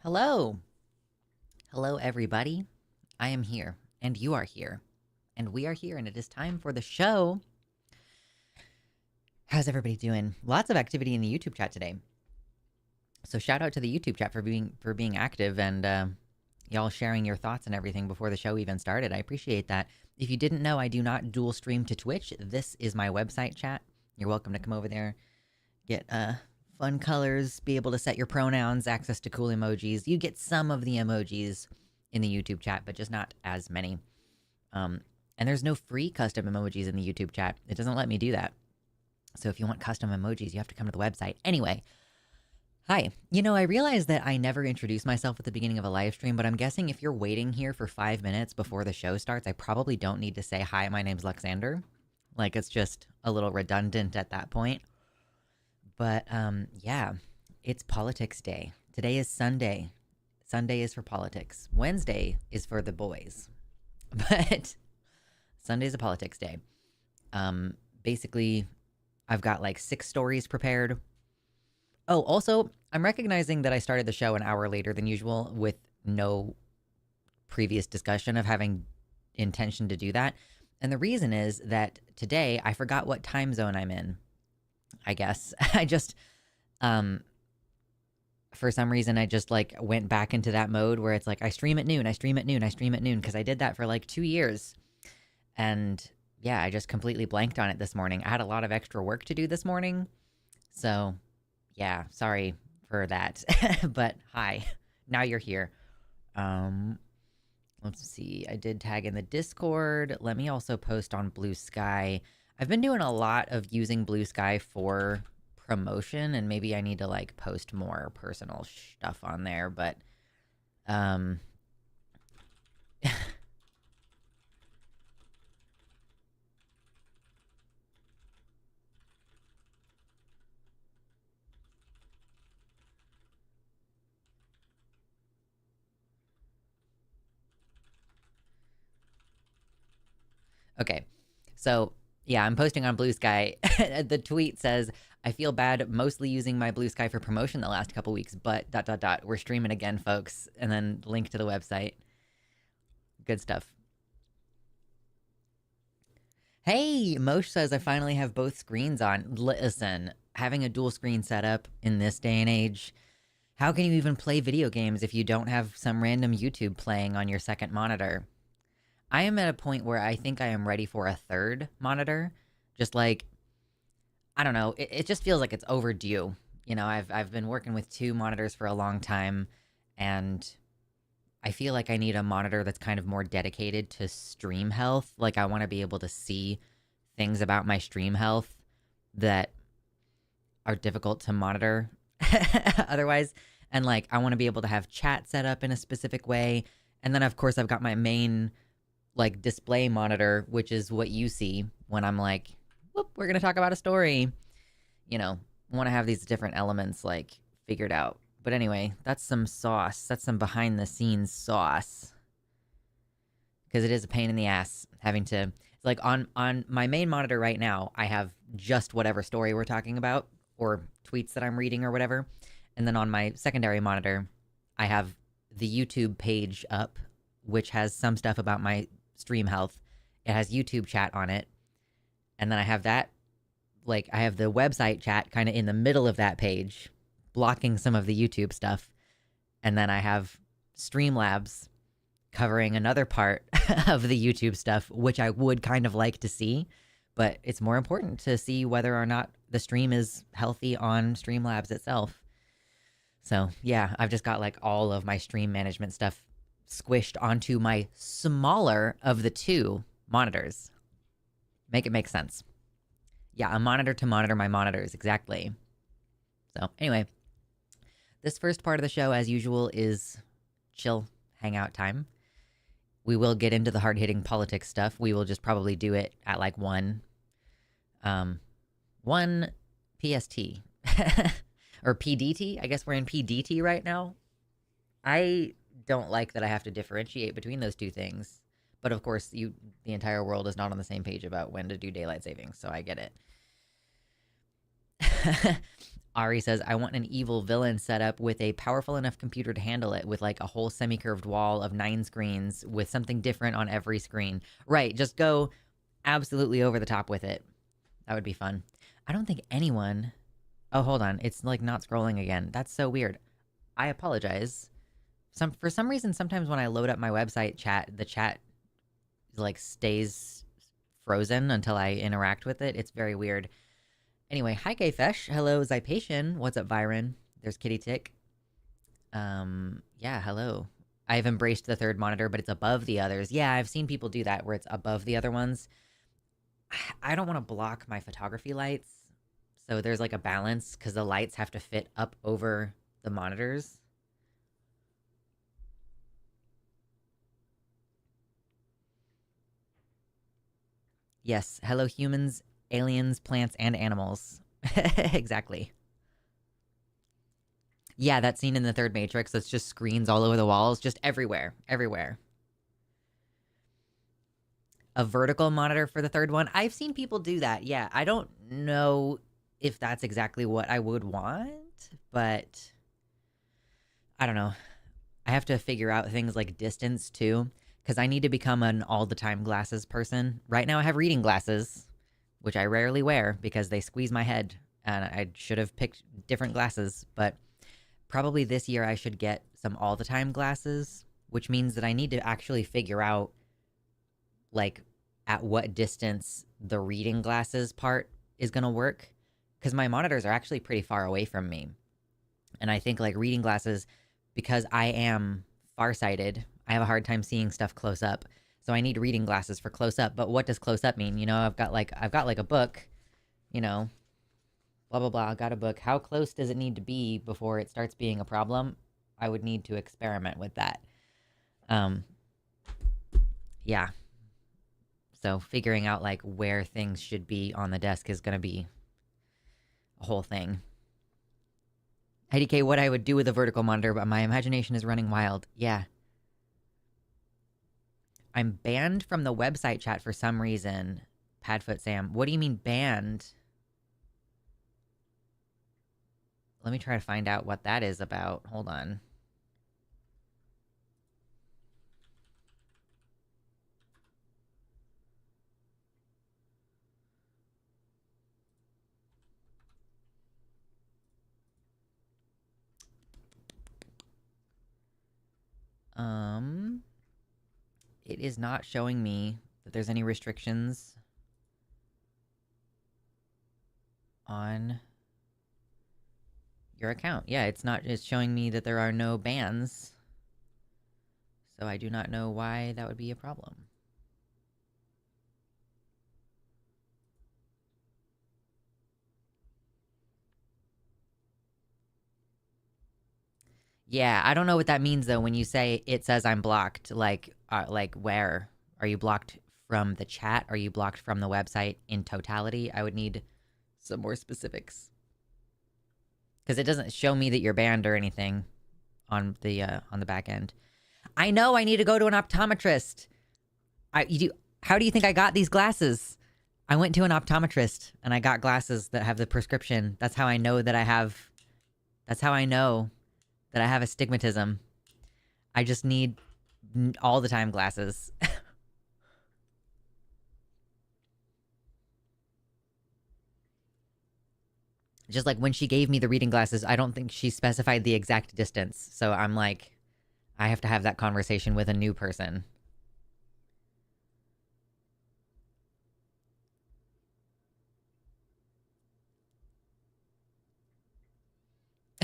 Hello. Hello, everybody. I am here, and you are here, and we are here, and it is time for the show. How's everybody doing? Lots of activity in the YouTube chat today. So shout out to the YouTube chat for being active and y'all sharing your thoughts and everything before the show even started. I appreciate that. If you didn't know, I do not dual stream to Twitch. This is my website chat. You're welcome to come over there, get fun colors, be able to set your pronouns, access to cool emojis. You get some of the emojis in the YouTube chat, but just not as many. And there's no free custom emojis in the YouTube chat. It doesn't let me do that. So if you want custom emojis, you have to come to the website. Anyway, hi. You know, I realized that I never introduced myself at the beginning of a live stream, but I'm guessing if you're waiting here for 5 minutes before the show starts, I probably don't need to say, hi, my name's Luxander. Like, it's just a little redundant at that point. But, yeah, it's politics day. Today is Sunday. Sunday is for politics. Wednesday is for the boys. But Sunday's a politics day. Basically, I've got like 6 stories prepared. Oh, also, I'm recognizing that I started the show an hour later than usual with no previous discussion of having intention to do that. And the reason is that today I forgot what time zone I'm in, I guess. I just, for some reason, I just like went back into that mode where it's like, I stream at noon, I stream at noon, I stream at noon, because I did that for like 2 years. And yeah, I just completely blanked on it this morning. I had a lot of extra work to do this morning. So yeah, sorry for that. But hi, now you're here. Let's see. I did tag in the Discord. Let me also post on Blue Sky. I've been doing a lot of using Blue Sky for promotion, and maybe I need to like post more personal stuff on there, but okay. So yeah, I'm posting on Blue Sky. The tweet says, I feel bad mostly using my Blue Sky for promotion the last couple weeks, but ... We're streaming again, folks. And then link to the website. Good stuff. Hey, Mosh says I finally have both screens on. Listen, having a dual screen setup in this day and age, how can you even play video games if you don't have some random YouTube playing on your second monitor? I am at a point where I think I am ready for a third monitor. Just like, I don't know, it just feels like it's overdue. You know, I've been working with 2 monitors for a long time, and I feel like I need a monitor that's kind of more dedicated to stream health. Like, I want to be able to see things about my stream health that are difficult to monitor otherwise. And like, I want to be able to have chat set up in a specific way. And then of course I've got my main like display monitor, which is what you see when I'm like, whoop, we're going to talk about a story. You know, want to have these different elements like figured out. But anyway, that's some sauce. That's some behind the scenes sauce. Because it is a pain in the ass having to, like, on my main monitor right now, I have just whatever story we're talking about or tweets that I'm reading or whatever. And then on my secondary monitor, I have the YouTube page up, which has some stuff about my stream health. It has YouTube chat on it. And then I have that, like, I have the website chat kind of in the middle of that page, blocking some of the YouTube stuff. And then I have Streamlabs covering another part of the YouTube stuff, which I would kind of like to see, but it's more important to see whether or not the stream is healthy on Streamlabs itself. So yeah, I've just got like all of my stream management stuff squished onto my smaller of the 2 monitors. Make it make sense. Yeah, a monitor to monitor my monitors, exactly. So anyway, this first part of the show, as usual, is chill hangout time. We will get into the hard-hitting politics stuff. We will just probably do it at like 1 PST. Or PDT. I guess we're in PDT right now. I don't like that I have to differentiate between those 2 things. But of course, the entire world is not on the same page about when to do daylight savings, so I get it. Ari says, I want an evil villain setup with a powerful enough computer to handle it, with like a whole semi-curved wall of 9 screens with something different on every screen. Right, just go absolutely over the top with it. That would be fun. I don't think anyone... Oh, hold on. It's like not scrolling again. That's so weird. I apologize. For some reason, sometimes when I load up my website chat, the chat like stays frozen until I interact with it. It's very weird. Anyway, hi Gayfesh. Hello Zypation. What's up, Byron? There's Kitty Tick. Yeah, hello. I've embraced the third monitor, but it's above the others. Yeah, I've seen people do that where it's above the other ones. I don't want to block my photography lights. So there's like a balance because the lights have to fit up over the monitors. Yes, hello humans, aliens, plants, and animals. Exactly. Yeah, that scene in the third Matrix that's just screens all over the walls, just everywhere, everywhere. A vertical monitor for the third one. I've seen people do that. Yeah, I don't know if that's exactly what I would want, but I don't know. I have to figure out things like distance too, because I need to become an all-the-time glasses person. Right now I have reading glasses, which I rarely wear because they squeeze my head, and I should have picked different glasses, but probably this year I should get some all-the-time glasses, which means that I need to actually figure out, like, at what distance the reading glasses part is going to work, because my monitors are actually pretty far away from me. And I think, like, reading glasses, because I am farsighted, I have a hard time seeing stuff close up. So I need reading glasses for close up. But what does close up mean? You know, I've got like a book, you know, blah, blah, blah. I got a book. How close does it need to be before it starts being a problem? I would need to experiment with that. Yeah. So figuring out like where things should be on the desk is going to be a whole thing. IDK, what I would do with a vertical monitor, but my imagination is running wild. Yeah. I'm banned from the website chat for some reason. Padfoot Sam. What do you mean banned? Let me try to find out what that is about. Hold on. It is not showing me that there's any restrictions on your account. Yeah, it's showing me that there are no bans. So I do not know why that would be a problem. Yeah, I don't know what that means though when you say it says I'm blocked. Like where? Are you blocked from the chat? Are you blocked from the website in totality? I would need some more specifics. Because it doesn't show me that you're banned or anything on the back end. I know I need to go to an optometrist. How do you think I got these glasses? I went to an optometrist and I got glasses that have the prescription. That's how I know that I have astigmatism. I just need all the time glasses. Just like when she gave me the reading glasses, I don't think she specified the exact distance. So I'm like, I have to have that conversation with a new person.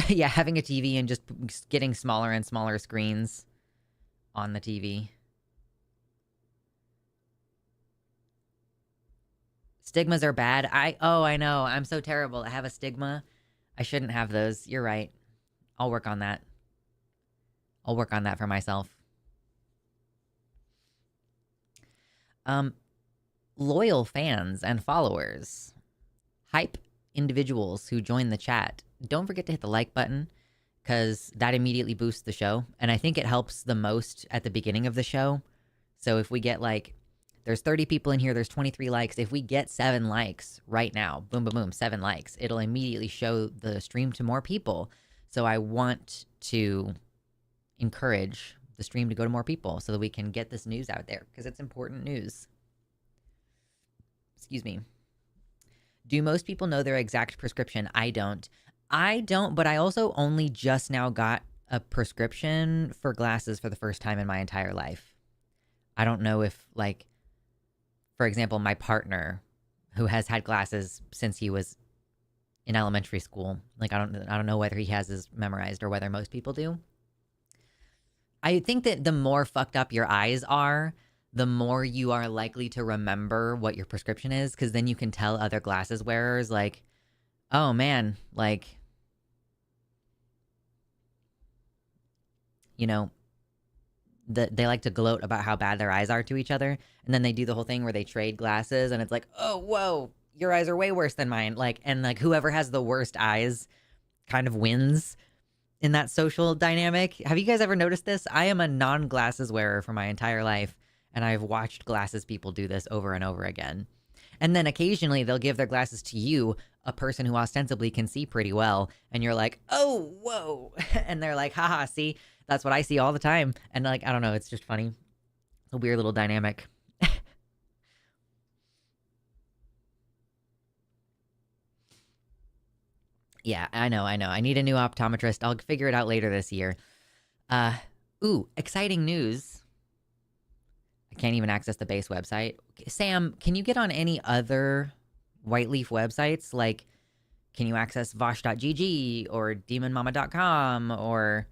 Yeah, having a TV and just getting smaller and smaller screens on the TV. Stigmas are bad. I know. I'm so terrible. I have a stigma. I shouldn't have those. You're right. I'll work on that. I'll work on that for myself. Loyal fans and followers. Hype individuals who join the chat. Don't forget to hit the like button because that immediately boosts the show. And I think it helps the most at the beginning of the show. So if we get like there's 30 people in here, there's 23 likes. If we get 7 likes right now, boom, boom, boom, 7 likes, it'll immediately show the stream to more people. So I want to encourage the stream to go to more people so that we can get this news out there because it's important news. Excuse me. Do most people know their exact prescription? I don't, but I also only just now got a prescription for glasses for the first time in my entire life. I don't know if, like, for example, my partner who has had glasses since he was in elementary school, like, I don't know whether he has his memorized or whether most people do. I think that the more fucked up your eyes are, the more you are likely to remember what your prescription is, because then you can tell other glasses wearers, like, oh man, like, you know, they like to gloat about how bad their eyes are to each other, and then they do the whole thing where they trade glasses, and it's like, oh, whoa, your eyes are way worse than mine. Like, and like whoever has the worst eyes kind of wins in that social dynamic. Have you guys ever noticed this? I am a non-glasses wearer for my entire life, and I've watched glasses people do this over and over again. And then occasionally they'll give their glasses to you, a person who ostensibly can see pretty well, and you're like, oh, whoa. And they're like, haha, see, that's what I see all the time. And like, I don't know, it's just funny. It's a weird little dynamic. Yeah, I know. I need a new optometrist. I'll figure it out later this year. Ooh, exciting news. I can't even access the base website. Sam, can you get on any other White Leaf websites? Like, can you access vosh.gg or demonmama.com or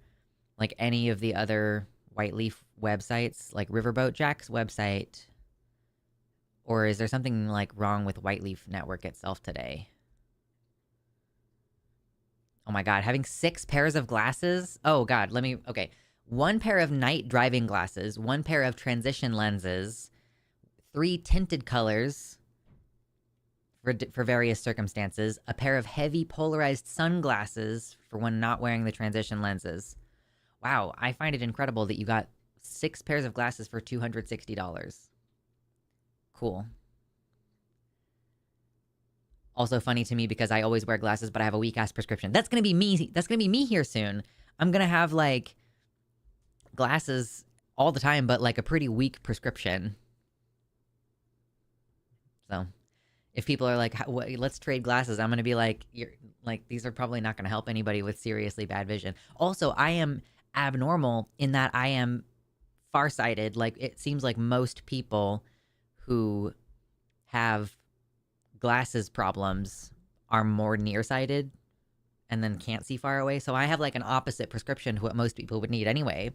like any of the other White Leaf websites, like Riverboat Jack's website? Or is there something like wrong with White Leaf Network itself today? Oh my God, having 6 pairs of glasses? Oh God, okay. 1 pair of night driving glasses, 1 pair of transition lenses, 3 tinted colors for various circumstances, a pair of heavy polarized sunglasses for when not wearing the transition lenses. Wow, I find it incredible that you got 6 pairs of glasses for $260. Cool. Also funny to me because I always wear glasses, but I have a weak-ass prescription. That's gonna be me. That's gonna be me here soon. I'm gonna have, like, glasses all the time, but, like, a pretty weak prescription. So, if people are like, let's trade glasses, I'm gonna be like, these are probably not gonna help anybody with seriously bad vision. Also, I am abnormal in that I am farsighted. Like, it seems like most people who have glasses problems are more nearsighted and then can't see far away. So I have like an opposite prescription to what most people would need anyway.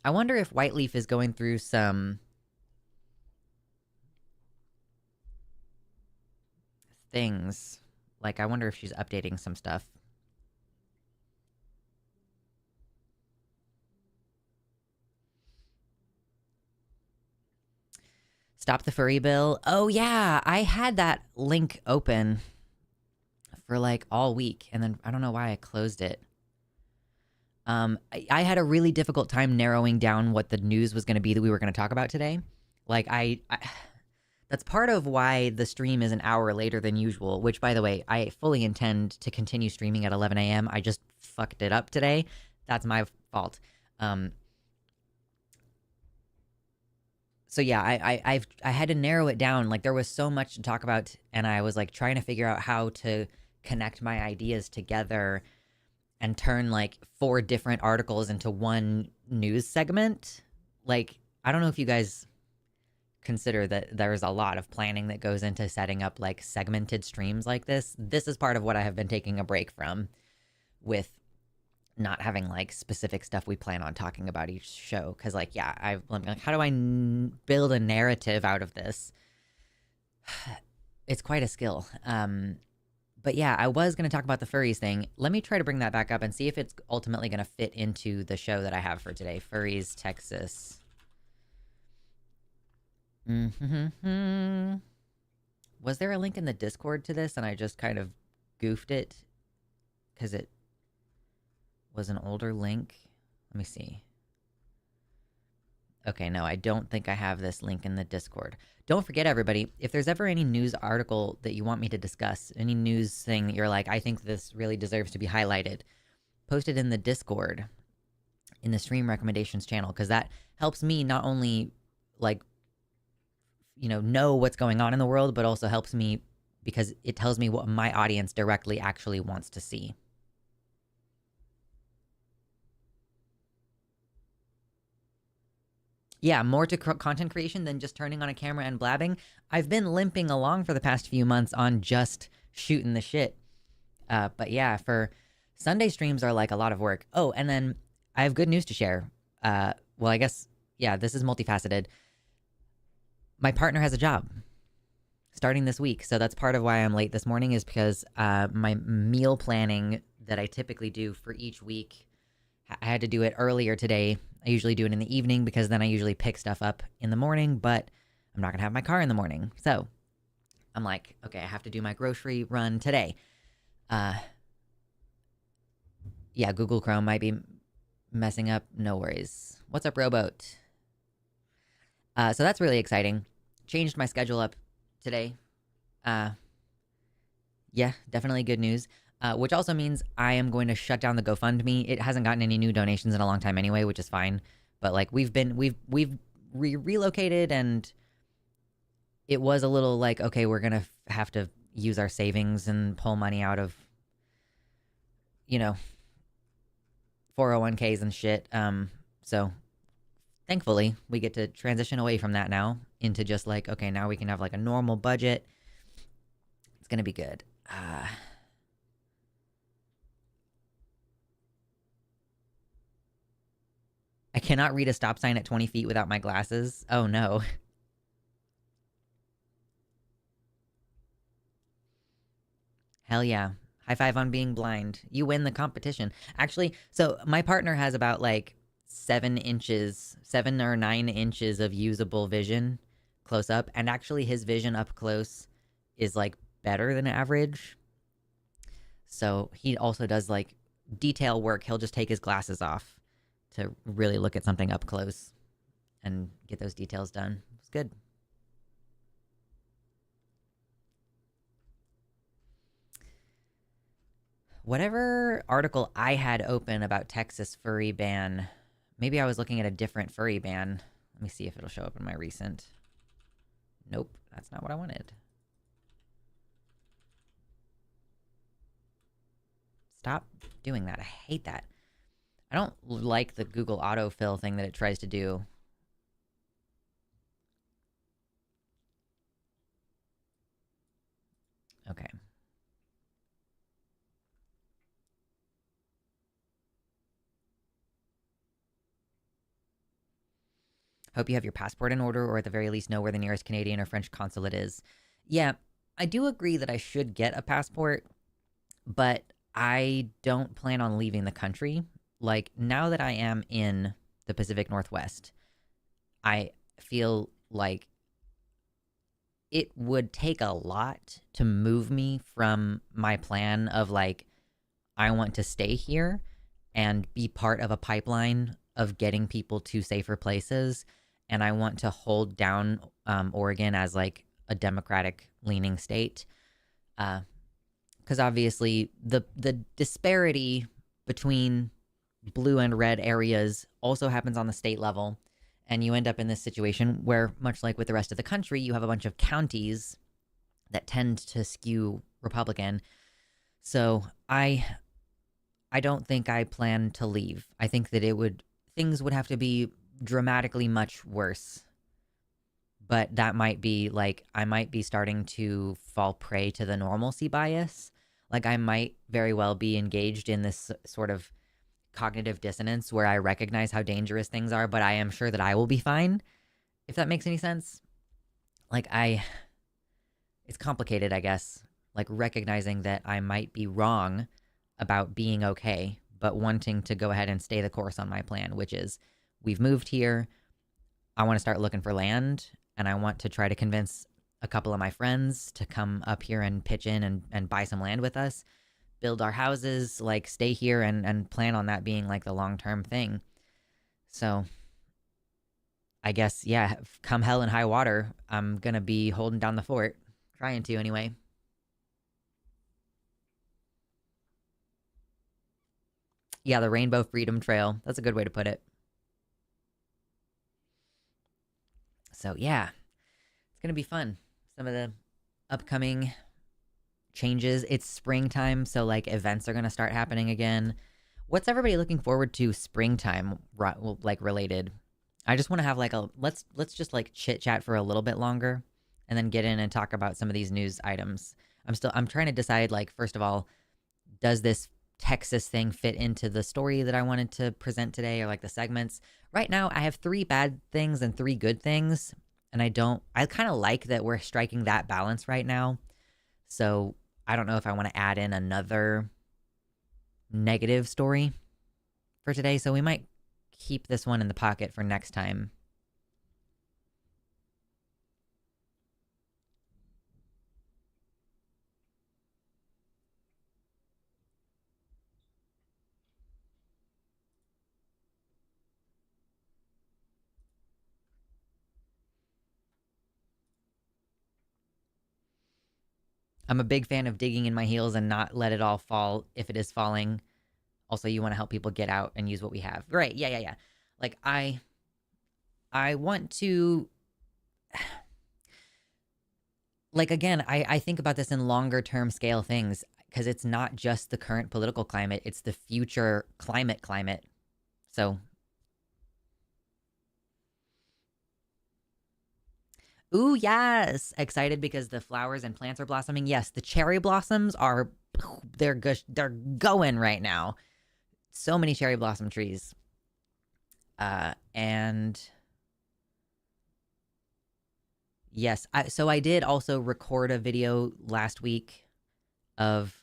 I wonder if White Leaf is going through some things. Like, I wonder if she's updating some stuff. Stop the furry bill. Oh yeah, I had that link open for like all week, and then I don't know why I closed it. I had a really difficult time narrowing down what the news was going to be that we were going to talk about today. Like, that's part of why the stream is an hour later than usual, which, by the way, I fully intend to continue streaming at 11 a.m. I just fucked it up today. That's my fault. So yeah, I had to narrow it down. Like, there was so much to talk about, and I was like trying to figure out how to connect my ideas together and turn like 4 different articles into one news segment. Like, I don't know if you guys consider that there's a lot of planning that goes into setting up like segmented streams like this. This is part of what I have been taking a break from, with not having like specific stuff we plan on talking about each show. Cause like, yeah, I'm like, how do I build a narrative out of this? It's quite a skill. But yeah, I was going to talk about the furries thing. Let me try to bring that back up and see if it's ultimately going to fit into the show that I have for today. Furries, Texas. Was there a link in the Discord to this and I just kind of goofed it? Because it was an older link. Let me see. Okay, no, I don't think I have this link in the Discord. Don't forget, everybody, if there's ever any news article that you want me to discuss, any news thing that you're like, I think this really deserves to be highlighted, post it in the Discord, in the stream recommendations channel, because that helps me not only, like, know what's going on in the world, but also helps me because it tells me what my audience directly actually wants to see. Yeah, more to content creation than just turning on a camera and blabbing. I've been limping along for the past few months on just shooting the shit. But yeah, for Sunday streams are like a lot of work. Oh, and then I have good news to share. Well, I guess, yeah, this is multifaceted. My partner has a job starting this week. So that's part of why I'm late this morning, is because my meal planning that I typically do for each week, I had to do it earlier today. I usually do it in the evening because then I usually pick stuff up in the morning, but I'm not going to have my car in the morning. So I'm like, okay, I have to do my grocery run today. Yeah, Google Chrome might be messing up. No worries. What's up, Rowboat? So that's really exciting. Changed my schedule up today. Yeah, definitely good news. Which also means I am going to shut down the GoFundMe. It hasn't gotten any new donations in a long time anyway, which is fine. But like we've relocated, and it was a little like, okay, we're gonna have to use our savings and pull money out of, 401ks and shit. So thankfully we get to transition away from that now into just like, okay, now we can have like a normal budget. It's gonna be good. I cannot read a stop sign at 20 feet without my glasses. Oh no. Hell yeah. High five on being blind. You win the competition. Actually, so my partner has about like 7 or 9 inches of usable vision close up. And actually, his vision up close is like better than average. So he also does like detail work. He'll just take his glasses off to really look at something up close and get those details done. It's good. Whatever article I had open about Texas furry ban, maybe I was looking at a different furry ban. Let me see if it'll show up in my recent. Nope, that's not what I wanted. Stop doing that. I hate that. I don't like the Google autofill thing that it tries to do. Okay. Hope you have your passport in order, or at the very least know where the nearest Canadian or French consulate is. Yeah, I do agree that I should get a passport, but I don't plan on leaving the country. Like, now that I am in the Pacific Northwest, I feel like it would take a lot to move me from my plan of like, I want to stay here and be part of a pipeline of getting people to safer places. And I want to hold down Oregon as like a Democratic leaning state. Because obviously the disparity between blue and red areas also happens on the state level. And you end up in this situation where, much like with the rest of the country, you have a bunch of counties that tend to skew Republican. So I don't think I plan to leave. I think that things would have to be dramatically much worse. But that might be like, I might be starting to fall prey to the normalcy bias. Like, I might very well be engaged in this sort of cognitive dissonance where I recognize how dangerous things are, but I am sure that I will be fine, if that makes any sense. Like, it's complicated, I guess. Like, recognizing that I might be wrong about being okay, but wanting to go ahead and stay the course on my plan, which is, we've moved here. I want to start looking for land, and I want to try to convince a couple of my friends to come up here and pitch in and buy some land with us, build our houses, like stay here and plan on that being like the long-term thing. So I guess, yeah, come hell and high water, I'm gonna be holding down the fort. Trying to, anyway. Yeah, the Rainbow Freedom Trail. That's a good way to put it. So, yeah, it's gonna be fun. Some of the upcoming changes. It's springtime, so like events are gonna start happening again. What's everybody looking forward to springtime like related? I just want to have like a let's just like chit chat for a little bit longer and then get in and talk about some of these news items. I'm trying to decide, like, first of all, does this Texas thing fit into the story that I wanted to present today, or like the segments? Right now I have 3 bad things and 3 good things, and I kind of like that we're striking that balance right now. So, I don't know if I want to add in another negative story for today, so we might keep this one in the pocket for next time. I'm a big fan of digging in my heels and not let it all fall if it is falling. Also, you want to help people get out and use what we have. Great. Yeah, yeah, yeah. Like I want to like, again, I think about this in longer term scale things, because it's not just the current political climate, it's the future climate. So, ooh, yes. Excited because the flowers and plants are blossoming. Yes, the cherry blossoms are they're going right now. So many cherry blossom trees. And yes, so I did also record a video last week of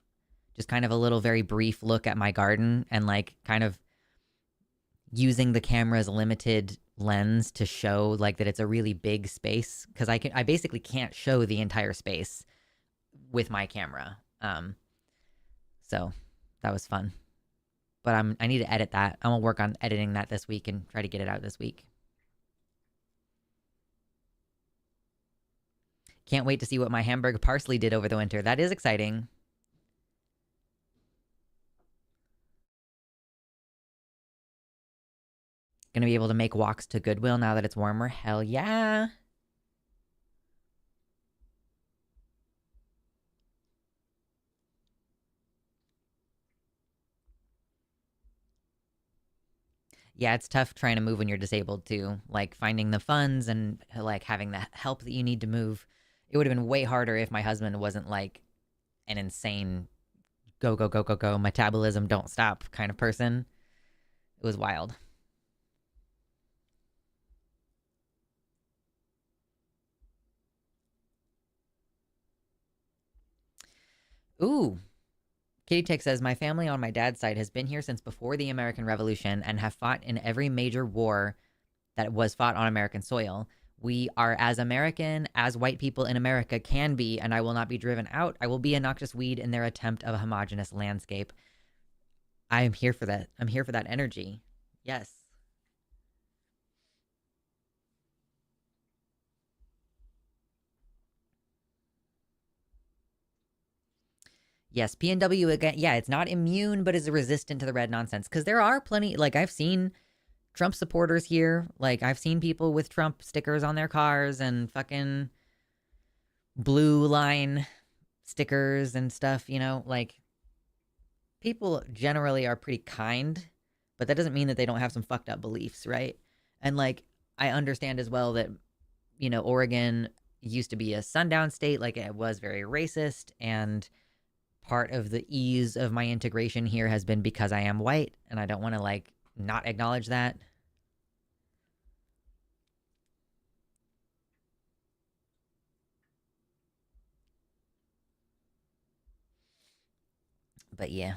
just kind of a little very brief look at my garden, and like kind of using the camera's limited lens to show like that it's a really big space, because I basically can't show the entire space with my camera. So that was fun. But I need to edit that. I'm gonna work on editing that this week and try to get it out this week. Can't wait to see what my Hamburg parsley did over the winter. That is exciting. Gonna be able to make walks to Goodwill now that it's warmer. Hell yeah. Yeah, it's tough trying to move when you're disabled too. Like finding the funds and like having the help that you need to move. It would have been way harder if my husband wasn't like an insane go go go go go metabolism don't stop kind of person. It was wild. Ooh. Katie Tick says, my family on my dad's side has been here since before the American Revolution and have fought in every major war that was fought on American soil. We are as American as white people in America can be, and I will not be driven out. I will be a noxious weed in their attempt of a homogenous landscape. I am here for that. I'm here for that energy. Yes. Yes, PNW again. Yeah, it's not immune, but is resistant to the red nonsense. Because there are plenty, like, I've seen Trump supporters here. Like, I've seen people with Trump stickers on their cars and fucking blue line stickers and stuff, you know? Like, people generally are pretty kind, but that doesn't mean that they don't have some fucked up beliefs, right? And, like, I understand as well that, you know, Oregon used to be a sundown state. Like, it was very racist, and part of the ease of my integration here has been because I am white, and I don't want to like not acknowledge that. But yeah,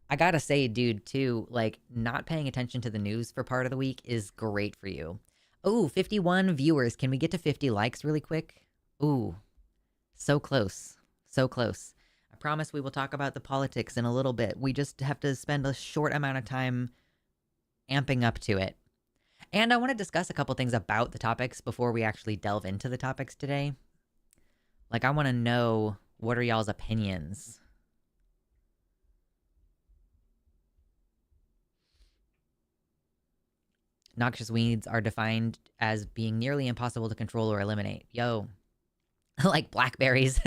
I gotta say, dude, too, like, not paying attention to the news for part of the week is great for you. Oh, 51 viewers. Can we get to 50 likes really quick? Ooh, so close. So close. I promise we will talk about the politics in a little bit. We just have to spend a short amount of time amping up to it. And I want to discuss a couple things about the topics before we actually delve into the topics today. Like, I want to know, what are y'all's opinions? Noxious weeds are defined as being nearly impossible to control or eliminate. Yo, like blackberries.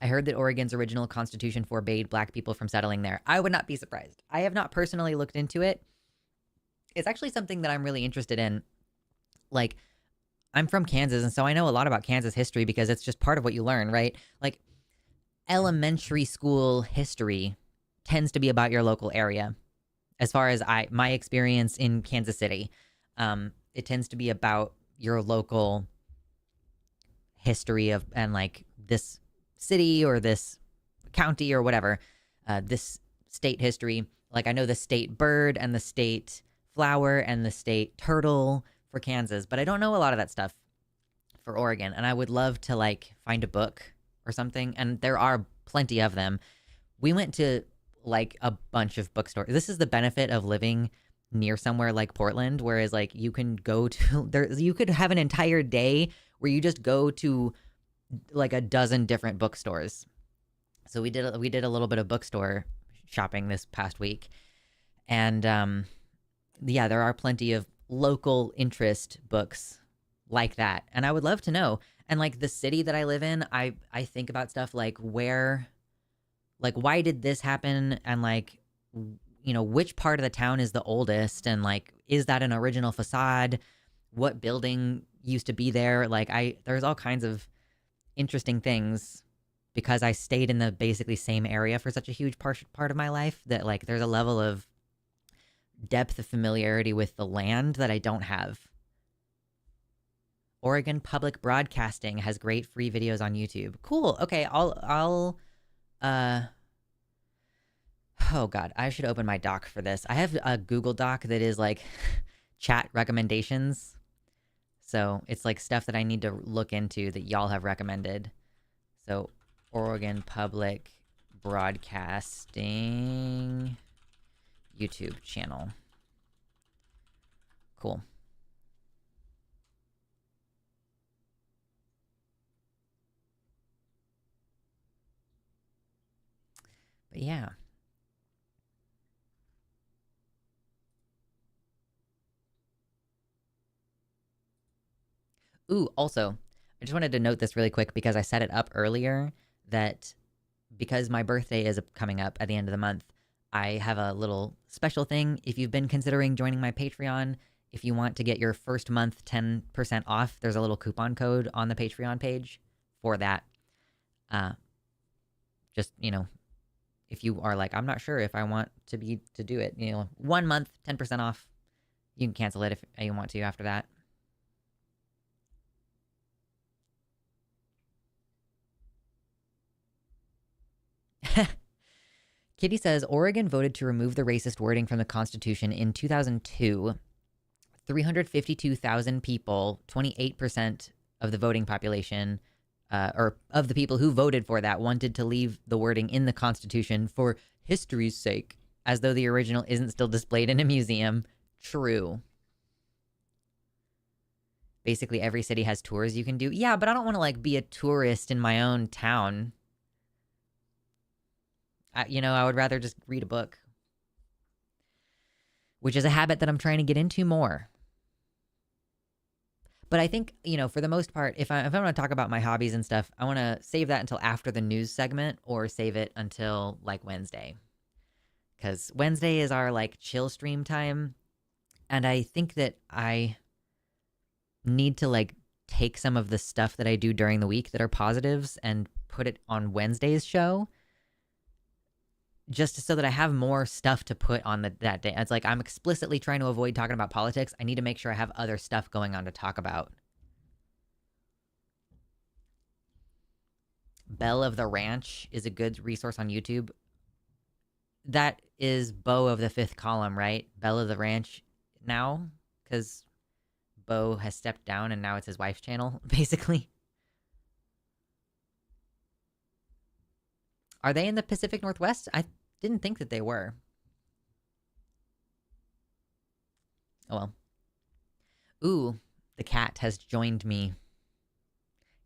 I heard that Oregon's original constitution forbade black people from settling there. I would not be surprised. I have not personally looked into it. It's actually something that I'm really interested in. Like, I'm from Kansas, and so I know a lot about Kansas history because it's just part of what you learn, right? Like, elementary school history tends to be about your local area. As far as my experience in Kansas City, it tends to be about your local history of, and like this city or this county or whatever, this state history. Like, I know the state bird and the state flower and the state turtle for Kansas, but I don't know a lot of that stuff for Oregon. And I would love to like find a book or something. And there are plenty of them. We went to like a bunch of bookstores. This is the benefit of living near somewhere like Portland, whereas like you can go to there, you could have an entire day where you just go to like a dozen different bookstores. So we did a little bit of bookstore shopping this past week, and yeah, there are plenty of local interest books like that, and I would love to know. And like the city that I live in, I think about stuff like where, like why did this happen, and like which part of the town is the oldest, and like is that an original facade? What building used to be there? Like there's all kinds of interesting things because I stayed in the basically same area for such a huge part of my life that like there's a level of depth of familiarity with the land that I don't have. Oregon Public Broadcasting has great free videos on YouTube. Cool. Okay, I'll oh god, I should open my doc for this. I have a Google Doc that is like chat recommendations. So it's like stuff that I need to look into that y'all have recommended. So Oregon Public Broadcasting YouTube channel. Cool. But yeah. Ooh, also, I just wanted to note this really quick because I set it up earlier that because my birthday is coming up at the end of the month, I have a little special thing. If you've been considering joining my Patreon, if you want to get your first month 10% off, there's a little coupon code on the Patreon page for that. Just, if you are like, I'm not sure if I want to do it, 1 month, 10% off. You can cancel it if you want to after that. Kitty says Oregon voted to remove the racist wording from the Constitution in 2002. 352,000 people, 28% of the voting population, or of the people who voted for that, wanted to leave the wording in the Constitution for history's sake, as though the original isn't still displayed in a museum. True. Basically, every city has tours you can do. Yeah, but I don't want to like be a tourist in my own town. I would rather just read a book, which is a habit that I'm trying to get into more. But I think, for the most part, if I want to talk about my hobbies and stuff, I want to save that until after the news segment or save it until like Wednesday. Because Wednesday is our like chill stream time. And I think that I need to like take some of the stuff that I do during the week that are positives and put it on Wednesday's show. Just so that I have more stuff to put on that day. It's like I'm explicitly trying to avoid talking about politics. I need to make sure I have other stuff going on to talk about. Belle of the Ranch is a good resource on YouTube. That is Beau of the Fifth Column, right? Belle of the Ranch now? Because Beau has stepped down and now it's his wife's channel, basically. Are they in the Pacific Northwest? I didn't think that they were. Oh well. Ooh, the cat has joined me.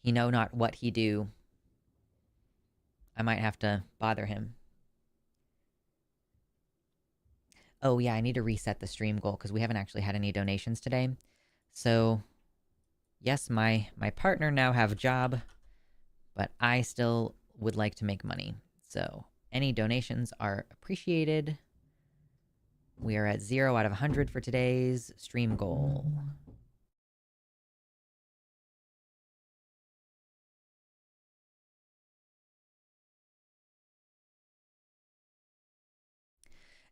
He know not what he do. I might have to bother him. Oh yeah, I need to reset the stream goal because we haven't actually had any donations today. So yes, my partner now have a job, but I still would like to make money. So any donations are appreciated. We are at 0 out of 100 for today's stream goal.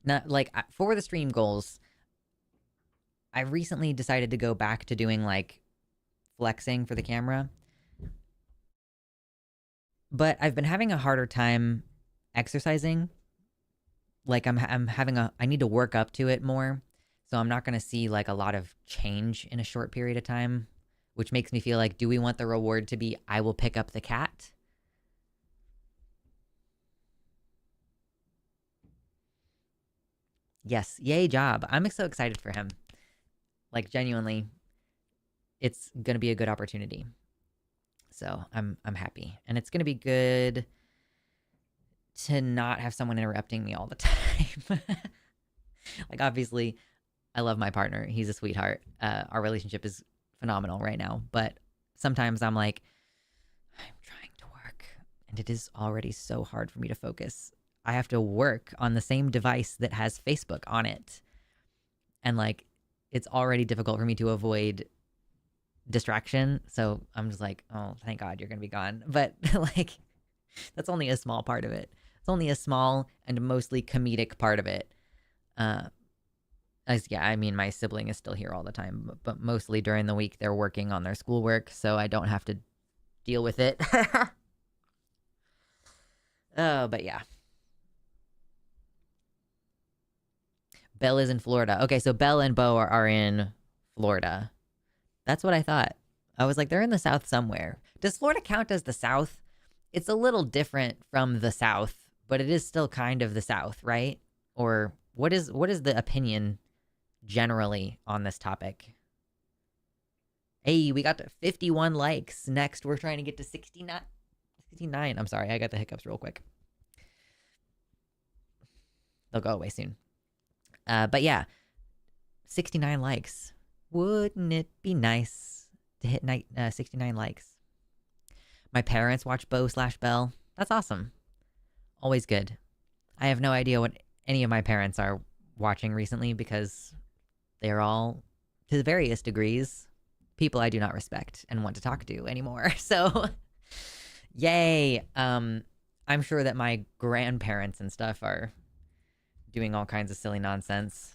Not like for the stream goals, I recently decided to go back to doing like flexing for the camera. But I've been having a harder time exercising. Like I'm having I need to work up to it more. So I'm not going to see like a lot of change in a short period of time, which makes me feel like, do we want the reward to be I will pick up the cat? Yes, yay job. I'm so excited for him. Like genuinely, it's going to be a good opportunity. So I'm happy. And it's going to be good to not have someone interrupting me all the time. Like obviously, I love my partner. He's a sweetheart. Our relationship is phenomenal right now. But sometimes I'm like, I'm trying to work, and it is already so hard for me to focus. I have to work on the same device that has Facebook on it. And like, it's already difficult for me to avoid distraction. So I'm just like, oh, thank God you're going to be gone. But like, that's only a small part of it. It's only a small and mostly comedic part of it. Yeah, I mean, my sibling is still here all the time, but mostly during the week they're working on their schoolwork, so I don't have to deal with it. Oh, but yeah. Belle is in Florida. Okay, so Belle and Bo are in Florida. That's what I thought. I was like, they're in the South somewhere. Does Florida count as the South? It's a little different from the South, but it is still kind of the South, right? Or what is the opinion generally on this topic? Hey, we got to 51 likes. Next, we're trying to get to 69. 69. I'm sorry, I got the hiccups real quick. They'll go away soon. But yeah, 69 likes. Wouldn't it be nice to hit 69 likes? My parents watch Bo/Belle. That's awesome. Always good. I have no idea what any of my parents are watching recently because they're all, to various degrees, people I do not respect and want to talk to anymore. So, yay. I'm sure that my grandparents and stuff are doing all kinds of silly nonsense.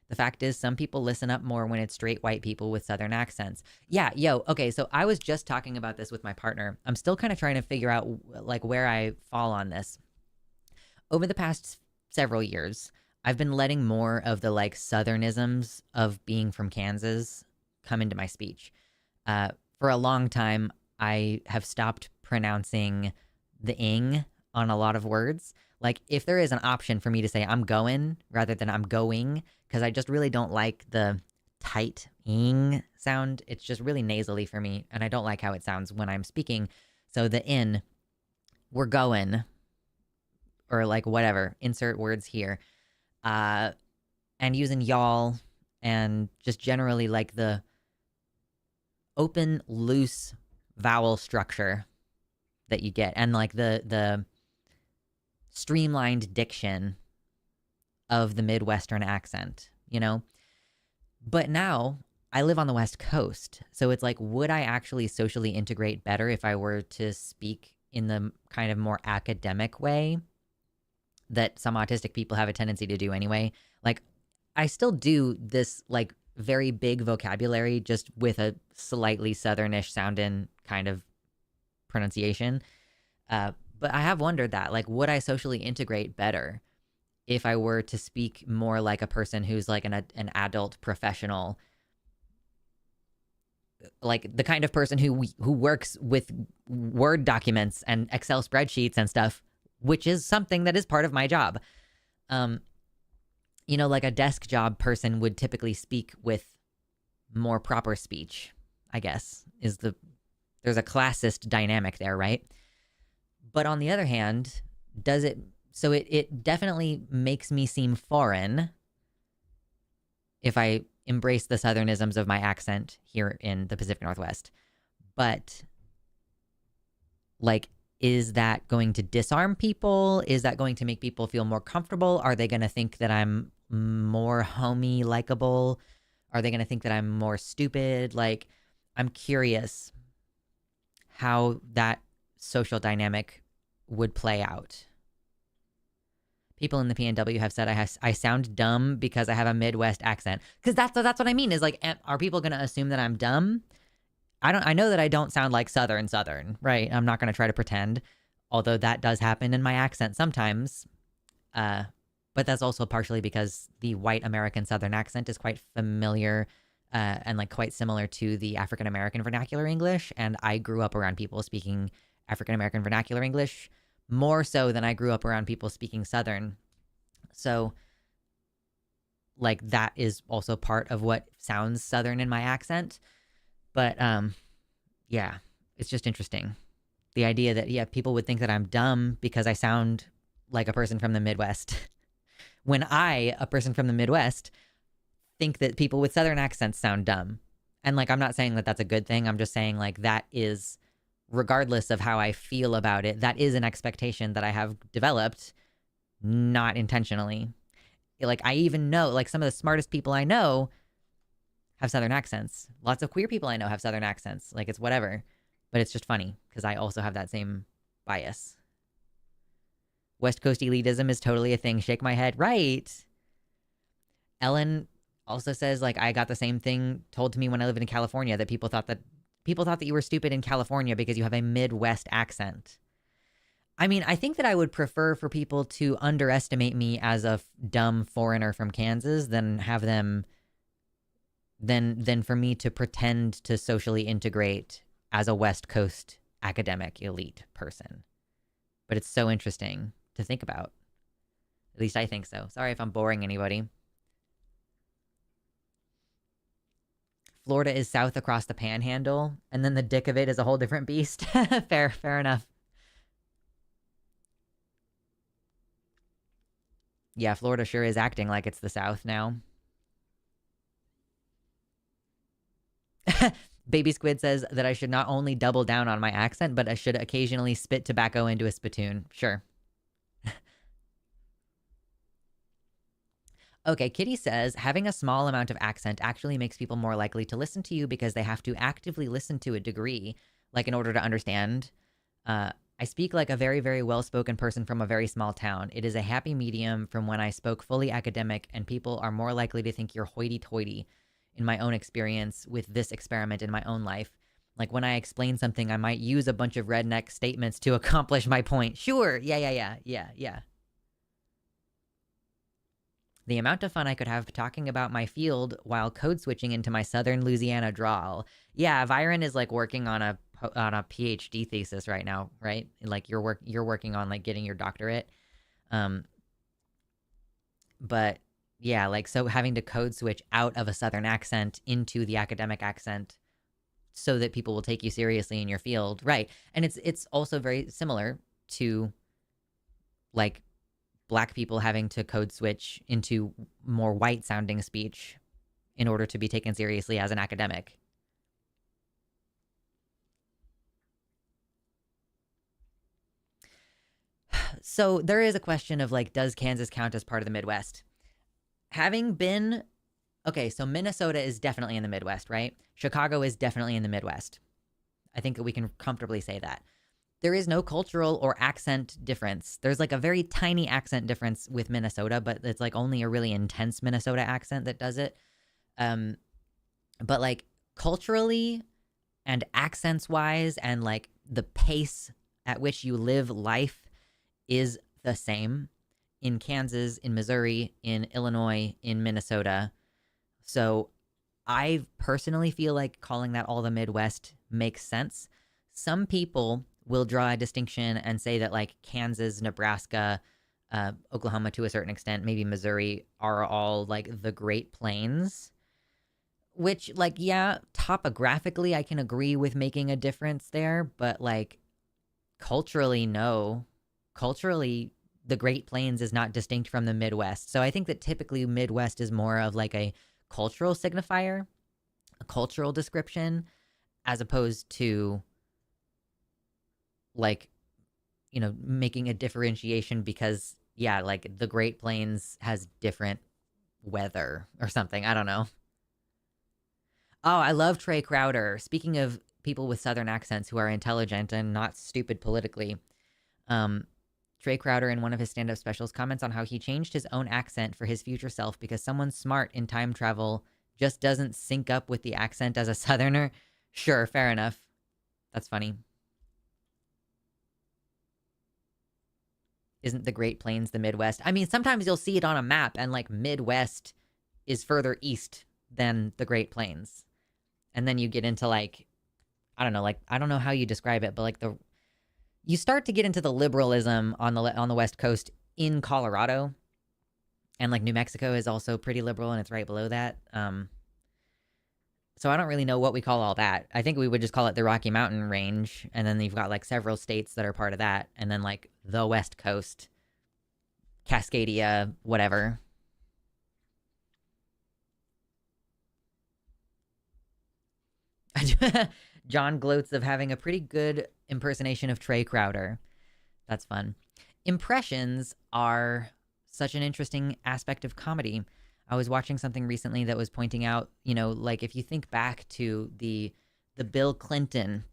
The fact is, some people listen up more when it's straight white people with Southern accents. Yeah, okay, so I was just talking about this with my partner. I'm still kind of trying to figure out like where I fall on this. Over the past several years, I've been letting more of the like Southernisms of being from Kansas come into my speech. For a long time, I have stopped pronouncing the ing on a lot of words. Like if there is an option for me to say I'm going rather than I'm going, because I just really don't like the tight ing sound. It's just really nasally for me, and I don't like how it sounds when I'm speaking. So the in, we're going, or like whatever, insert words here. And using y'all and just generally like the open, loose vowel structure that you get, and like the streamlined diction of the Midwestern accent, you know? But now I live on the West Coast. So it's like, would I actually socially integrate better if I were to speak in the kind of more academic way that some autistic people have a tendency to do anyway? Like, I still do this like very big vocabulary just with a slightly southernish sounding kind of pronunciation. But I have wondered that, like, would I socially integrate better if I were to speak more like a person who's like an adult professional, like the kind of person who works with Word documents and Excel spreadsheets and stuff, which is something that is part of my job. you know, like a desk job person would typically speak with more proper speech, I guess, there's a classist dynamic there, right? But on the other hand, does it, so it definitely makes me seem foreign if I embrace the southernisms of my accent here in the Pacific Northwest. But, like, is that going to disarm people? Is that going to make people feel more comfortable? Are they going to think that I'm more homey likable? Are they going to think that I'm more stupid? Like, I'm curious how that social dynamic would play out. People in the PNW have said I sound dumb because I have a Midwest accent. Because that's what I mean is, like, are people going to assume that I'm dumb? I know that I don't sound like Southern, right? I'm not going to try to pretend, although that does happen in my accent sometimes. But that's also partially because the white American Southern accent is quite familiar and like quite similar to the African American vernacular English. And I grew up around people speaking African American vernacular English more so than I grew up around people speaking Southern. So, like, that is also part of what sounds Southern in my accent. But yeah, it's just interesting. The idea that, yeah, people would think that I'm dumb because I sound like a person from the Midwest. When I, a person from the Midwest, think that people with Southern accents sound dumb. And, like, I'm not saying that that's a good thing. I'm just saying, like, that is, regardless of how I feel about it, that is an expectation that I have developed, not intentionally. Like, I even know, like, some of the smartest people I know have Southern accents. Lots of queer people I know have Southern accents. Like, it's whatever. But it's just funny because I also have that same bias. West Coast elitism is totally a thing. Shake my head. Right. Ellen also says, like, I got the same thing told to me when I lived in California, that people thought that you were stupid in California because you have a Midwest accent. I mean, I think that I would prefer for people to underestimate me as a dumb foreigner from Kansas than have them than for me to pretend to socially integrate as a West Coast academic elite person. But it's so interesting to think about. At least I think so. Sorry if I'm boring anybody. Florida is south across the panhandle, and then the dick of it is a whole different beast. Fair enough. Yeah, Florida sure is acting like it's the South now. Baby Squid says that I should not only double down on my accent, but I should occasionally spit tobacco into a spittoon. Sure. Okay, Kitty says, having a small amount of accent actually makes people more likely to listen to you because they have to actively listen to a degree, like, in order to understand. I speak like a very, very well-spoken person from a very small town. It is a happy medium from when I spoke fully academic, and people are more likely to think you're hoity-toity. In my own experience with this experiment in my own life, like, when I explain something, I might use a bunch of redneck statements to accomplish my point. Sure, yeah. The amount of fun I could have talking about my field while code switching into my Southern Louisiana drawl. Yeah, Viren is, like, working on a PhD thesis right now, right? Like, you're working on, like, getting your doctorate. But yeah, like, so having to code switch out of a Southern accent into the academic accent so that people will take you seriously in your field, right? And it's also very similar to, like, Black people having to code switch into more white sounding speech in order to be taken seriously as an academic. So there is a question of, like, does Kansas count as part of the Midwest? Having been, okay, so Minnesota is definitely in the Midwest, right? Chicago is definitely in the Midwest. I think that we can comfortably say that. There is no cultural or accent difference. There's, like, a very tiny accent difference with Minnesota, but it's, like, only a really intense Minnesota accent that does it. But, like, culturally and accents wise, and, like, the pace at which you live life is the same in Kansas, in Missouri, in Illinois, in Minnesota. So I personally feel like calling that all the Midwest makes sense. Some people will draw a distinction and say that, like, Kansas, Nebraska, Oklahoma to a certain extent, maybe Missouri, are all like the Great Plains, which, like, yeah, topographically, I can agree with making a difference there, but like culturally, no. Culturally, the Great Plains is not distinct from the Midwest. So I think that typically Midwest is more of like a cultural signifier, a cultural description, as opposed to like, making a differentiation because, yeah, like the Great Plains has different weather or something. I don't know. Oh, I love Trey Crowder. Speaking of people with Southern accents who are intelligent and not stupid politically, um, Trey Crowder in one of his stand-up specials comments on how he changed his own accent for his future self because someone smart in time travel just doesn't sync up with the accent as a Southerner. Sure, fair enough. That's funny. Isn't the Great Plains the Midwest? I mean, sometimes you'll see it on a map and like Midwest is further east than the Great Plains. And then you get into like, I don't know, like I don't know how you describe it, but like you start to get into the liberalism on the West Coast in Colorado, and like New Mexico is also pretty liberal, and it's right below that. So I don't really know what we call all that. I think we would just call it the Rocky Mountain Range, and then you've got like several states that are part of that, and then like the West Coast, Cascadia, whatever. John gloats of having a pretty good impersonation of Trey Crowder. That's fun. Impressions are such an interesting aspect of comedy. I was watching something recently that was pointing out, like if you think back to the Bill Clinton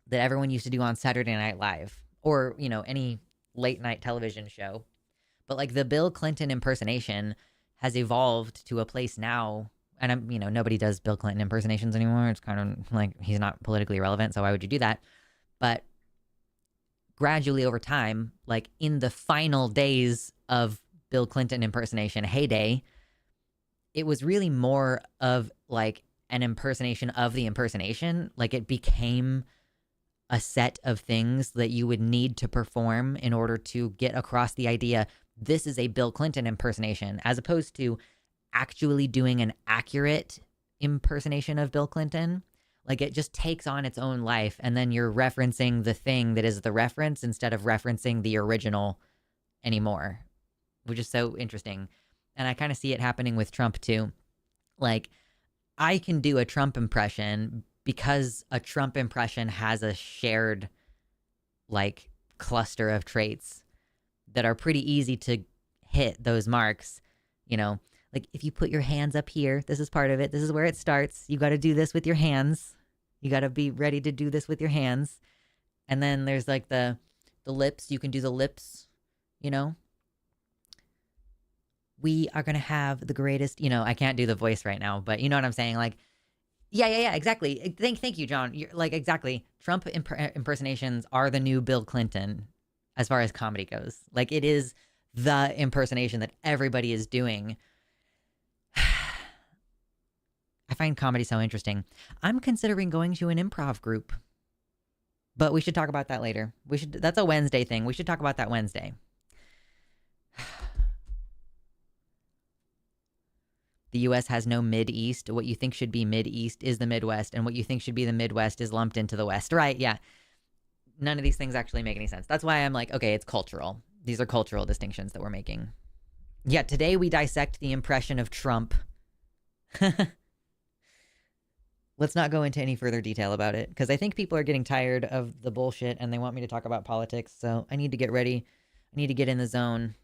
that everyone used to do on Saturday Night Live or, any late night television show, but like the Bill Clinton impersonation has evolved to a place now. And I'm, nobody does Bill Clinton impersonations anymore. It's kind of like he's not politically relevant, so why would you do that? But gradually over time, like in the final days of Bill Clinton impersonation heyday, it was really more of like an impersonation of the impersonation. Like it became a set of things that you would need to perform in order to get across the idea this is a Bill Clinton impersonation, as opposed to actually doing an accurate impersonation of Bill Clinton. Like it just takes on its own life, and then you're referencing the thing that is the reference instead of referencing the original anymore, which is so interesting. And I kind of see it happening with Trump too. Like I can do a Trump impression because a Trump impression has a shared like cluster of traits that are pretty easy to hit those marks, like if you put your hands up here, this is part of it. This is where it starts. You got to do this with your hands. You got to be ready to do this with your hands. And then there's like the lips. You can do the lips, We are going to have the greatest, I can't do the voice right now, but you know what I'm saying? Like, yeah, exactly. Thank you, John. You're like, exactly. Trump impersonations are the new Bill Clinton as far as comedy goes. Like it is the impersonation that everybody is doing. I find comedy so interesting. I'm considering going to an improv group, but we should talk about that later. That's a Wednesday thing. We should talk about that Wednesday. The US has no Mid-East. What you think should be Mid-East is the Midwest, and what you think should be the Midwest is lumped into the West. Right, yeah. None of these things actually make any sense. That's why I'm like, okay, it's cultural. These are cultural distinctions that we're making. Yeah, today we dissect the impression of Trump. Let's not go into any further detail about it, because I think people are getting tired of the bullshit and they want me to talk about politics, so I need to get ready. I need to get in the zone.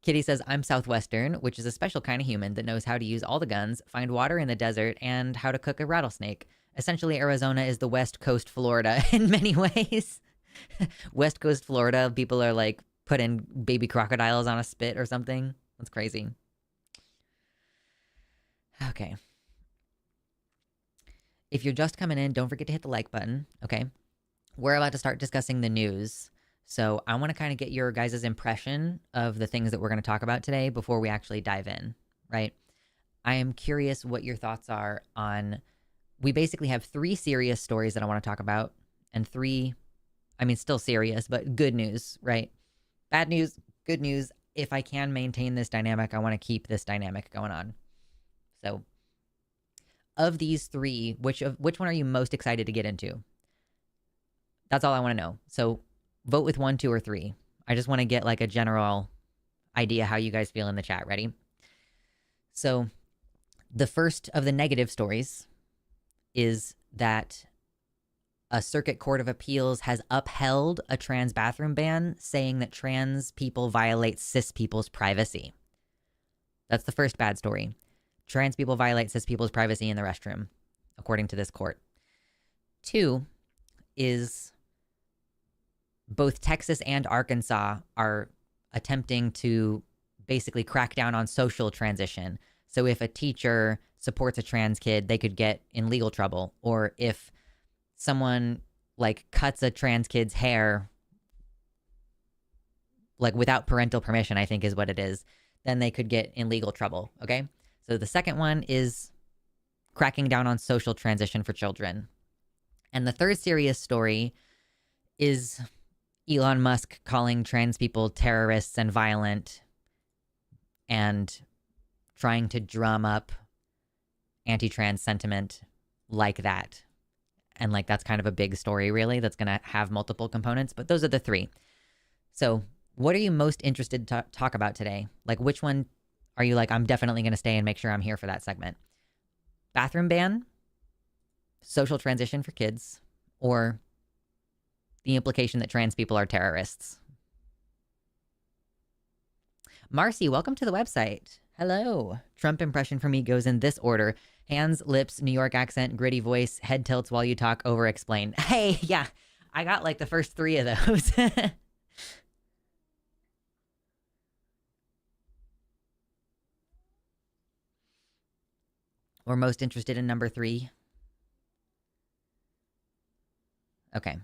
Kitty says, I'm Southwestern, which is a special kind of human that knows how to use all the guns, find water in the desert, and how to cook a rattlesnake. Essentially, Arizona is the West Coast Florida in many ways. West Coast Florida, people are like putting baby crocodiles on a spit or something. That's crazy. Okay. If you're just coming in, don't forget to hit the like button, okay? We're about to start discussing the news. So I want to kind of get your guys' impression of the things that we're going to talk about today before we actually dive in, right? I am curious what your thoughts are on. We basically have 3 serious stories that I want to talk about, and 3, I mean, still serious, but good news, right? Bad news, good news. If I can maintain this dynamic, I want to keep this dynamic going on. So, of these 3, which one are you most excited to get into? That's all I want to know. So, vote with 1, 2, or 3. I just want to get like a general idea how you guys feel in the chat. Ready? So, the first of the negative stories is that a circuit court of appeals has upheld a trans bathroom ban, saying that trans people violate cis people's privacy. That's the first bad story. Trans people violate cis people's privacy in the restroom, according to this court. 2 is both Texas and Arkansas are attempting to basically crack down on social transition. So if a teacher supports a trans kid, they could get in legal trouble. Or if someone like cuts a trans kid's hair, like without parental permission, I think is what it is, then they could get in legal trouble. Okay. So the second one is cracking down on social transition for children. And the third serious story is Elon Musk calling trans people terrorists and violent and trying to drum up anti-trans sentiment like that. And like that's kind of a big story, really, that's going to have multiple components. But those are the 3. So what are you most interested to talk about today? Like which one are you like, I'm definitely going to stay and make sure I'm here for that segment? Bathroom ban, social transition for kids, or the implication that trans people are terrorists? Marcy, welcome to the website. Hello. Trump impression for me goes in this order: hands, lips, New York accent, gritty voice, head tilts while you talk, over explain. Hey, yeah, I got like the first 3 of those. We're most interested in number 3. Okay.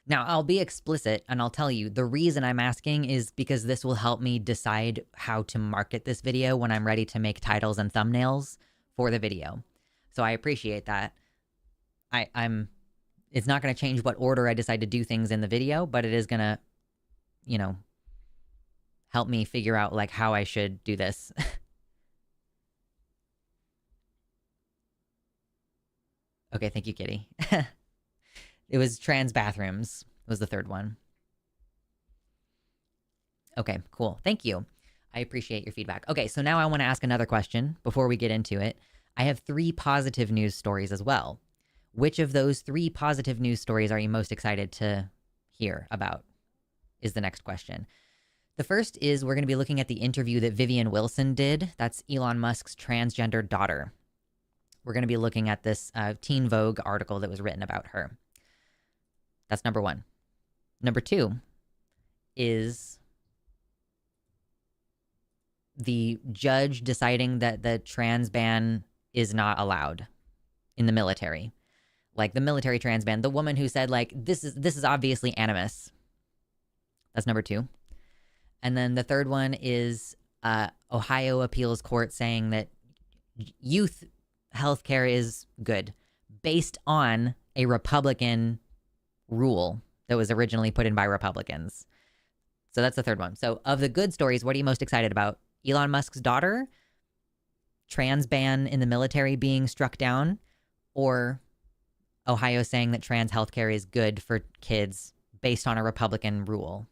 Now, I'll be explicit and I'll tell you the reason I'm asking is because this will help me decide how to market this video when I'm ready to make titles and thumbnails for the video. So I appreciate that. It's not going to change what order I decide to do things in the video, but it is going to, you know, help me figure out like how I should do this. Okay, thank you, Kitty. It was trans bathrooms was the third one. Okay, cool. Thank you. I appreciate your feedback. Okay, so now I want to ask another question before we get into it. I have 3 positive news stories as well. Which of those 3 positive news stories are you most excited to hear about is the next question. The first is we're going to be looking at the interview that Vivian Wilson did. That's Elon Musk's transgender daughter. We're going to be looking at this Teen Vogue article that was written about her. That's number 1. Number 2 is the judge deciding that the trans ban is not allowed in the military. Like the military trans ban, the woman who said like, this is obviously animus. That's number 2. And then the third one is Ohio appeals court saying that youth healthcare is good based on a Republican rule that was originally put in by Republicans. So that's the third one. So of the good stories, what are you most excited about? Elon Musk's daughter, trans ban in the military being struck down, or Ohio saying that trans healthcare is good for kids based on a Republican rule?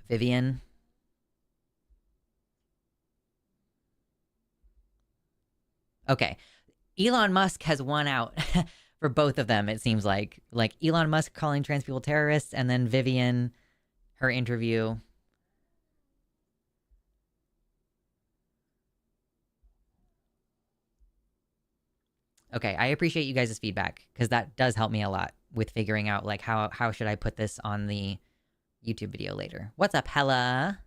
Vivian? Okay. Elon Musk has won out for both of them, it seems like. Like Elon Musk calling trans people terrorists, and then Vivian, her interview. Okay, I appreciate you guys' feedback because that does help me a lot with figuring out like how should I put this on the YouTube video later. What's up, Hella?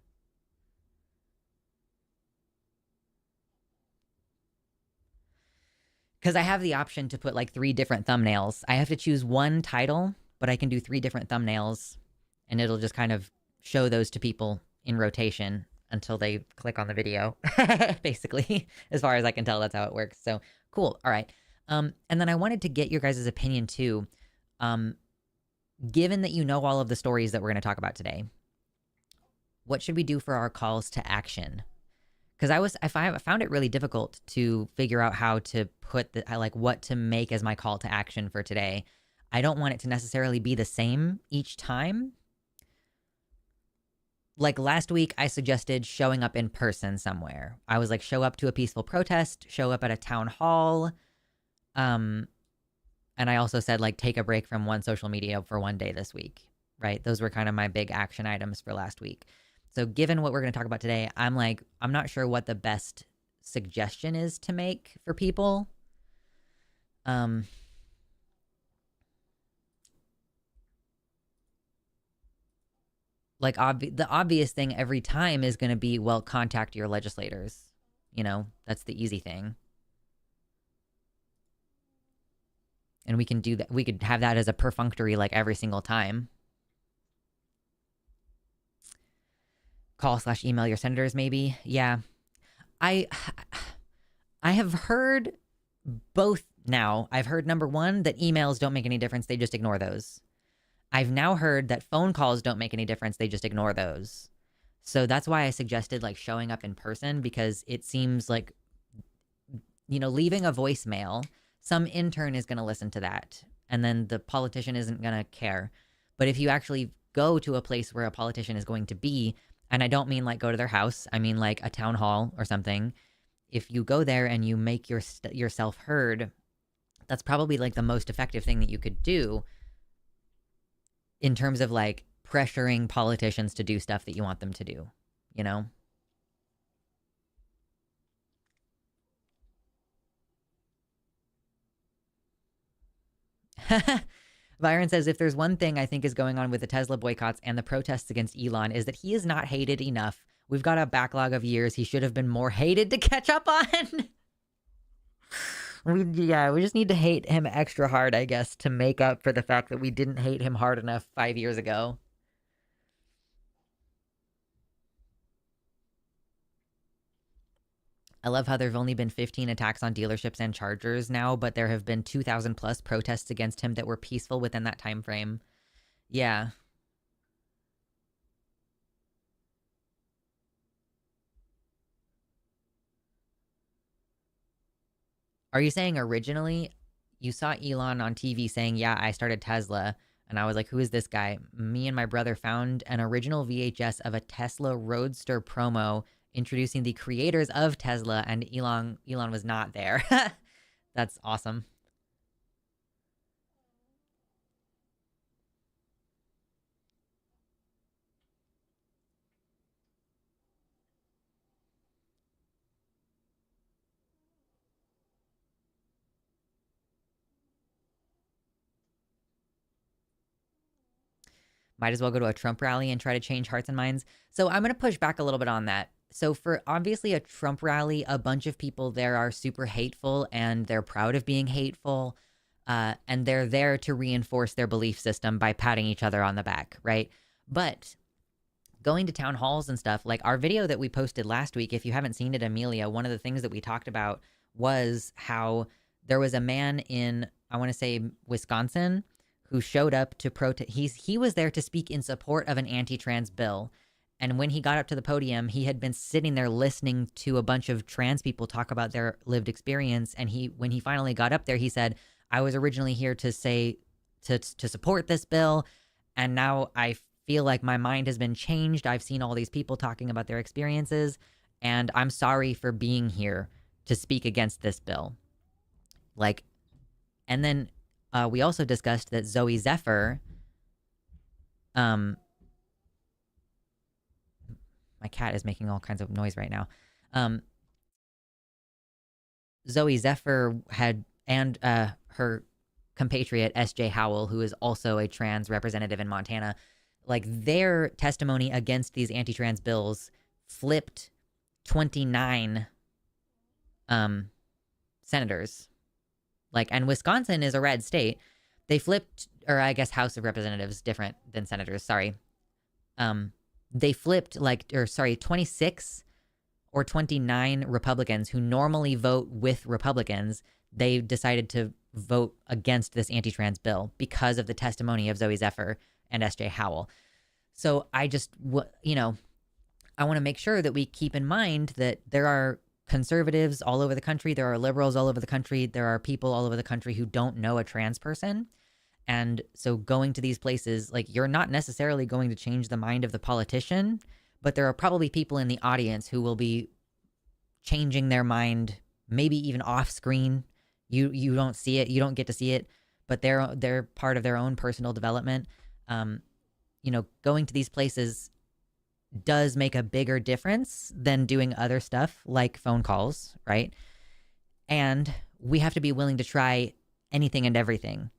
Because I have the option to put like 3 different thumbnails. I have to choose one title but I can do 3 different thumbnails and it'll just kind of show those to people in rotation until they click on the video, basically. As far as I can tell, that's how it works. So cool. All right. And then I wanted to get your guys' opinion too. Given that you know all of the stories that we're going to talk about today, what should we do for our calls to action? Because I found it really difficult to figure out how to put what to make as my call to action for today. I don't want it to necessarily be the same each time. Like last week, I suggested showing up in person somewhere. I was like, show up to a peaceful protest, show up at a town hall. And I also said, like, take a break from one social media for one day this week, right? Those were kind of my big action items for last week. So given what we're going to talk about today, I'm not sure what the best suggestion is to make for people. Like the obvious thing every time is going to be, well, contact your legislators. You know, that's the easy thing. And we can do that. We could have that as a perfunctory, like every single time. Call/email your senators, maybe. Yeah. I have heard both now. I've heard number one, that emails don't make any difference. They just ignore those. I've now heard that phone calls don't make any difference. They just ignore those. So that's why I suggested like showing up in person, because it seems like, you know, leaving a voicemail, some intern is going to listen to that. And then the politician isn't going to care. But if you actually go to a place where a politician is going to be, and I don't mean like go to their house, I mean like a town hall or something. If you go there and you make yourself heard, that's probably like the most effective thing that you could do in terms of like pressuring politicians to do stuff that you want them to do, you know? Byron says, if there's one thing I think is going on with the Tesla boycotts and the protests against Elon is that he is not hated enough. We've got a backlog of years he should have been more hated to catch up on. We just need to hate him extra hard, I guess, to make up for the fact that we didn't hate him hard enough 5 years ago. I love how there've only been 15 attacks on dealerships and chargers now, but there have been 2,000 plus protests against him that were peaceful within that time frame. Yeah. Are you saying originally you saw Elon on TV saying, yeah, I started Tesla, and I was like, who is this guy? Me and my brother found an original VHS of a Tesla Roadster promo introducing the creators of Tesla, and Elon was not there. That's awesome. Might as well go to a Trump rally and try to change hearts and minds. So I'm going to push back a little bit on that. So for obviously a Trump rally, a bunch of people there are super hateful and they're proud of being hateful. And they're there to reinforce their belief system by patting each other on the back, right? But going to town halls and stuff, like our video that we posted last week, if you haven't seen it, Amelia, one of the things that we talked about was how there was a man in, I want to say, Wisconsin, who showed up to protest. He was there to speak in support of an anti-trans bill. And when he got up to the podium, he had been sitting there listening to a bunch of trans people talk about their lived experience. And when he finally got up there, he said, I was originally here to say, to support this bill. And now I feel like my mind has been changed. I've seen all these people talking about their experiences, and I'm sorry for being here to speak against this bill. Like, and then we also discussed that Zoe Zephyr, my cat is making all kinds of noise right now. Zoe Zephyr had, and her compatriot S.J. Howell, who is also a trans representative in Montana, like their testimony against these anti-trans bills flipped 29 senators. Like, and Wisconsin is a red state. They flipped, or I guess House of Representatives, different than senators, sorry. They flipped 26 or 29 Republicans who normally vote with Republicans. They decided to vote against this anti-trans bill because of the testimony of Zoe Zephyr and S.J. Howell. So I just, I want to make sure that we keep in mind that there are conservatives all over the country. There are liberals all over the country. There are people all over the country who don't know a trans person. And so going to these places, like, you're not necessarily going to change the mind of the politician, but there are probably people in the audience who will be changing their mind, maybe even off screen. You don't see it, you don't get to see it, but they're part of their own personal development. Going to these places does make a bigger difference than doing other stuff like phone calls, right? And we have to be willing to try anything and everything.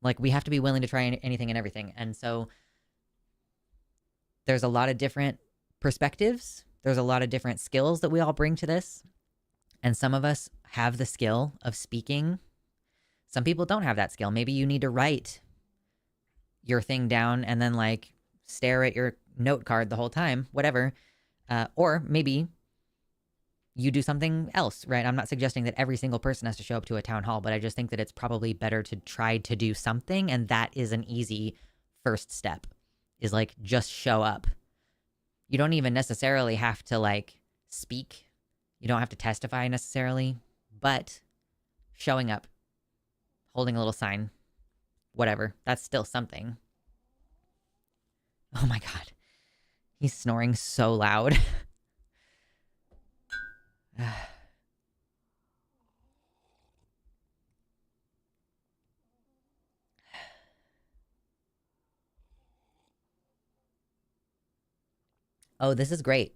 Like, we have to be willing to try anything and everything. And so there's a lot of different perspectives. There's a lot of different skills that we all bring to this. And some of us have the skill of speaking. Some people don't have that skill. Maybe you need to write your thing down and then like stare at your note card the whole time, whatever. Or maybe you do something else, right? I'm not suggesting that every single person has to show up to a town hall, but I just think that it's probably better to try to do something. And that is an easy first step, is like, just show up. You don't even necessarily have to like speak. You don't have to testify necessarily, but showing up, holding a little sign, whatever, that's still something. Oh my God. He's snoring so loud. Oh, this is great.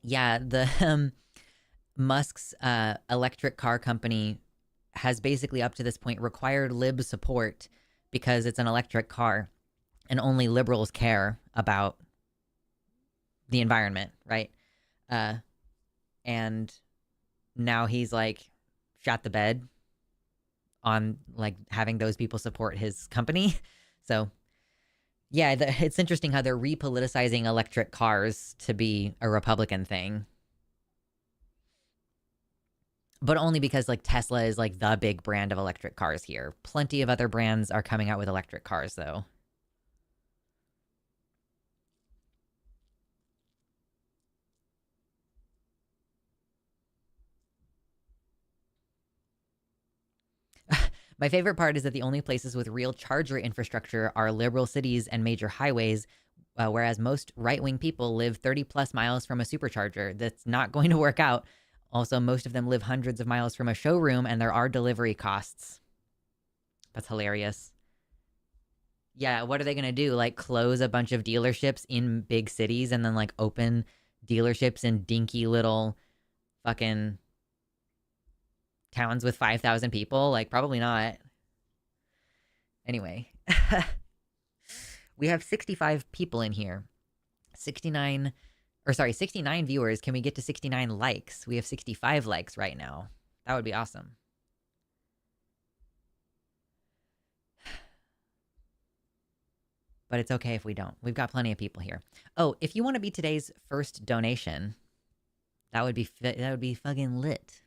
Yeah, the Musk's electric car company has basically up to this point required lib support because it's an electric car and only liberals care about the environment, right? And now he's like shot the bed on like having those people support his company. So yeah, it's interesting how they're repoliticizing electric cars to be a Republican thing. But only because like Tesla is like the big brand of electric cars here. Plenty of other brands are coming out with electric cars though. My favorite part is that the only places with real charger infrastructure are liberal cities and major highways, whereas most right-wing people live 30 plus miles from a supercharger. That's not going to work out. Also, most of them live hundreds of miles from a showroom, and there are delivery costs. That's hilarious. Yeah, what are they going to do? Like, close a bunch of dealerships in big cities and then, like, open dealerships in dinky little fucking towns with 5,000 people? Like, probably not. Anyway. We have 65 people in here. 69 viewers. Can we get to 69 likes? We have 65 likes right now. That would be awesome. But it's okay if we don't. We've got plenty of people here. Oh, if you want to be today's first donation, that would be fucking lit.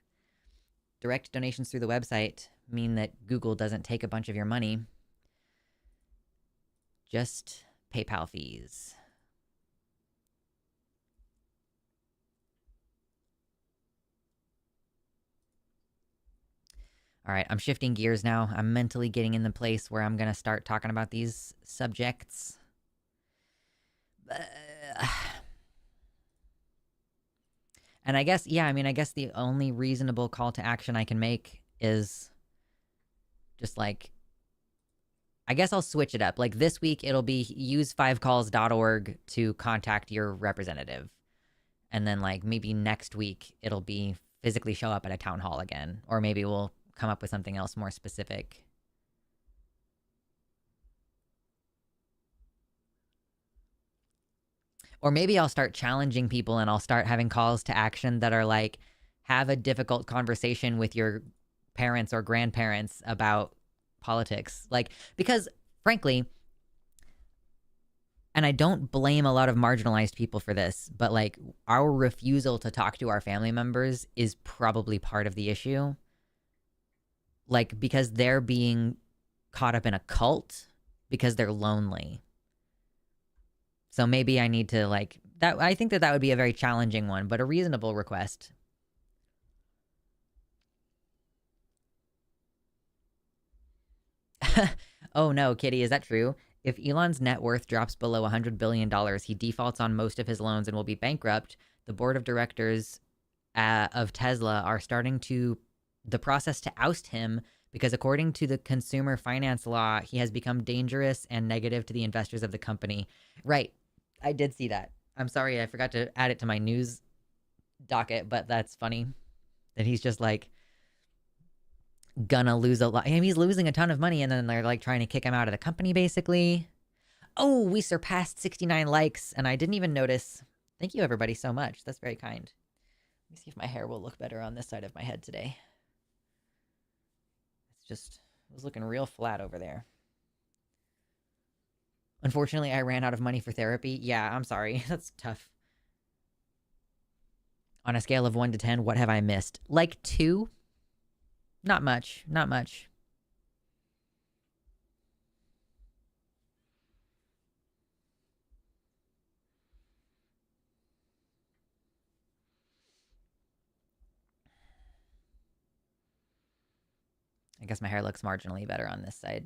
Direct donations through the website mean that Google doesn't take a bunch of your money. Just PayPal fees. All right, I'm shifting gears now. I'm mentally getting in the place where I'm going to start talking about these subjects. And I guess, yeah, I mean, I guess the only reasonable call to action I can make is just like, I guess I'll switch it up. Like this week, it'll be use5calls.org to contact your representative. And then like maybe next week, it'll be physically show up at a town hall again. Or maybe we'll come up with something else more specific. Or maybe I'll start challenging people and I'll start having calls to action that are like, have a difficult conversation with your parents or grandparents about politics. Like, because frankly, and I don't blame a lot of marginalized people for this, but like our refusal to talk to our family members is probably part of the issue. Like, because they're being caught up in a cult because they're lonely. So maybe I need to like that. I think that would be a very challenging one, but a reasonable request. Oh no, Kitty, is that true? If Elon's net worth drops below $100 billion, he defaults on most of his loans and will be bankrupt. The board of directors of Tesla are starting the process to oust him because according to the consumer finance law, he has become dangerous and negative to the investors of the company. Right. I did see that. I'm sorry, I forgot to add it to my news docket, but that's funny that he's just like gonna lose a lot. I mean, he's losing a ton of money and then they're like trying to kick him out of the company basically. Oh, we surpassed 69 likes and I didn't even notice. Thank you everybody so much. That's very kind. Let me see if my hair will look better on this side of my head today. It's just, it was looking real flat over there. Unfortunately, I ran out of money for therapy. Yeah, I'm sorry. That's tough. On a scale of 1 to 10, what have I missed? Like 2? Not much. Not much. I guess my hair looks marginally better on this side.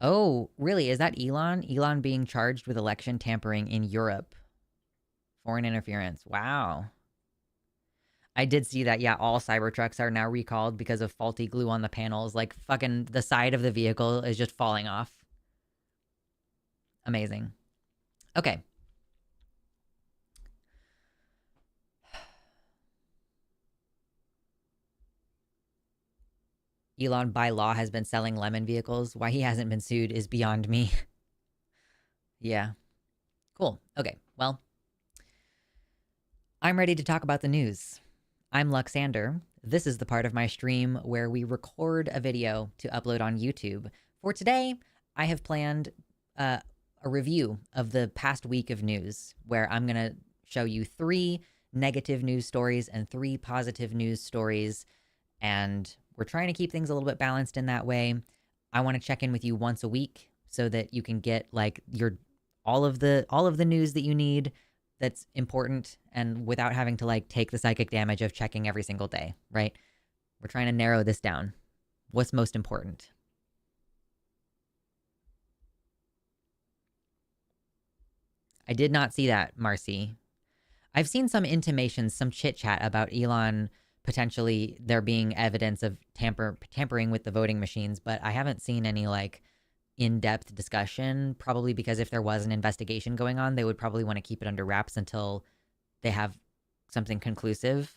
Oh, really? Is that Elon? Elon being charged with election tampering in Europe. Foreign interference. Wow. I did see that. Yeah, all Cybertrucks are now recalled because of faulty glue on the panels. Like, fucking the side of the vehicle is just falling off. Amazing. Okay. Elon, by law, has been selling lemon vehicles. Why he hasn't been sued is beyond me. Yeah. Cool. Okay. Well, I'm ready to talk about the news. I'm Luxander. This is the part of my stream where we record a video to upload on YouTube. For today, I have planned a review of the past week of news, where I'm going to show you 3 negative news stories and 3 positive news stories, and we're trying to keep things a little bit balanced in that way. I want to check in with you once a week so that you can get like all of the news that you need that's important, and without having to like take the psychic damage of checking every single day, right? We're trying to narrow this down. What's most important? I did not see that, Marcy. I've seen some intimations, some chit-chat about Elon potentially there being evidence of tampering with the voting machines, but I haven't seen any like in-depth discussion, probably because if there was an investigation going on, they would probably want to keep it under wraps until they have something conclusive.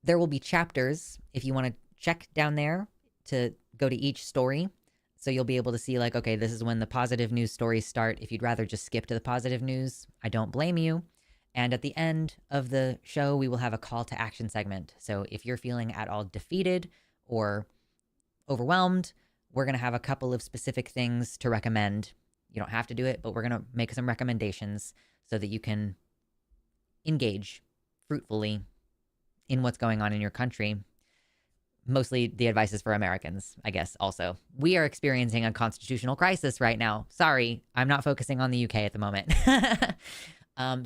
There will be chapters if you want to check down there to go to each story. So you'll be able to see like, okay, this is when the positive news stories start. If you'd rather just skip to the positive news, I don't blame you. And at the end of the show, we will have a call to action segment. So if you're feeling at all defeated or overwhelmed, we're going to have a couple of specific things to recommend. You don't have to do it, but we're going to make some recommendations so that you can engage fruitfully in what's going on in your country. Mostly the advice is for Americans, I guess, also. We are experiencing a constitutional crisis right now. Sorry, I'm not focusing on the UK at the moment.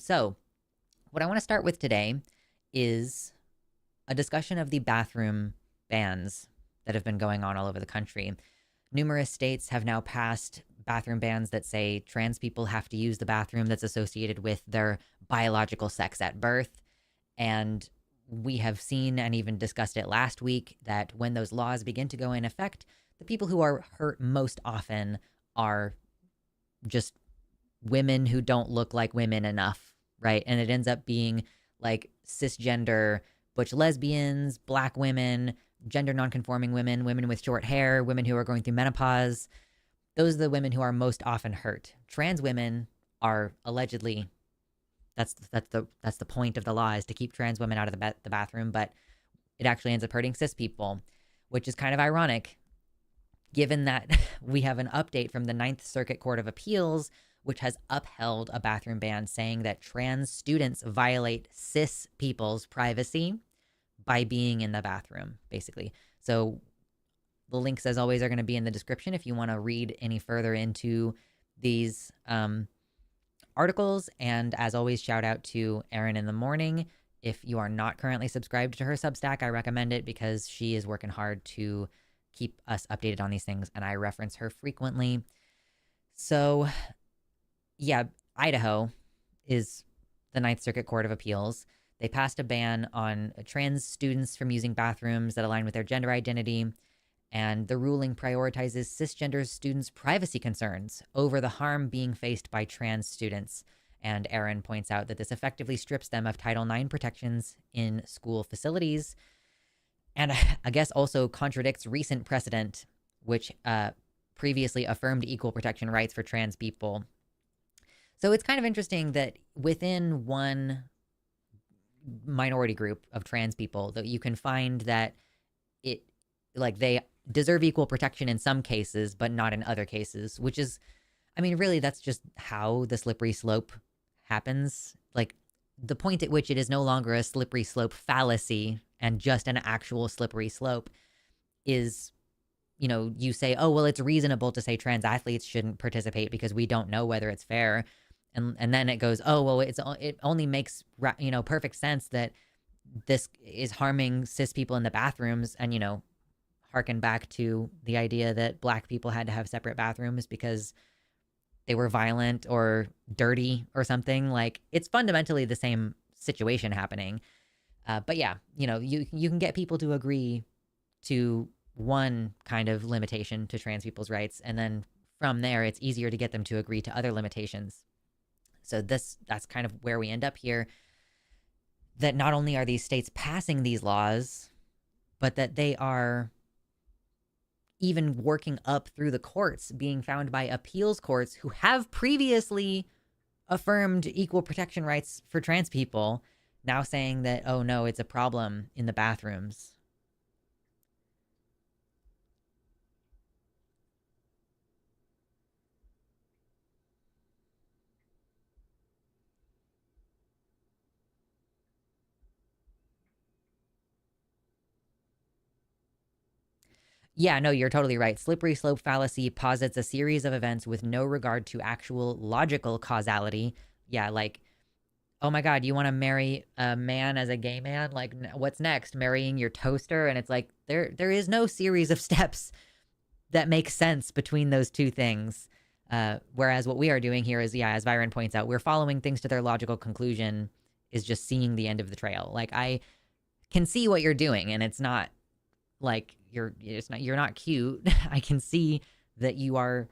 So what I want to start with today is a discussion of the bathroom bans that have been going on all over the country. Numerous states have now passed bathroom bans that say trans people have to use the bathroom that's associated with their biological sex at birth. And we have seen and even discussed it last week that when those laws begin to go in effect, the people who are hurt most often are just women who don't look like women enough, right? And it ends up being like cisgender, butch lesbians, black women, gender nonconforming women, women with short hair, women who are going through menopause. those are the women who are most often hurt. Trans women are allegedly, that's the point of the law, is to keep trans women out of the bathroom, but it actually ends up hurting cis people, which is kind of ironic given that we have an update from the Ninth Circuit Court of Appeals, which has upheld a bathroom ban, saying that trans students violate cis people's privacy by being in the bathroom, basically. So the links, as always, are going to be in the description if you want to read any further into these articles. And as always, shout out to Erin in the Morning. If you are not currently subscribed to her Substack, I recommend it because she is working hard to keep us updated on these things, and I reference her frequently. So, yeah, Idaho is the Ninth Circuit Court of Appeals. They passed a ban on trans students from using bathrooms that align with their gender identity, and the ruling prioritizes cisgender students' privacy concerns over the harm being faced by trans students. And Erin points out that this effectively strips them of Title IX protections in school facilities, and I guess also contradicts recent precedent, which previously affirmed equal protection rights for trans people. So it's kind of interesting that within one minority group of trans people, that you can find that it, like, they deserve equal protection in some cases, but not in other cases, which is, I mean, really, that's just how the slippery slope happens. Like, the point at which it is no longer a slippery slope fallacy and just an actual slippery slope is, you know, you say, oh, well, it's reasonable to say trans athletes shouldn't participate because we don't know whether it's fair. And then it goes, oh, well, it only makes, you know, perfect sense that this is harming cis people in the bathrooms. And, you know, harken back to the idea that Black people had to have separate bathrooms because they were violent or dirty or something. Like, it's fundamentally the same situation happening. But yeah, you know, you can get people to agree to one kind of limitation to trans people's rights, and then from there, it's easier to get them to agree to other limitations. So that's kind of where we end up here. That not only are these states passing these laws, but that they are even working up through the courts, being found by appeals courts who have previously affirmed equal protection rights for trans people, now saying that, oh no, it's a problem in the bathrooms. Yeah, no, you're totally right. Slippery slope fallacy posits a series of events with no regard to actual logical causality. Yeah, like, oh my God, you want to marry a man as a gay man? Like, what's next? Marrying your toaster? And it's like, there is no series of steps that make sense between those two things. Whereas what we are doing here is, yeah, as Byron points out, we're following things to their logical conclusion, is just seeing the end of the trail. Like, I can see what you're doing, and it's not like you're not cute. I can see that you are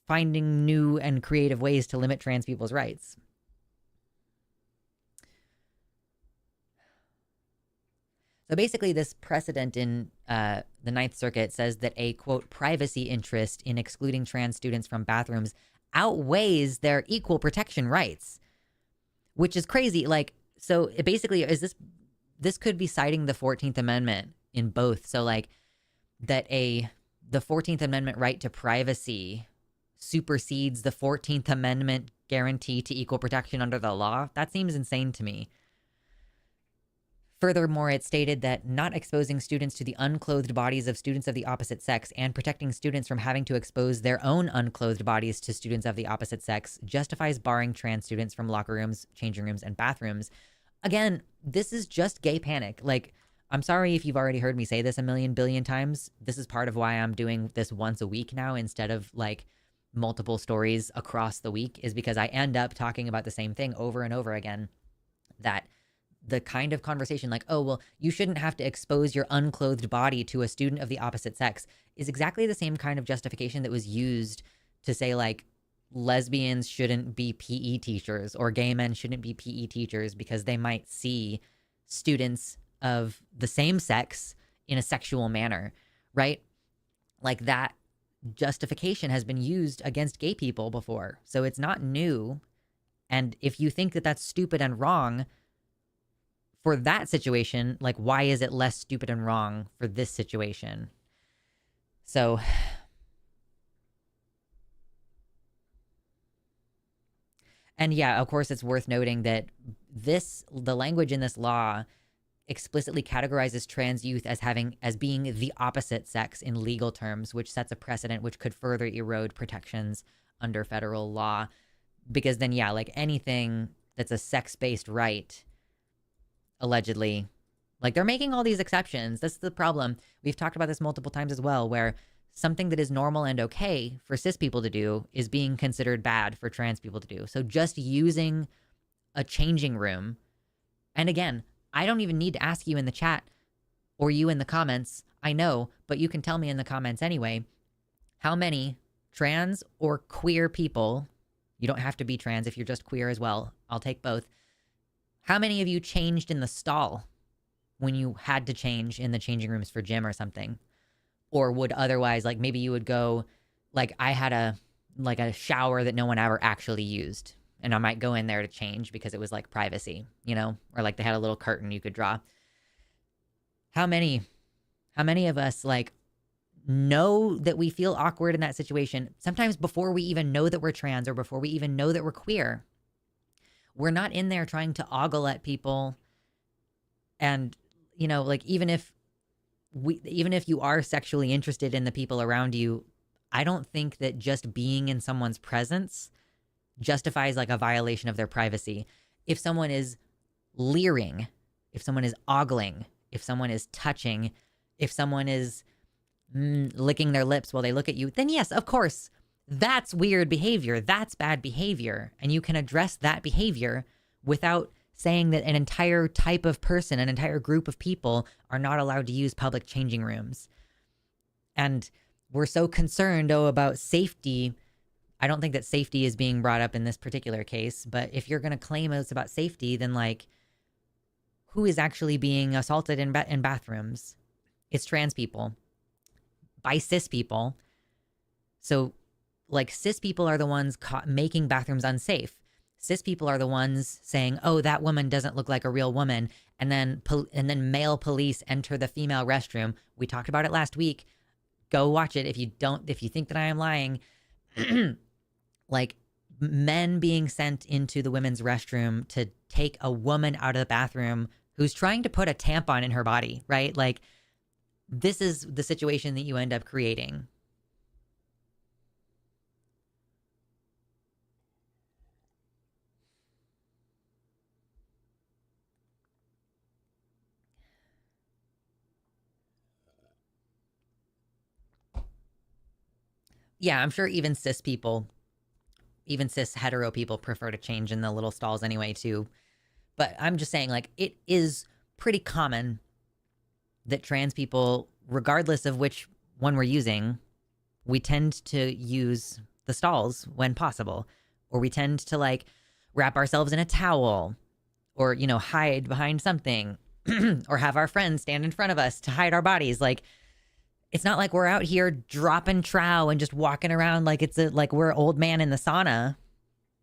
finding new and creative ways to limit trans people's rights. So basically, this precedent in the Ninth Circuit says that a, quote, privacy interest in excluding trans students from bathrooms outweighs their equal protection rights, which is crazy. Like, so it basically is this could be citing the 14th Amendment in both. So like that the 14th Amendment right to privacy supersedes the 14th Amendment guarantee to equal protection under the law. That seems insane to me. Furthermore, it stated that not exposing students to the unclothed bodies of students of the opposite sex and protecting students from having to expose their own unclothed bodies to students of the opposite sex justifies barring trans students from locker rooms, changing rooms, and bathrooms. Again, this is just gay panic. Like, I'm sorry if you've already heard me say this a million billion times. This is part of why I'm doing this once a week now instead of like multiple stories across the week, is because I end up talking about the same thing over and over again. That the kind of conversation like, oh, well, you shouldn't have to expose your unclothed body to a student of the opposite sex, is exactly the same kind of justification that was used to say like lesbians shouldn't be PE teachers or gay men shouldn't be PE teachers because they might see students of the same sex in a sexual manner, right? Like that justification has been used against gay people before. So it's not new. And if you think that that's stupid and wrong for that situation, like, why is it less stupid and wrong for this situation? So, and yeah, of course, it's worth noting that the language in this law explicitly categorizes trans youth as being the opposite sex in legal terms, which sets a precedent which could further erode protections under federal law. Because then, yeah, like anything that's a sex-based right, allegedly, like they're making all these exceptions. That's the problem. We've talked about this multiple times as well, where something that is normal and okay for cis people to do is being considered bad for trans people to do. So just using a changing room, and again, I don't even need to ask you in the chat or you in the comments. I know, but you can tell me in the comments anyway, how many trans or queer people, you don't have to be trans if you're just queer as well, I'll take both. How many of you changed in the stall when you had to change in the changing rooms for gym or something? Or would otherwise, like maybe you would go, like I had a shower that no one ever actually used. And I might go in there to change because it was like privacy, you know, or like they had a little curtain you could draw. How many of us like know that we feel awkward in that situation? Sometimes before we even know that we're trans or before we even know that we're queer, we're not in there trying to ogle at people. And, you know, like even if you are sexually interested in the people around you, I don't think that just being in someone's presence justifies like a violation of their privacy. If someone is leering, if someone is ogling, if someone is touching, if someone is licking their lips while they look at you, then yes, of course, that's weird behavior. That's bad behavior. And you can address that behavior without saying that an entire type of person, an entire group of people are not allowed to use public changing rooms. And we're so concerned, about safety. I don't think that safety is being brought up in this particular case, but if you're going to claim it's about safety, then like, who is actually being assaulted in bathrooms? It's trans people by cis people. So like cis people are the ones making bathrooms unsafe. Cis people are the ones saying, oh, that woman doesn't look like a real woman. And then male police enter the female restroom. We talked about it last week. Go watch it. If you think that I am lying, like men being sent into the women's restroom to take a woman out of the bathroom who's trying to put a tampon in her body, right? Like this is the situation that you end up creating. Yeah, I'm sure even cis hetero people prefer to change in the little stalls anyway too. But I'm just saying, like, it is pretty common that trans people, regardless of which one we're using, we tend to use the stalls when possible. Or we tend to like wrap ourselves in a towel or, you know, hide behind something or have our friends stand in front of us to hide our bodies. Like, it's not like we're out here dropping trow and just walking around like like we're old man in the sauna.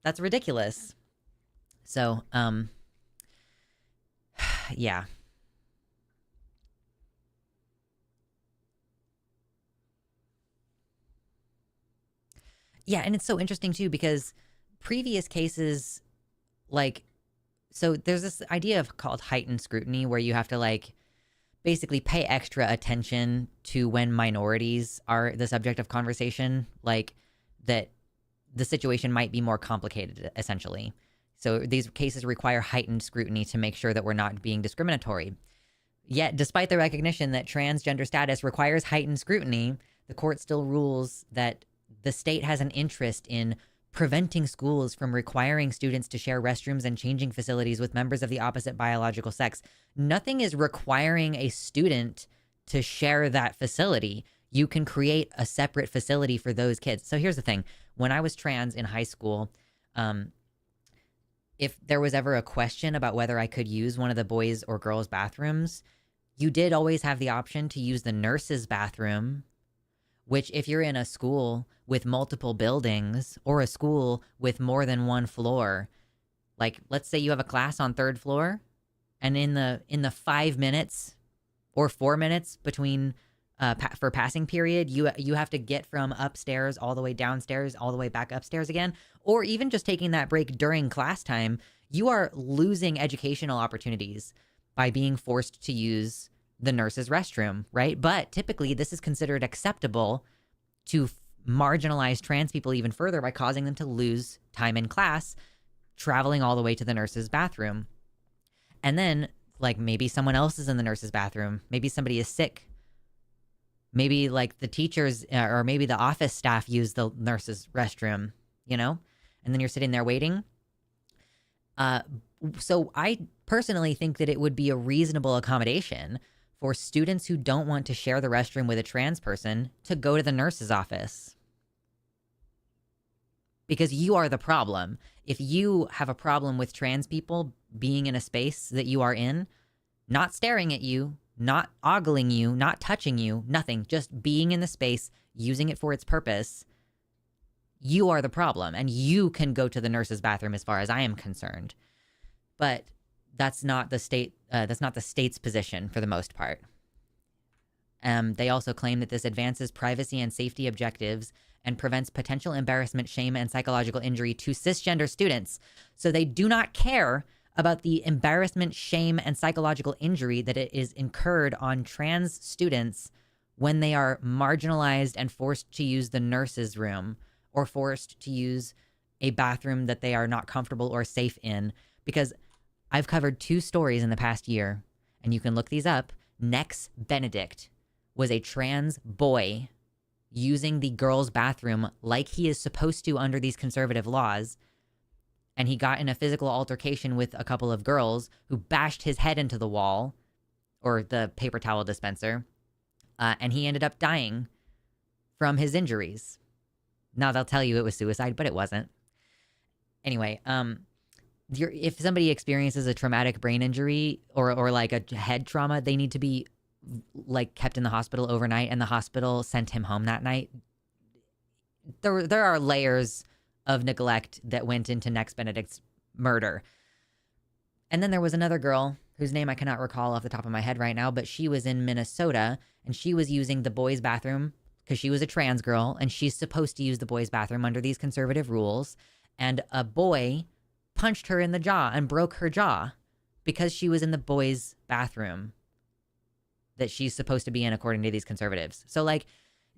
That's ridiculous. So, yeah. Yeah, and it's so interesting too because previous cases, like, so there's this idea of called heightened scrutiny where you have to like basically pay extra attention to when minorities are the subject of conversation, like that the situation might be more complicated, essentially. So these cases require heightened scrutiny to make sure that we're not being discriminatory. Yet, despite the recognition that transgender status requires heightened scrutiny, the court still rules that the state has an interest in preventing schools from requiring students to share restrooms and changing facilities with members of the opposite biological sex. Nothing is requiring a student to share that facility. You can create a separate facility for those kids. So here's the thing. When I was trans in high school, if there was ever a question about whether I could use one of the boys' or girls' bathrooms, you did always have the option to use the nurse's bathroom which if you're in a school with multiple buildings or a school with more than one floor, like let's say you have a class on third floor, and in the 5 minutes or 4 minutes between for passing period, you have to get from upstairs all the way downstairs, all the way back upstairs again, or even just taking that break during class time, you are losing educational opportunities by being forced to use the nurse's restroom, right? But typically, this is considered acceptable to marginalize trans people even further by causing them to lose time in class, traveling all the way to the nurse's bathroom. And then, like, maybe someone else is in the nurse's bathroom. Maybe somebody is sick. Maybe, like, the teachers or maybe the office staff use the nurse's restroom, you know? And then you're sitting there waiting. So I personally think that it would be a reasonable accommodation for students who don't want to share the restroom with a trans person to go to the nurse's office. Because you are the problem. If you have a problem with trans people being in a space that you are in, not staring at you, not ogling you, not touching you, nothing, just being in the space, using it for its purpose, you are the problem. And you can go to the nurse's bathroom as far as I am concerned. But that's not the state's position for the most part. They also claim that this advances privacy and safety objectives and prevents potential embarrassment, shame, and psychological injury to cisgender students. So they do not care about the embarrassment, shame, and psychological injury that it is incurred on trans students when they are marginalized and forced to use the nurse's room or forced to use a bathroom that they are not comfortable or safe in. Because I've covered 2 stories in the past year, and you can look these up. Nex Benedict was a trans boy using the girls' bathroom like he is supposed to under these conservative laws. And he got in a physical altercation with a couple of girls who bashed his head into the wall or the paper towel dispenser. And he ended up dying from his injuries. Now they'll tell you it was suicide, but it wasn't. Anyway, if somebody experiences a traumatic brain injury or like a head trauma, they need to be like kept in the hospital overnight, and the hospital sent him home that night. There are layers of neglect that went into Nex Benedict's murder. And then there was another girl whose name I cannot recall off the top of my head right now, but she was in Minnesota, and she was using the boys' bathroom because she was a trans girl, and she's supposed to use the boys' bathroom under these conservative rules. And a boy punched her in the jaw and broke her jaw because she was in the boys' bathroom that she's supposed to be in according to these conservatives. So, like,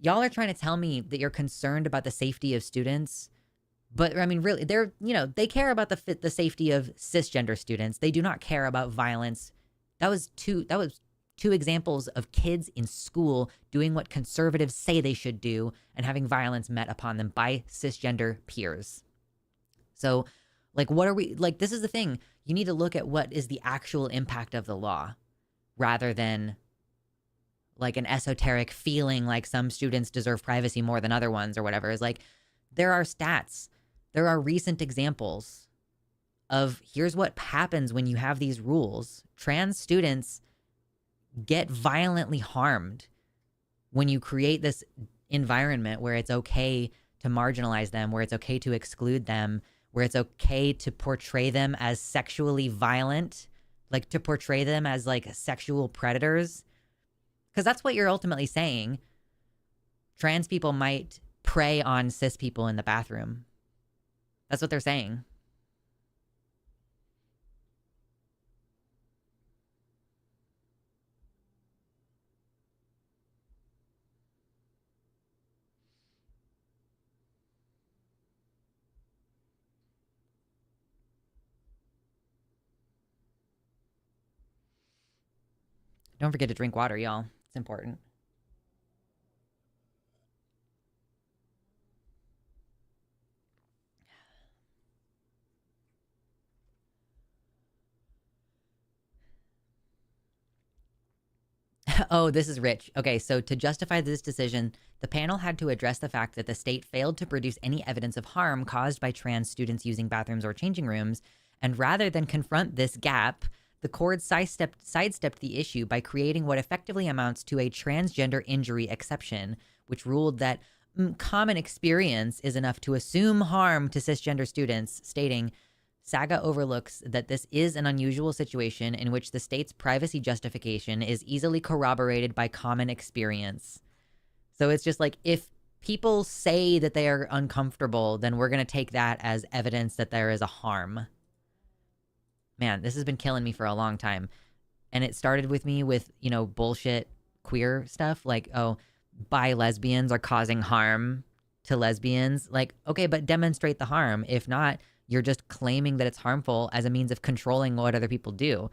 y'all are trying to tell me that you're concerned about the safety of students, but I mean, really, they care about the safety of cisgender students. They do not care about violence. That was two examples of kids in school doing what conservatives say they should do and having violence met upon them by cisgender peers. So, like, what are we, like, this is the thing. You need to look at what is the actual impact of the law rather than like an esoteric feeling like some students deserve privacy more than other ones or whatever. Is like, there are stats. There are recent examples of here's what happens when you have these rules. Trans students get violently harmed when you create this environment where it's okay to marginalize them, where it's okay to exclude them, where it's okay to portray them as sexually violent, like to portray them as like sexual predators. Because that's what you're ultimately saying. Trans people might prey on cis people in the bathroom. That's what they're saying. Don't forget to drink water, y'all. It's important. Oh, this is rich. Okay, so to justify this decision, the panel had to address the fact that the state failed to produce any evidence of harm caused by trans students using bathrooms or changing rooms. And rather than confront this gap, the court sidestepped the issue by creating what effectively amounts to a transgender injury exception, which ruled that common experience is enough to assume harm to cisgender students, stating, Saga overlooks that this is an unusual situation in which the state's privacy justification is easily corroborated by common experience. So it's just like, if people say that they are uncomfortable, then we're going to take that as evidence that there is a harm. Man, this has been killing me for a long time. And it started with me with, bullshit queer stuff. Like, oh, bi lesbians are causing harm to lesbians. Like, okay, but demonstrate the harm. If not, you're just claiming that it's harmful as a means of controlling what other people do.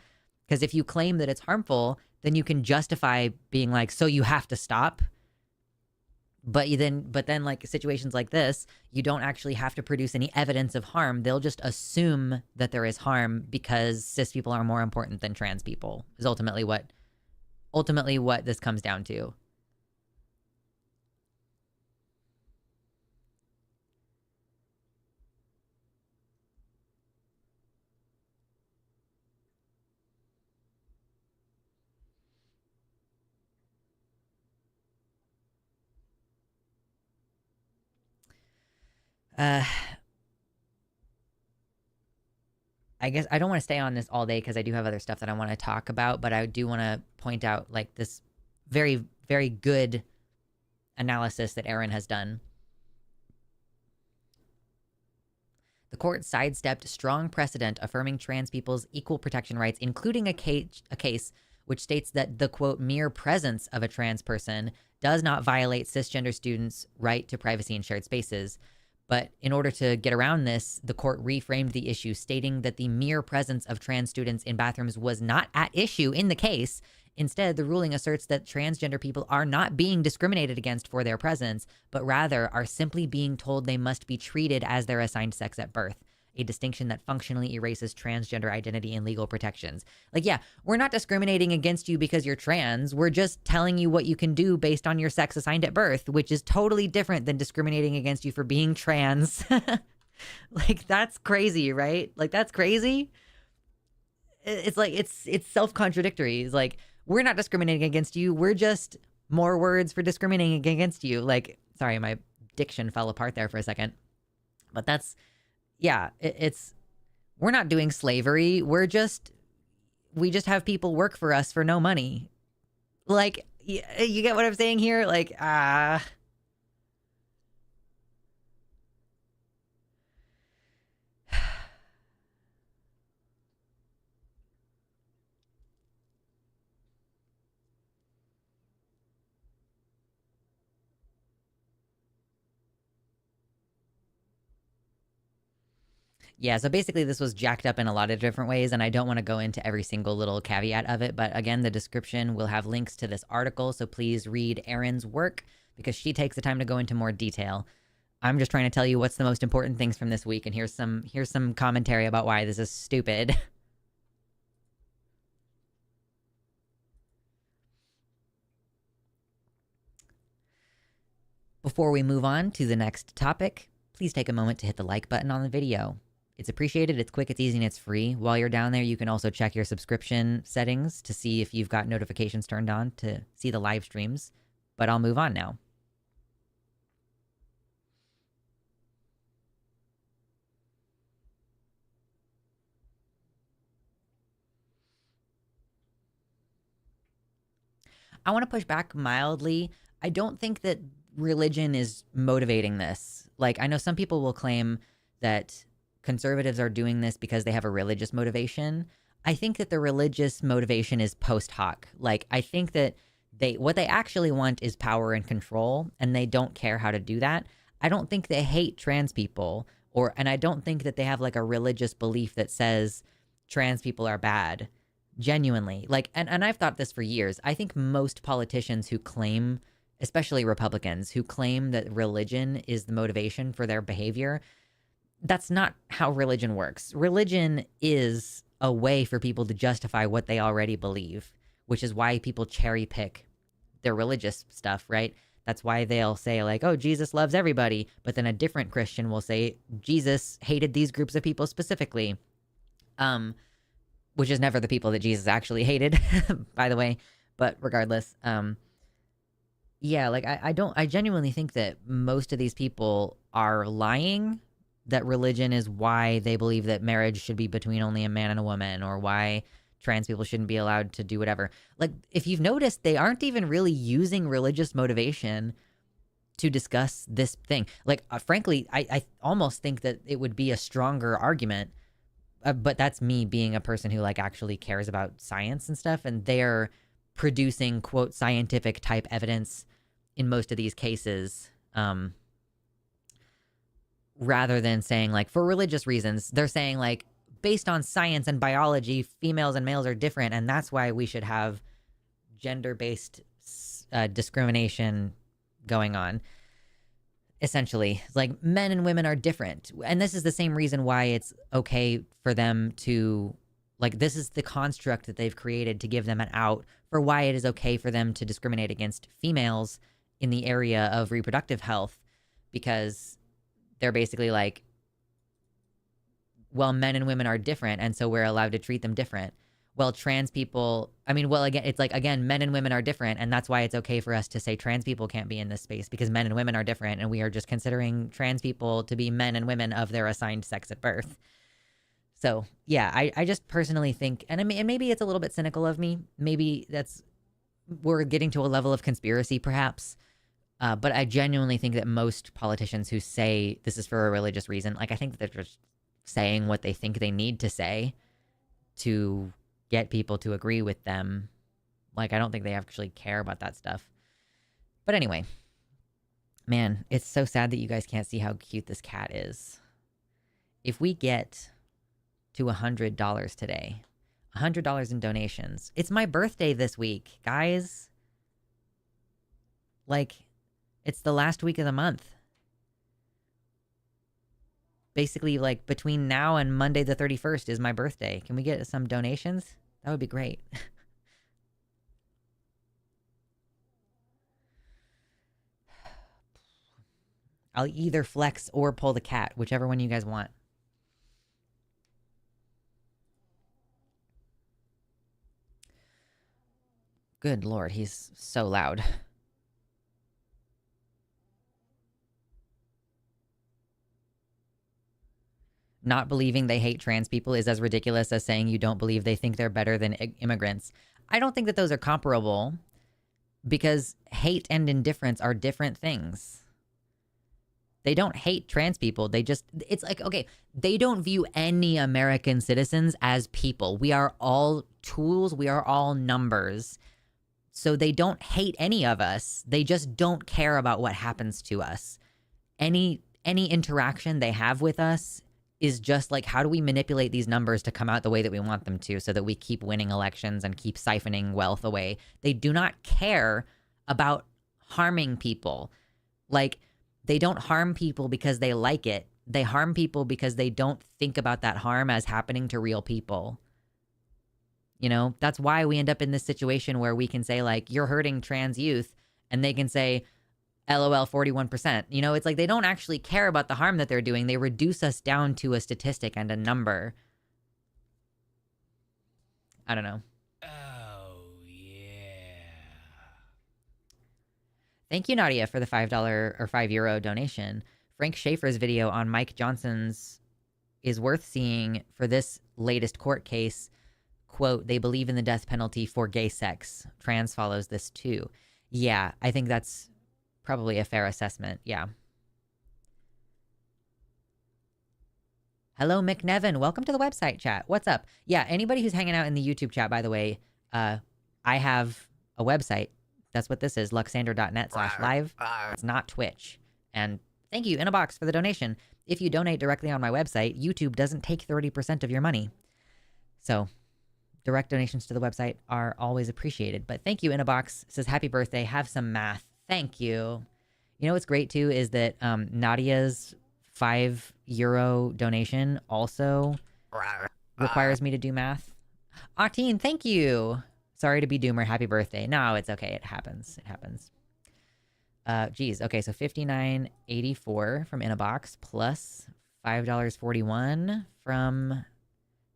Because if you claim that it's harmful, then you can justify being like, so you have to stop. But then like situations like this, you don't actually have to produce any evidence of harm. They'll just assume that there is harm because cis people are more important than trans people, is ultimately what this comes down to. I guess I don't want to stay on this all day because I do have other stuff that I want to talk about, but I do want to point out like this very, very good analysis that Aaron has done. The court sidestepped strong precedent affirming trans people's equal protection rights, including a case which states that the, quote, mere presence of a trans person does not violate cisgender students' right to privacy in shared spaces. But in order to get around this, the court reframed the issue, stating that the mere presence of trans students in bathrooms was not at issue in the case. Instead, the ruling asserts that transgender people are not being discriminated against for their presence, but rather are simply being told they must be treated as their assigned sex at birth, a distinction that functionally erases transgender identity and legal protections. Like, yeah, we're not discriminating against you because you're trans. We're just telling you what you can do based on your sex assigned at birth, which is totally different than discriminating against you for being trans. Like, that's crazy, right? Like, that's crazy. It's like, it's self-contradictory. It's like, we're not discriminating against you. We're just more words for discriminating against you. Like, sorry, my diction fell apart there for a second. But that's, yeah, it's, we're not doing slavery. We just have people work for us for no money. Like, you get what I'm saying here? Like, yeah, so basically this was jacked up in a lot of different ways, and I don't want to go into every single little caveat of it, but again, the description will have links to this article, so please read Erin's work, because she takes the time to go into more detail. I'm just trying to tell you what's the most important things from this week, and here's some commentary about why this is stupid. Before we move on to the next topic, please take a moment to hit the like button on the video. It's appreciated, it's quick, it's easy, and it's free. While you're down there, you can also check your subscription settings to see if you've got notifications turned on to see the live streams. But I'll move on now. I want to push back mildly. I don't think that religion is motivating this. Like, I know some people will claim that conservatives are doing this because they have a religious motivation. I think that the religious motivation is post hoc. Like, I think that what they actually want is power and control, and they don't care how to do that. I don't think they hate trans people, and I don't think that they have like a religious belief that says trans people are bad. Genuinely. Like, and I've thought this for years. I think most politicians who claim, especially Republicans, who claim that religion is the motivation for their behavior, that's not how religion works. Religion is a way for people to justify what they already believe, which is why people cherry pick their religious stuff, right? That's why they'll say like, oh, Jesus loves everybody. But then a different Christian will say Jesus hated these groups of people specifically. Which is never the people that Jesus actually hated, by the way. But regardless, Yeah, like I genuinely think that most of these people are lying that religion is why they believe that marriage should be between only a man and a woman, or why trans people shouldn't be allowed to do whatever. Like, if you've noticed, they aren't even really using religious motivation to discuss this thing. Like, frankly, I almost think that it would be a stronger argument, but that's me being a person who like actually cares about science and stuff, and they're producing quote scientific type evidence in most of these cases, rather than saying like for religious reasons. They're saying like based on science and biology, females and males are different, and that's why we should have gender-based discrimination going on. Essentially, like men and women are different, and this is the same reason why it's okay for them to, like, this is the construct that they've created to give them an out for why it is okay for them to discriminate against females in the area of reproductive health, because they're basically like, well, men and women are different, and so we're allowed to treat them different. Well, trans people, I mean, well, again, it's like, again, men and women are different, and that's why it's okay for us to say trans people can't be in this space, because men and women are different, and we are just considering trans people to be men and women of their assigned sex at birth. So, yeah, I just personally think, and maybe it's a little bit cynical of me, maybe we're getting to a level of conspiracy, perhaps, but I genuinely think that most politicians who say this is for a religious reason, like, I think that they're just saying what they think they need to say to get people to agree with them. Like, I don't think they actually care about that stuff. But anyway, man, it's so sad that you guys can't see how cute this cat is. If we get to $100 today, $100 in donations, it's my birthday this week, guys. Like, it's the last week of the month. Basically, like, between now and Monday the 31st is my birthday. Can we get some donations? That would be great. I'll either flex or pull the cat, whichever one you guys want. Good Lord, he's so loud. Not believing they hate trans people is as ridiculous as saying you don't believe they think they're better than immigrants. I don't think that those are comparable, because hate and indifference are different things. They don't hate trans people. They just, it's like, okay, they don't view any American citizens as people. We are all tools. We are all numbers. So they don't hate any of us. They just don't care about what happens to us. Any interaction they have with us is just like, how do we manipulate these numbers to come out the way that we want them to, so that we keep winning elections and keep siphoning wealth away. They do not care about harming people. Like, they don't harm people because they like it. They harm people because they don't think about that harm as happening to real people. You know, that's why we end up in this situation where we can say, like, you're hurting trans youth, and they can say, LOL 41%. You know, it's like they don't actually care about the harm that they're doing. They reduce us down to a statistic and a number. I don't know. Oh, yeah. Thank you, Nadia, for the $5 or €5 donation. Frank Schaefer's video on Mike Johnson's is worth seeing for this latest court case. Quote, they believe in the death penalty for gay sex. Trans follows this too. Yeah, I think that's probably a fair assessment. Yeah. Hello, McNevin. Welcome to the website chat. What's up? Yeah, anybody who's hanging out in the YouTube chat, by the way, I have a website. That's what this is, luxander.net/live. It's not Twitch. And thank you, In a Box, for the donation. If you donate directly on my website, YouTube doesn't take 30% of your money. So direct donations to the website are always appreciated. But thank you, In a Box. Says, happy birthday. Have some math. Thank you. You know what's great, too, is that Nadia's €5 donation also requires me to do math. Octine, thank you. Sorry to be doomer. Happy birthday. No, it's okay. It happens. It happens. Geez. Okay, so $59.84 from In a Box plus $5.41 from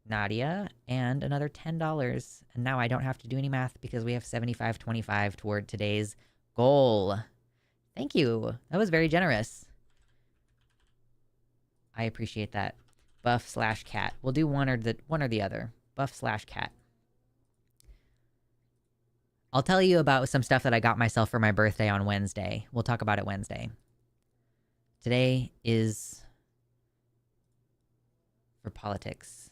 Nadia and another $10. And now I don't have to do any math because we have $75.25 toward today's goal. Thank you. That was very generous. I appreciate that. Buff/cat. We'll do one or the other. Buff/cat. I'll tell you about some stuff that I got myself for my birthday on Wednesday. We'll talk about it Wednesday. Today is for politics.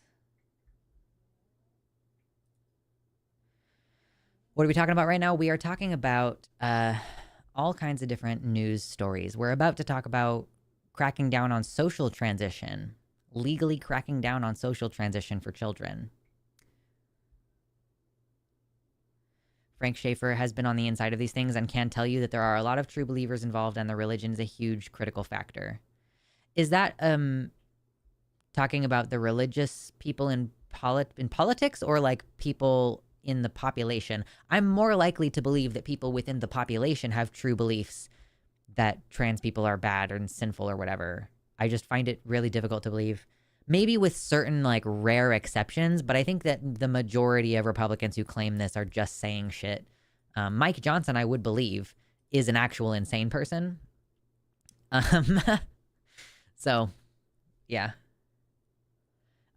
What are we talking about right now? We are talking about all kinds of different news stories. We're about to talk about cracking down on social transition, legally cracking down on social transition for children. Frank Schaeffer has been on the inside of these things and can tell you that there are a lot of true believers involved and the religion is a huge critical factor. Is that talking about the religious people in politics or like people in the population? I'm more likely to believe that people within the population have true beliefs that trans people are bad or sinful or whatever. I just find it really difficult to believe. Maybe with certain like rare exceptions, but I think that the majority of Republicans who claim this are just saying shit. Mike Johnson, I would believe, is an actual insane person. So, yeah.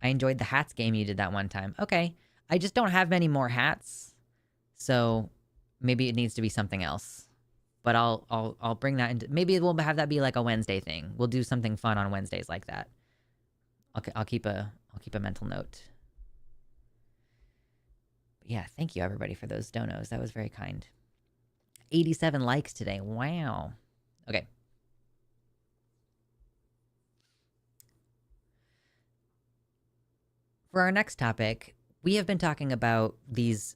I enjoyed the hats game you did that one time. Okay. I just don't have many more hats, so maybe it needs to be something else. But I'll bring that into. Maybe we'll have that be like a Wednesday thing. We'll do something fun on Wednesdays like that. I'll keep a mental note. But yeah, thank you everybody for those donos. That was very kind. 87 likes today. Wow. Okay. For our next topic, we have been talking about these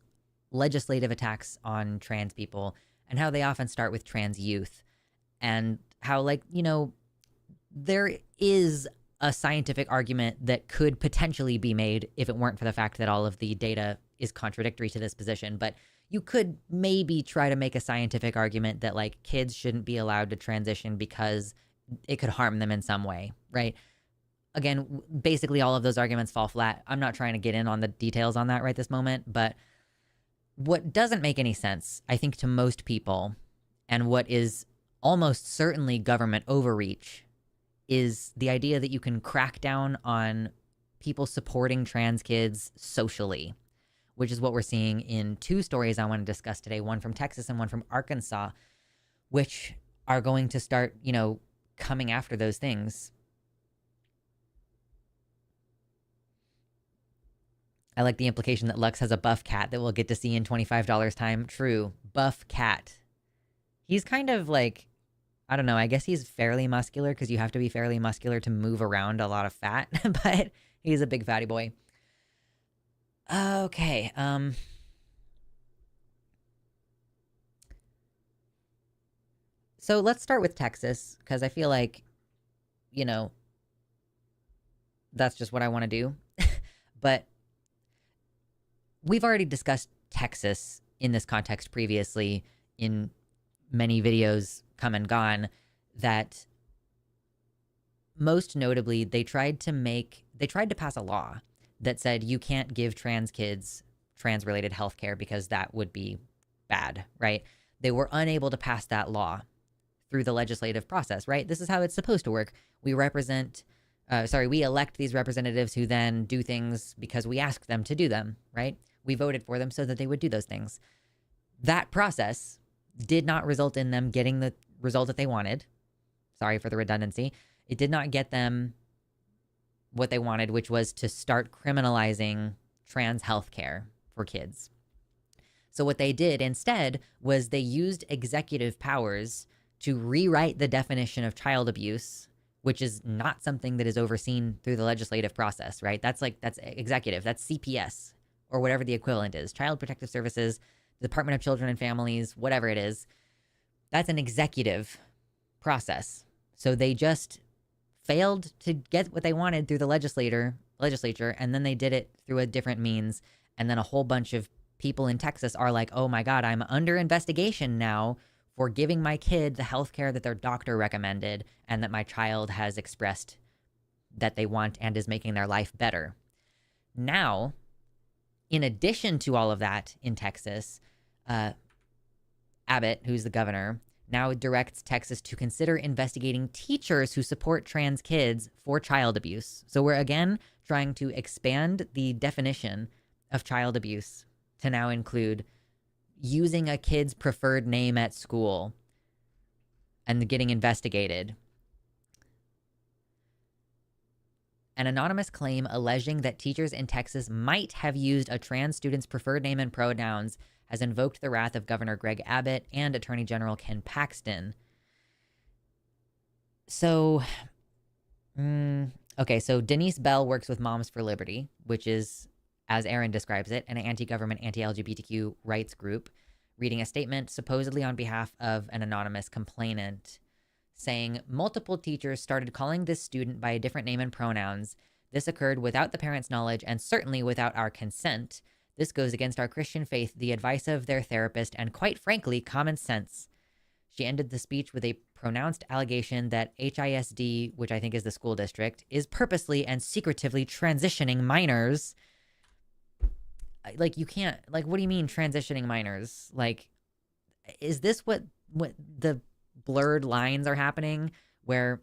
legislative attacks on trans people and how they often start with trans youth and how, like, you know, there is a scientific argument that could potentially be made if it weren't for the fact that all of the data is contradictory to this position. But you could maybe try to make a scientific argument that, like, kids shouldn't be allowed to transition because it could harm them in some way, right? Again, basically all of those arguments fall flat. I'm not trying to get in on the details on that right this moment, but what doesn't make any sense, I think, to most people, and what is almost certainly government overreach, is the idea that you can crack down on people supporting trans kids socially, which is what we're seeing in two stories I want to discuss today, one from Texas and one from Arkansas, which are going to start, you know, coming after those things. I like the implication that Lux has a buff cat that we'll get to see in $25 time. True. Buff cat. He's kind of like, I don't know, I guess he's fairly muscular because you have to be fairly muscular to move around a lot of fat, but he's a big fatty boy. Okay. So let's start with Texas because I feel like, you know, that's just what I want to do. But we've already discussed Texas in this context previously in many videos come and gone, that most notably they tried to pass a law that said you can't give trans kids trans-related health care because that would be bad, right? They were unable to pass that law through the legislative process, right? This is how it's supposed to work. We elect these representatives who then do things because we ask them to do them, right? We voted for them so that they would do those things. That process did not result in them getting the result that they wanted. Sorry for the redundancy. It did not get them what they wanted, which was to start criminalizing trans healthcare for kids. So what they did instead was they used executive powers to rewrite the definition of child abuse, which is not something that is overseen through the legislative process, right? That's executive, that's CPS, or whatever the equivalent is, Child Protective Services, Department of Children and Families, whatever it is. That's an executive process. So they just failed to get what they wanted through the legislature, and then they did it through a different means. And then a whole bunch of people in Texas are like, oh my God, I'm under investigation now for giving my kid the health care that their doctor recommended and that my child has expressed that they want and is making their life better. Now, in addition to all of that in Texas, Abbott, who's the governor, now directs Texas to consider investigating teachers who support trans kids for child abuse. So we're again trying to expand the definition of child abuse to now include using a kid's preferred name at school and getting investigated. An anonymous claim alleging that teachers in Texas might have used a trans student's preferred name and pronouns has invoked the wrath of Governor Greg Abbott and Attorney General Ken Paxton. So, okay, so Denise Bell works with Moms for Liberty, which is, as Aaron describes it, an anti-government, anti-LGBTQ rights group, reading a statement supposedly on behalf of an anonymous complainant, saying multiple teachers started calling this student by a different name and pronouns. This occurred without the parents' knowledge and certainly without our consent. This goes against our Christian faith, the advice of their therapist, and quite frankly, common sense. She ended the speech with a pronounced allegation that HISD, which I think is the school district, is purposely and secretively transitioning minors. Like, you can't, like, what do you mean transitioning minors? Like, is this what the blurred lines are happening where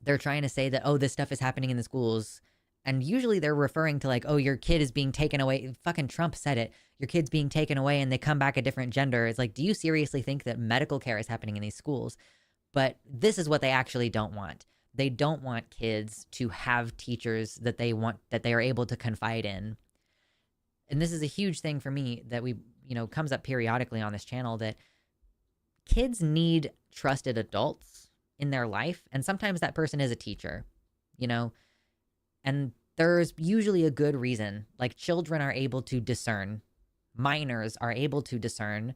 they're trying to say that, oh, this stuff is happening in the schools? And usually they're referring to like, oh, your kid is being taken away. Fucking Trump said it. Your kid's being taken away and they come back a different gender. It's like, do you seriously think that medical care is happening in these schools? But this is what they actually don't want. They don't want kids to have teachers that they want, that they are able to confide in. And this is a huge thing for me that we, comes up periodically on this channel, that kids need trusted adults in their life. And sometimes that person is a teacher, and there's usually a good reason. Like, children are able to discern, minors are able to discern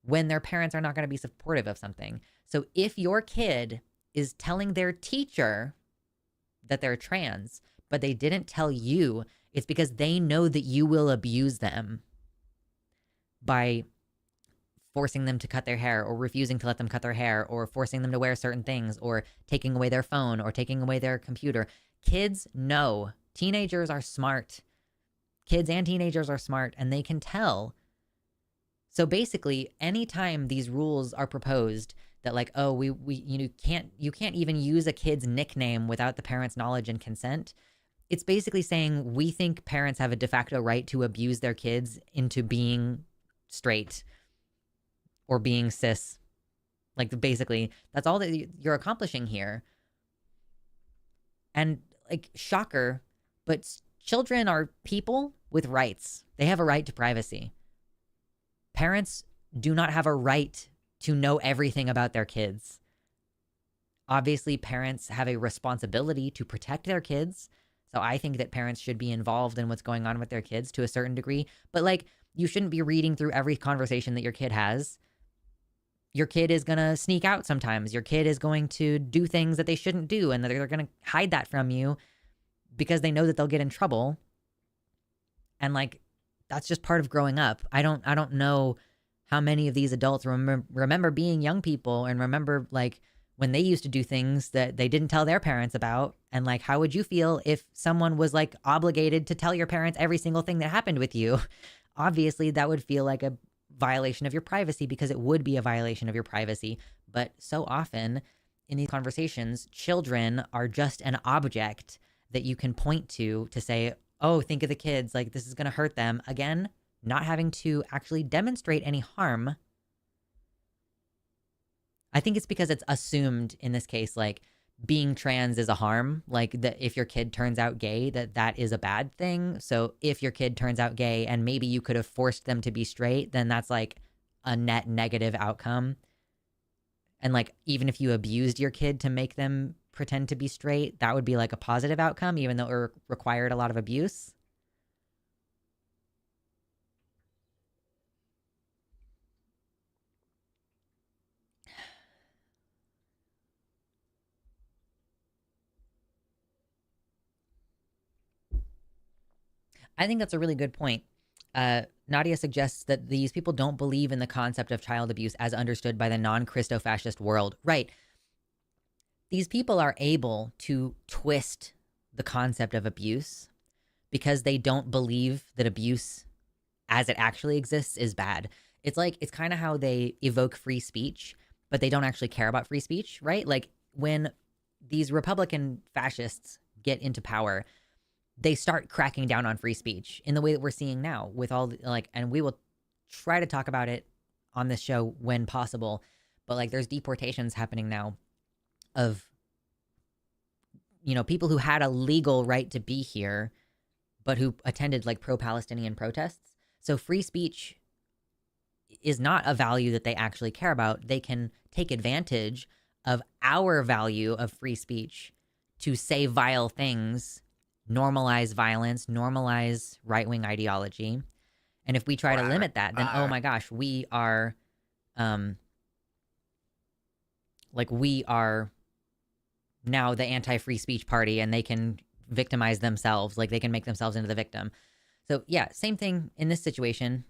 when their parents are not going to be supportive of something. So if your kid is telling their teacher that they're trans, but they didn't tell you, it's because they know that you will abuse them by forcing them to cut their hair or refusing to let them cut their hair or forcing them to wear certain things or taking away their phone or taking away their computer. Kids know. Teenagers are smart. Kids and teenagers are smart, and they can tell. So basically, anytime these rules are proposed that like, oh, you can't even use a kid's nickname without the parents' knowledge and consent, it's basically saying we think parents have a de facto right to abuse their kids into being straight or being cis. Like, basically, that's all that you're accomplishing here. And like, shocker, but children are people with rights. They have a right to privacy. Parents do not have a right to know everything about their kids. Obviously, parents have a responsibility to protect their kids. So I think that parents should be involved in what's going on with their kids to a certain degree. But like, you shouldn't be reading through every conversation that your kid has. Your kid is going to sneak out sometimes. Your kid is going to do things that they shouldn't do, and they're going to hide that from you because they know that they'll get in trouble. And like, that's just part of growing up. I don't know how many of these adults remember being young people and remember like when they used to do things that they didn't tell their parents about. And like, how would you feel if someone was like obligated to tell your parents every single thing that happened with you? Obviously, that would feel like a violation of your privacy, because it would be a violation of your privacy. But so often in these conversations, children are just an object that you can point to say, oh, think of the kids, like this is going to hurt them. Again, not having to actually demonstrate any harm. I think it's because it's assumed in this case, like being trans is a harm. Like that if your kid turns out gay, that is a bad thing. So if your kid turns out gay and maybe you could have forced them to be straight, then that's like a net negative outcome. And like, even if you abused your kid to make them pretend to be straight, that would be like a positive outcome, even though it required a lot of abuse. I think that's a really good point. Nadia suggests that these people don't believe in the concept of child abuse as understood by the non-Christo-fascist world. Right. These people are able to twist the concept of abuse because they don't believe that abuse as it actually exists is bad. it's kind of how they evoke free speech, but they don't actually care about free speech, right? Like when these Republican fascists get into power, they start cracking down on free speech in the way that we're seeing now with all the, like, and we will try to talk about it on this show when possible, but like there's deportations happening now of, you know, people who had a legal right to be here, but who attended like pro-Palestinian protests. So free speech is not a value that they actually care about. They can take advantage of our value of free speech to say vile things, normalize violence, normalize right-wing ideology. And if we try to limit that, then oh my gosh, we are we are now the anti-free speech party, and they can victimize themselves, like they can make themselves into the victim. So yeah, same thing in this situation.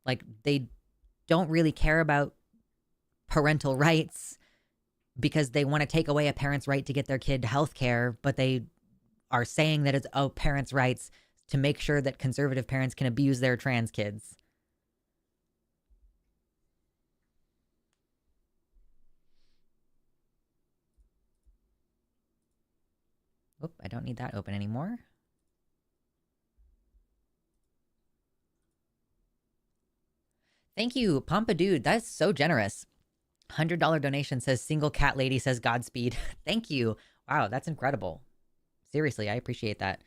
Like they don't really care about parental rights because they want to take away a parent's right to get their kid health care, but they are saying that it's parents' rights to make sure that conservative parents can abuse their trans kids. Oop, I don't need that open anymore. Thank you, Pampa Dude. That's so generous. $100 donation says single cat lady says Godspeed. Thank you. Wow, that's incredible. Seriously, I appreciate that.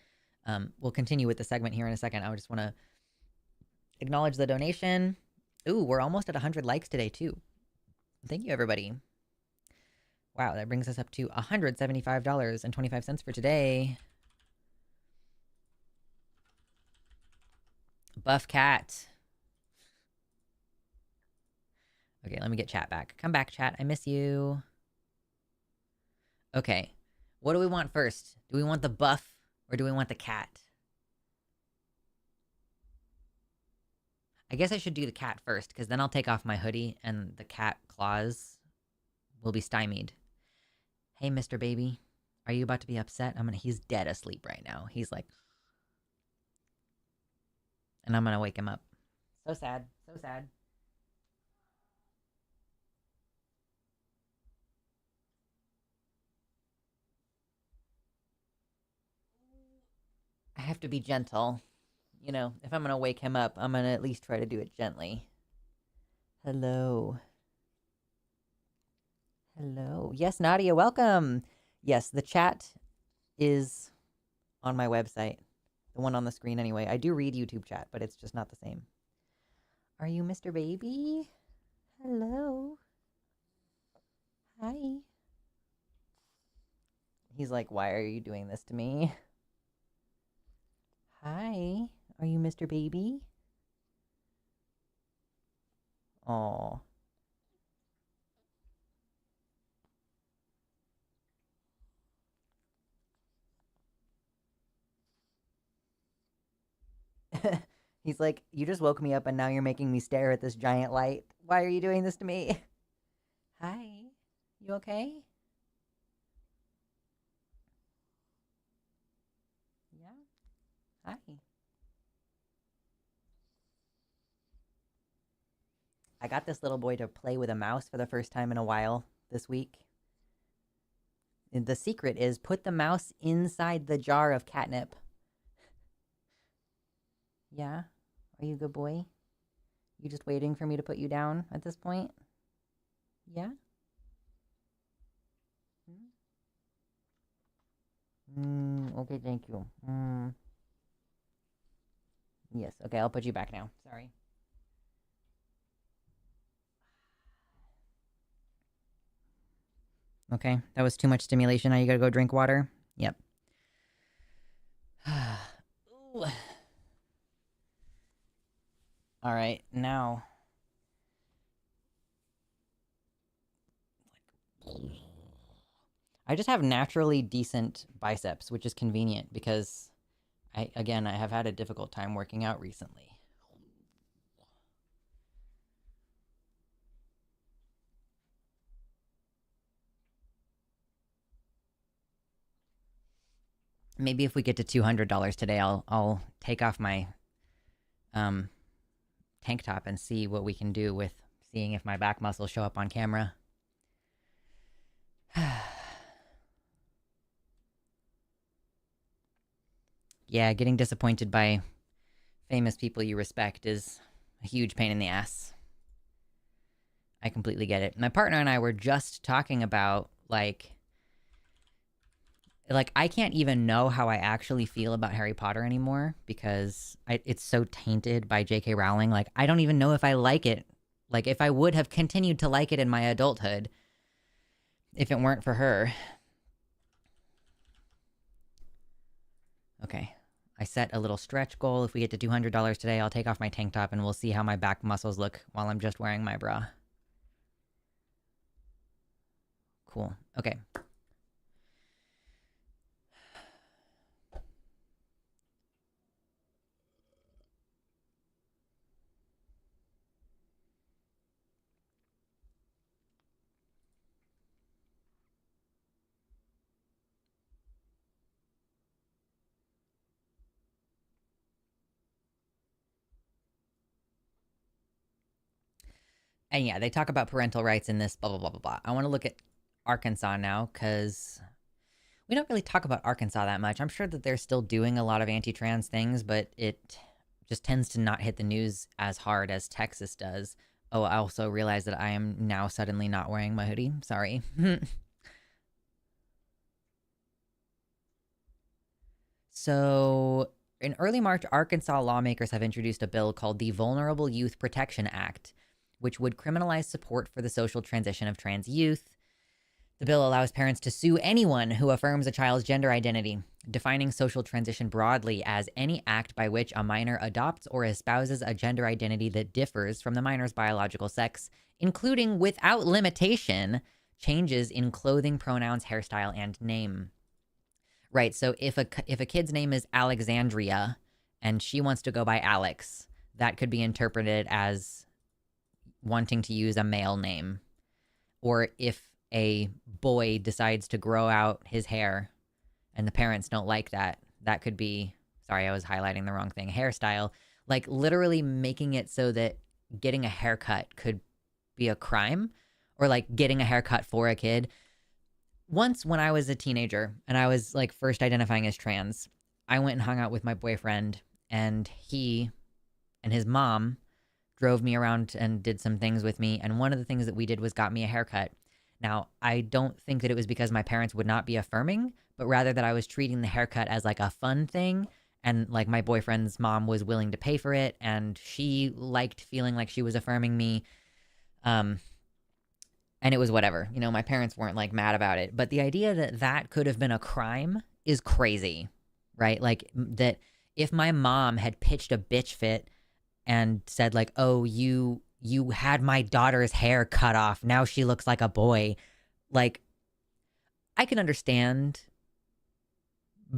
We'll continue with the segment here in a second. I just want to acknowledge the donation. Ooh, we're almost at 100 likes today, too. Thank you, everybody. Wow, that brings us up to $175.25 for today. Buff Cat. Okay, let me get chat back. Come back, chat. I miss you. Okay. What do we want first? Do we want the buff or do we want the cat? I guess I should do the cat first, because then I'll take off my hoodie and the cat claws will be stymied. Hey, Mr. Baby. Are you about to be upset? He's dead asleep right now. He's like... And I'm gonna wake him up. So sad. So sad. I have to be gentle. You know, if I'm gonna wake him up, I'm gonna at least try to do it gently. Hello. Hello. Yes, Nadia, welcome. Yes, the chat is on my website. The one on the screen anyway. I do read YouTube chat, but it's just not the same. Are you Mr. Baby? Hello. Hi. He's like, why are you doing this to me? Hi. Are you Mr. Baby? Aw. He's like, you just woke me up and now you're making me stare at this giant light. Why are you doing this to me? Hi. You okay? Yeah. Hi. I got this little boy to play with a mouse for the first time in a while this week. And the secret is put the mouse inside the jar of catnip. Yeah? Are you a good boy? You just waiting for me to put you down at this point? Yeah? Okay, thank you. Yes, okay, I'll put you back now. Sorry. Okay, that was too much stimulation. Now you gotta go drink water. Yep. All right, now. I just have naturally decent biceps, which is convenient because I have had a difficult time working out recently. Maybe if we get to $200 today, I'll take off my tank top and see what we can do with seeing if my back muscles show up on camera. Yeah, getting disappointed by famous people you respect is a huge pain in the ass. I completely get it. My partner and I were just talking about, like I can't even know how I actually feel about Harry Potter anymore because it's so tainted by J.K. Rowling. Like, I don't even know if I like it. Like, if I would have continued to like it in my adulthood if it weren't for her. Okay. I set a little stretch goal. If we get to $200 today, I'll take off my tank top and we'll see how my back muscles look while I'm just wearing my bra. Cool. Okay. And yeah, they talk about parental rights in this blah, blah, blah, blah, blah. I want to look at Arkansas now because we don't really talk about Arkansas that much. I'm sure that they're still doing a lot of anti-trans things, but it just tends to not hit the news as hard as Texas does. Oh, I also realize that I am now suddenly not wearing my hoodie. Sorry. So, in early March, Arkansas lawmakers have introduced a bill called the Vulnerable Youth Protection Act, which would criminalize support for the social transition of trans youth. The bill allows parents to sue anyone who affirms a child's gender identity, defining social transition broadly as any act by which a minor adopts or espouses a gender identity that differs from the minor's biological sex, including without limitation changes in clothing, pronouns, hairstyle, and name. Right, so if a kid's name is Alexandria and she wants to go by Alex, that could be interpreted as wanting to use a male name. Or if a boy decides to grow out his hair and the parents don't like that, that could be, sorry, I was highlighting the wrong thing, hairstyle. Like, literally making it so that getting a haircut could be a crime, or like getting a haircut for a kid. Once when I was a teenager and I was like first identifying as trans, I went and hung out with my boyfriend, and he and his mom drove me around and did some things with me. And one of the things that we did was got me a haircut. Now, I don't think that it was because my parents would not be affirming, but rather that I was treating the haircut as like a fun thing. And like my boyfriend's mom was willing to pay for it, and she liked feeling like she was affirming me. And it was whatever. You know, my parents weren't like mad about it. But the idea that that could have been a crime is crazy, right? Like, that if my mom had pitched a bitch fit and said like, oh, you had my daughter's hair cut off, now she looks like a boy. Like, I can understand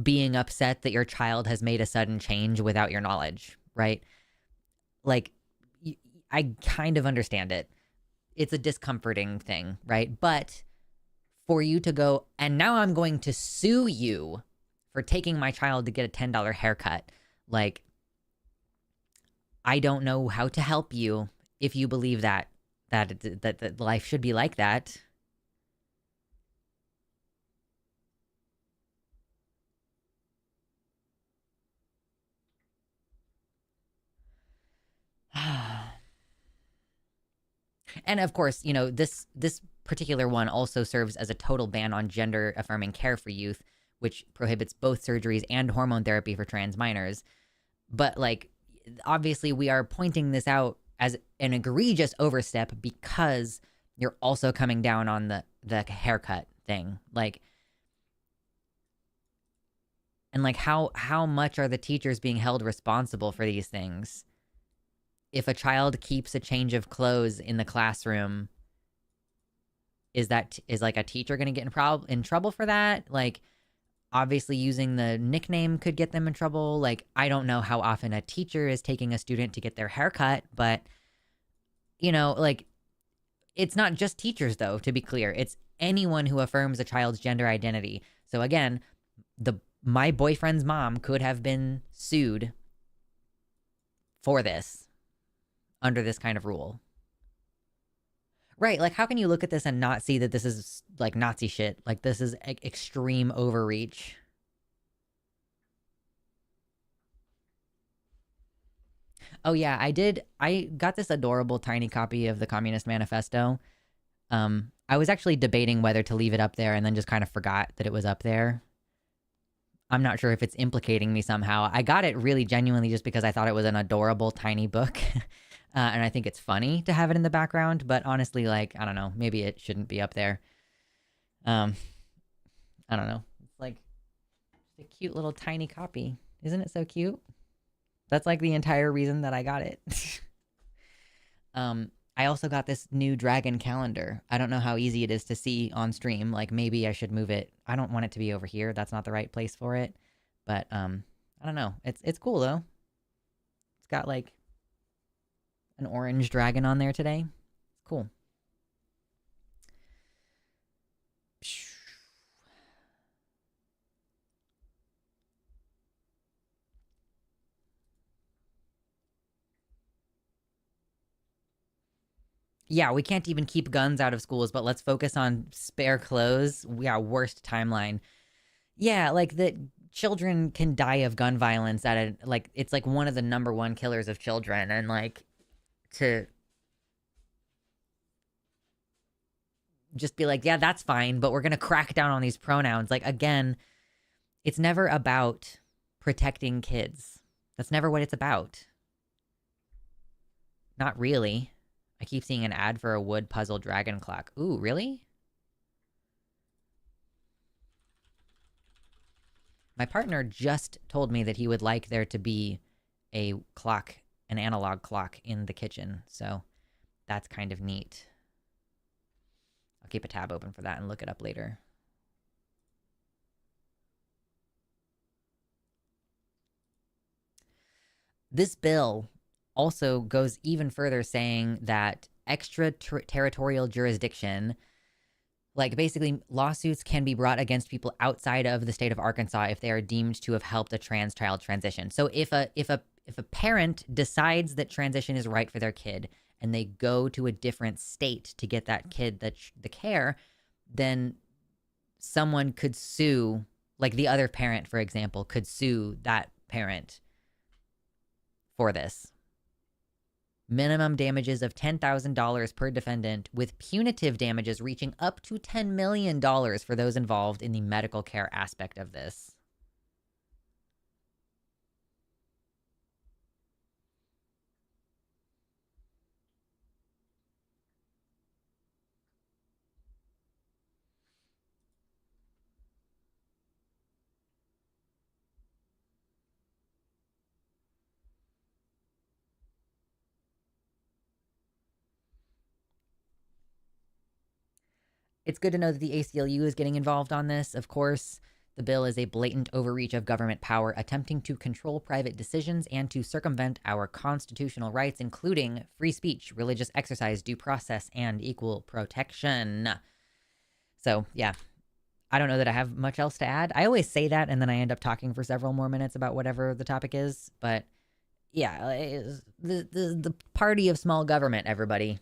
being upset that your child has made a sudden change without your knowledge, right? Like, I kind of understand it. It's a discomforting thing, right? But for you to go, and now I'm going to sue you for taking my child to get a $10 haircut, like, I don't know how to help you if you believe that life should be like that. And of course, you know, this particular one also serves as a total ban on gender affirming care for youth, which prohibits both surgeries and hormone therapy for trans minors. But like, obviously we are pointing this out as an egregious overstep because you're also coming down on the haircut thing. Like, and like, how much are the teachers being held responsible for these things? If a child keeps a change of clothes in the classroom, is like a teacher going to get in trouble for that? Like, obviously using the nickname could get them in trouble. Like, I don't know how often a teacher is taking a student to get their hair cut, but, you know, like, it's not just teachers, though, to be clear. It's anyone who affirms a child's gender identity. So again, my boyfriend's mom could have been sued for this. under this kind of rule. Right, like how can you look at this and not see that this is like Nazi shit? Like this is extreme overreach. Oh yeah, I got this adorable tiny copy of the Communist Manifesto. I was actually debating whether to leave it up there and then just kind of forgot that it was up there. I'm not sure if it's implicating me somehow. I got it really genuinely just because I thought it was an adorable tiny book. And I think it's funny to have it in the background, but honestly, like, I don't know, maybe it shouldn't be up there. I don't know. It's like just a cute little tiny copy. Isn't it so cute? That's like the entire reason that I got it. I also got this new dragon calendar. I don't know how easy it is to see on stream. Like maybe I should move it. I don't want it to be over here. That's not the right place for it. But I don't know. It's cool though. It's got like an orange dragon on there today. Cool. Yeah, we can't even keep guns out of schools, but let's focus on spare clothes. Yeah, worst timeline. Yeah, like the children can die of gun violence at a like it's like one of the number one killers of children, and like to just be like, yeah, that's fine, but we're gonna crack down on these pronouns. Like again, it's never about protecting kids. That's never what it's about. Not really. I keep seeing an ad for a wood puzzle dragon clock. Ooh, really? My partner just told me that he would like there to be a clock, an analog clock in the kitchen. So that's kind of neat. I'll keep a tab open for that and look it up later. This bill also goes even further, saying that extraterritorial jurisdiction, like basically lawsuits can be brought against people outside of the state of Arkansas if they are deemed to have helped a trans child transition. So if a parent decides that transition is right for their kid and they go to a different state to get that kid the care, then someone could sue, like the other parent, for example, could sue that parent for this. Minimum damages of $10,000 per defendant, with punitive damages reaching up to $10 million for those involved in the medical care aspect of this. It's good to know that the ACLU is getting involved on this. Of course, the bill is a blatant overreach of government power, attempting to control private decisions and to circumvent our constitutional rights, including free speech, religious exercise, due process, and equal protection. So, yeah, I don't know that I have much else to add. I always say that, and then I end up talking for several more minutes about whatever the topic is. But, yeah, the party of small government, everybody.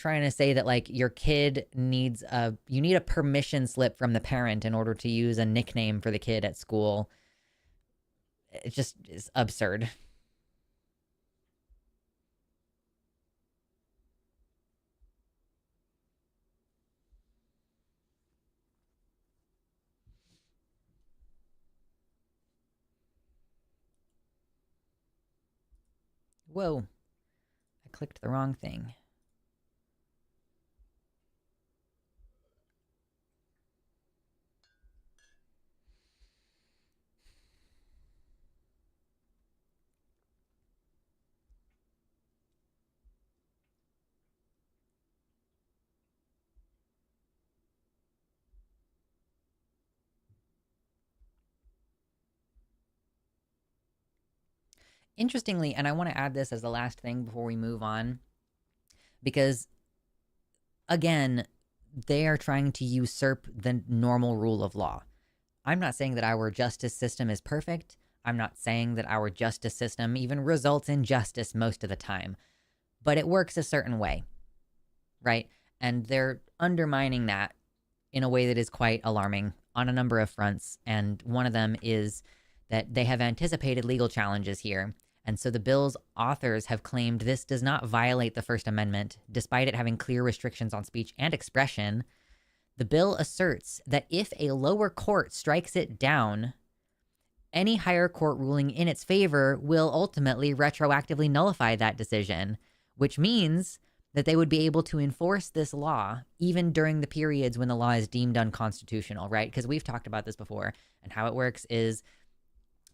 Trying to say that like your kid needs you need a permission slip from the parent in order to use a nickname for the kid at school. It just is absurd. Whoa, I clicked the wrong thing. Interestingly, and I want to add this as the last thing before we move on, because again, they are trying to usurp the normal rule of law. I'm not saying that our justice system is perfect. I'm not saying that our justice system even results in justice most of the time. but it works a certain way, right? And they're undermining that in a way that is quite alarming on a number of fronts. And one of them is that they have anticipated legal challenges here. And so the bill's authors have claimed this does not violate the First Amendment, despite it having clear restrictions on speech and expression. The bill asserts that if a lower court strikes it down, any higher court ruling in its favor will ultimately retroactively nullify that decision, which means that they would be able to enforce this law even during the periods when the law is deemed unconstitutional, right? Because we've talked about this before, and how it works is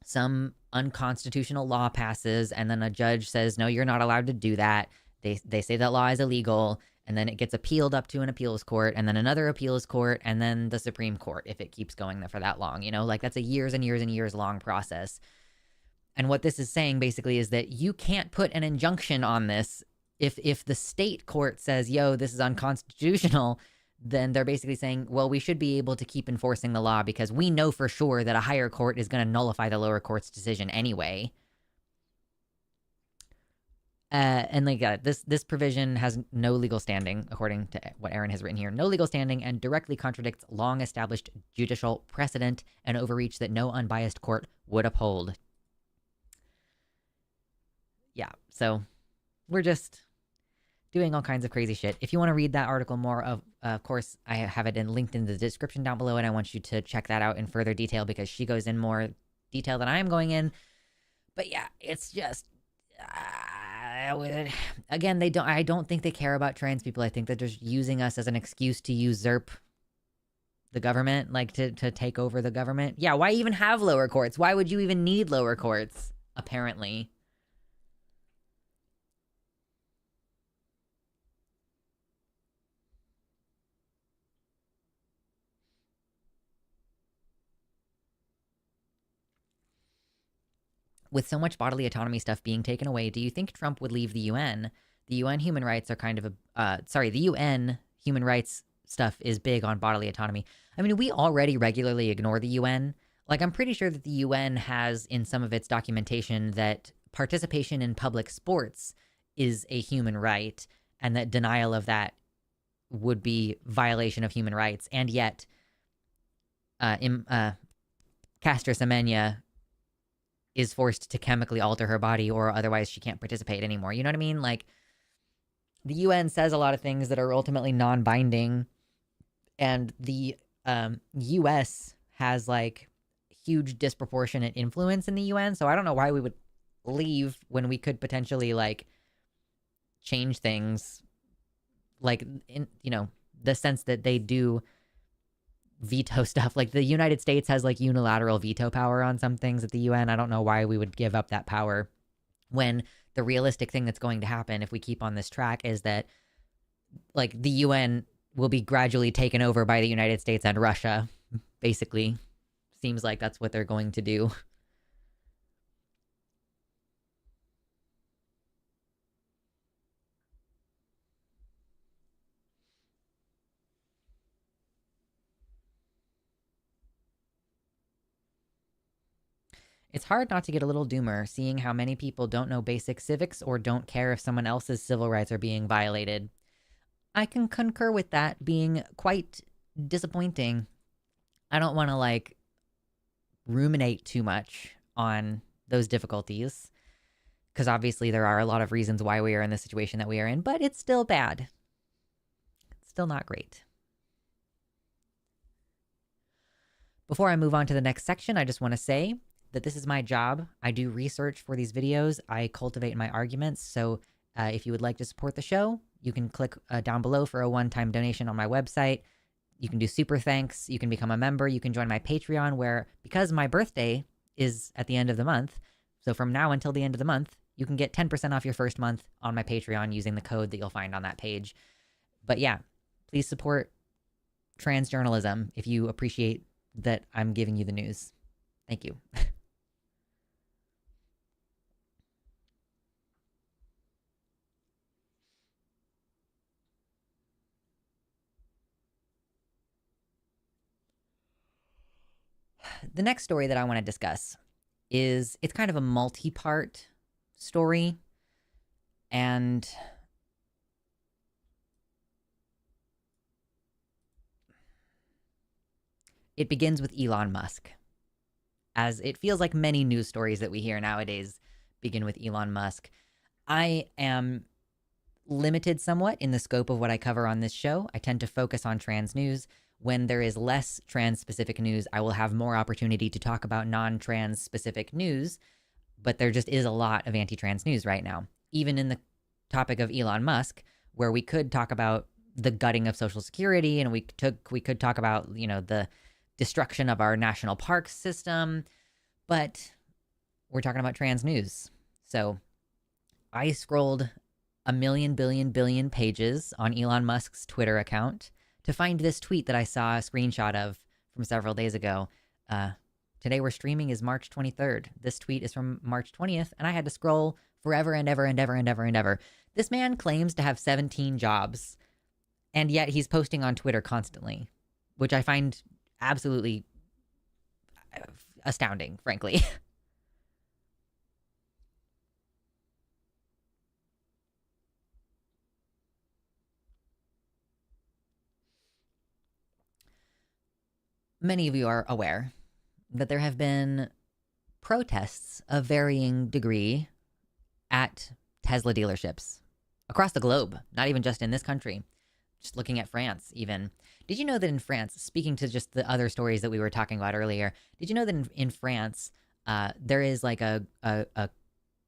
some unconstitutional law passes, and then a judge says, no, you're not allowed to do that. They say that law is illegal, and then it gets appealed up to an appeals court, and then another appeals court, and then the Supreme Court, if it keeps going for that long. You know, like that's a years and years and years long process. And what this is saying basically is that you can't put an injunction on this. If the state court says, yo, this is unconstitutional, then they're basically saying, well, we should be able to keep enforcing the law because we know for sure that a higher court is going to nullify the lower court's decision anyway. And like this provision has no legal standing, according to what Aaron has written here. No legal standing, and directly contradicts long-established judicial precedent and overreach that no unbiased court would uphold. Yeah, so we're just doing all kinds of crazy shit. If you want to read that article more, of course, I have it linked in the description down below, and I want you to check that out in further detail because she goes in more detail than I am going in. But yeah, it's just again, I don't think they care about trans people. I think they're just using us as an excuse to usurp the government, like to take over the government. Yeah, why even have lower courts? Why would you even need lower courts? Apparently. With so much bodily autonomy stuff being taken away, do you think Trump would leave the UN? The UN human rights are kind of the UN human rights stuff is big on bodily autonomy. I mean, we already regularly ignore the UN. Like, I'm pretty sure that the UN has in some of its documentation that participation in public sports is a human right, and that denial of that would be violation of human rights. And yet, Castra Semenya is forced to chemically alter her body, or otherwise she can't participate anymore. You know what I mean? Like, the UN says a lot of things that are ultimately non-binding, and the US has like huge disproportionate influence in the UN. So I don't know why we would leave when we could potentially like change things, like in, you know, the sense that they do veto stuff. Like the United States has like unilateral veto power on some things at the UN. I don't know why we would give up that power when the realistic thing that's going to happen if we keep on this track is that like the UN will be gradually taken over by the United States and Russia. Basically, seems like that's what they're going to do. It's hard not to get a little doomer, seeing how many people don't know basic civics or don't care if someone else's civil rights are being violated. I can concur with that being quite disappointing. I don't want to, like, ruminate too much on those difficulties, because obviously there are a lot of reasons why we are in the situation that we are in, but it's still bad. It's still not great. Before I move on to the next section, I just want to say that this is my job. I do research for these videos. I cultivate my arguments. So if you would like to support the show, you can click down below for a one-time donation on my website. You can do super thanks. You can become a member. You can join my Patreon where, because my birthday is at the end of the month, so from now until the end of the month, you can get 10% off your first month on my Patreon using the code that you'll find on that page. But yeah, please support trans journalism if you appreciate that I'm giving you the news. Thank you. The next story that I want to discuss it's kind of a multi-part story, and It begins with Elon Musk, as it feels like many news stories that we hear nowadays begin with Elon Musk. I am limited somewhat in the scope of what I cover on this show. I tend to focus on trans news. When there is less trans specific news, I will have more opportunity to talk about non trans specific news, but there just is a lot of anti trans news right now. Even in the topic of Elon Musk, where we could talk about the gutting of Social Security and we could talk about, you know, the destruction of our national park system, but we're talking about trans news. So I scrolled a million billion pages on Elon Musk's Twitter account to find this tweet that I saw a screenshot of from several days ago. Today we're streaming is March 23rd. This tweet is from March 20th, and I had to scroll forever and ever and ever and ever and ever. This man claims to have 17 jobs, and yet he's posting on Twitter constantly, which I find absolutely astounding, frankly. Many of you are aware that there have been protests of varying degree at Tesla dealerships across the globe, not even just in this country. Just looking at France, even. Did you know that in France, speaking to just the other stories that we were talking about earlier, did you know that in France, there is like a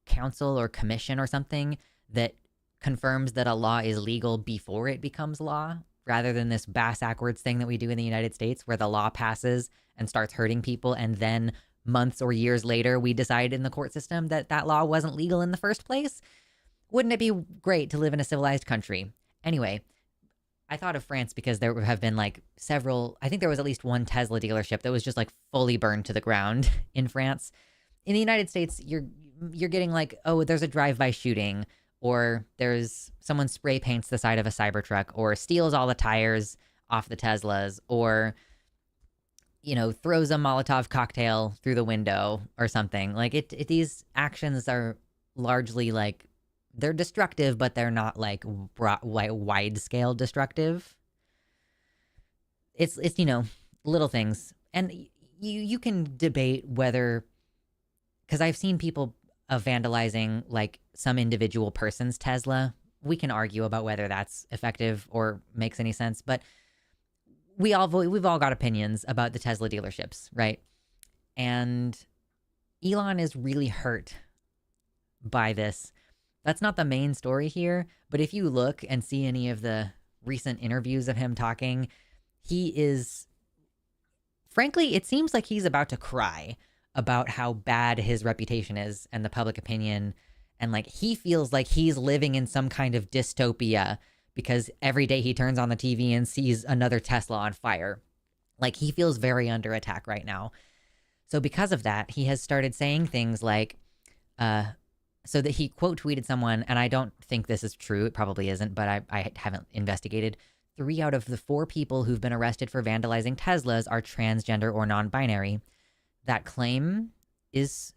council or commission or something that confirms that a law is legal before it becomes law, rather than this bass-ackwards thing that we do in the United States where the law passes and starts hurting people, and then months or years later, we decide in the court system that that law wasn't legal in the first place? Wouldn't it be great to live in a civilized country? Anyway, I thought of France because there have been like several, I think there was at least one Tesla dealership that was just like fully burned to the ground in France. In the United States, you're getting like, oh, there's a drive-by shooting, or there's someone spray paints the side of a Cybertruck, or steals all the tires off the Teslas, or, you know, throws a Molotov cocktail through the window or something. Like these actions are largely like, they're destructive, but they're not like wide scale destructive. It's you know, little things. And you can debate whether, because I've seen people vandalizing like some individual person's Tesla. We can argue about whether that's effective or makes any sense, but we've all got opinions about the Tesla dealerships, right? And Elon is really hurt by this. That's not the main story here, but if you look and see any of the recent interviews of him talking, he is, frankly, it seems like he's about to cry about how bad his reputation is and the public opinion. And like, he feels like he's living in some kind of dystopia because every day he turns on the TV and sees another Tesla on fire. Like, he feels very under attack right now. So because of that, he has started saying things like, so that he quote tweeted someone, and I don't think this is true, it probably isn't, but I haven't investigated. 3 out of the 4 people who've been arrested for vandalizing Teslas are transgender or non-binary. That claim is,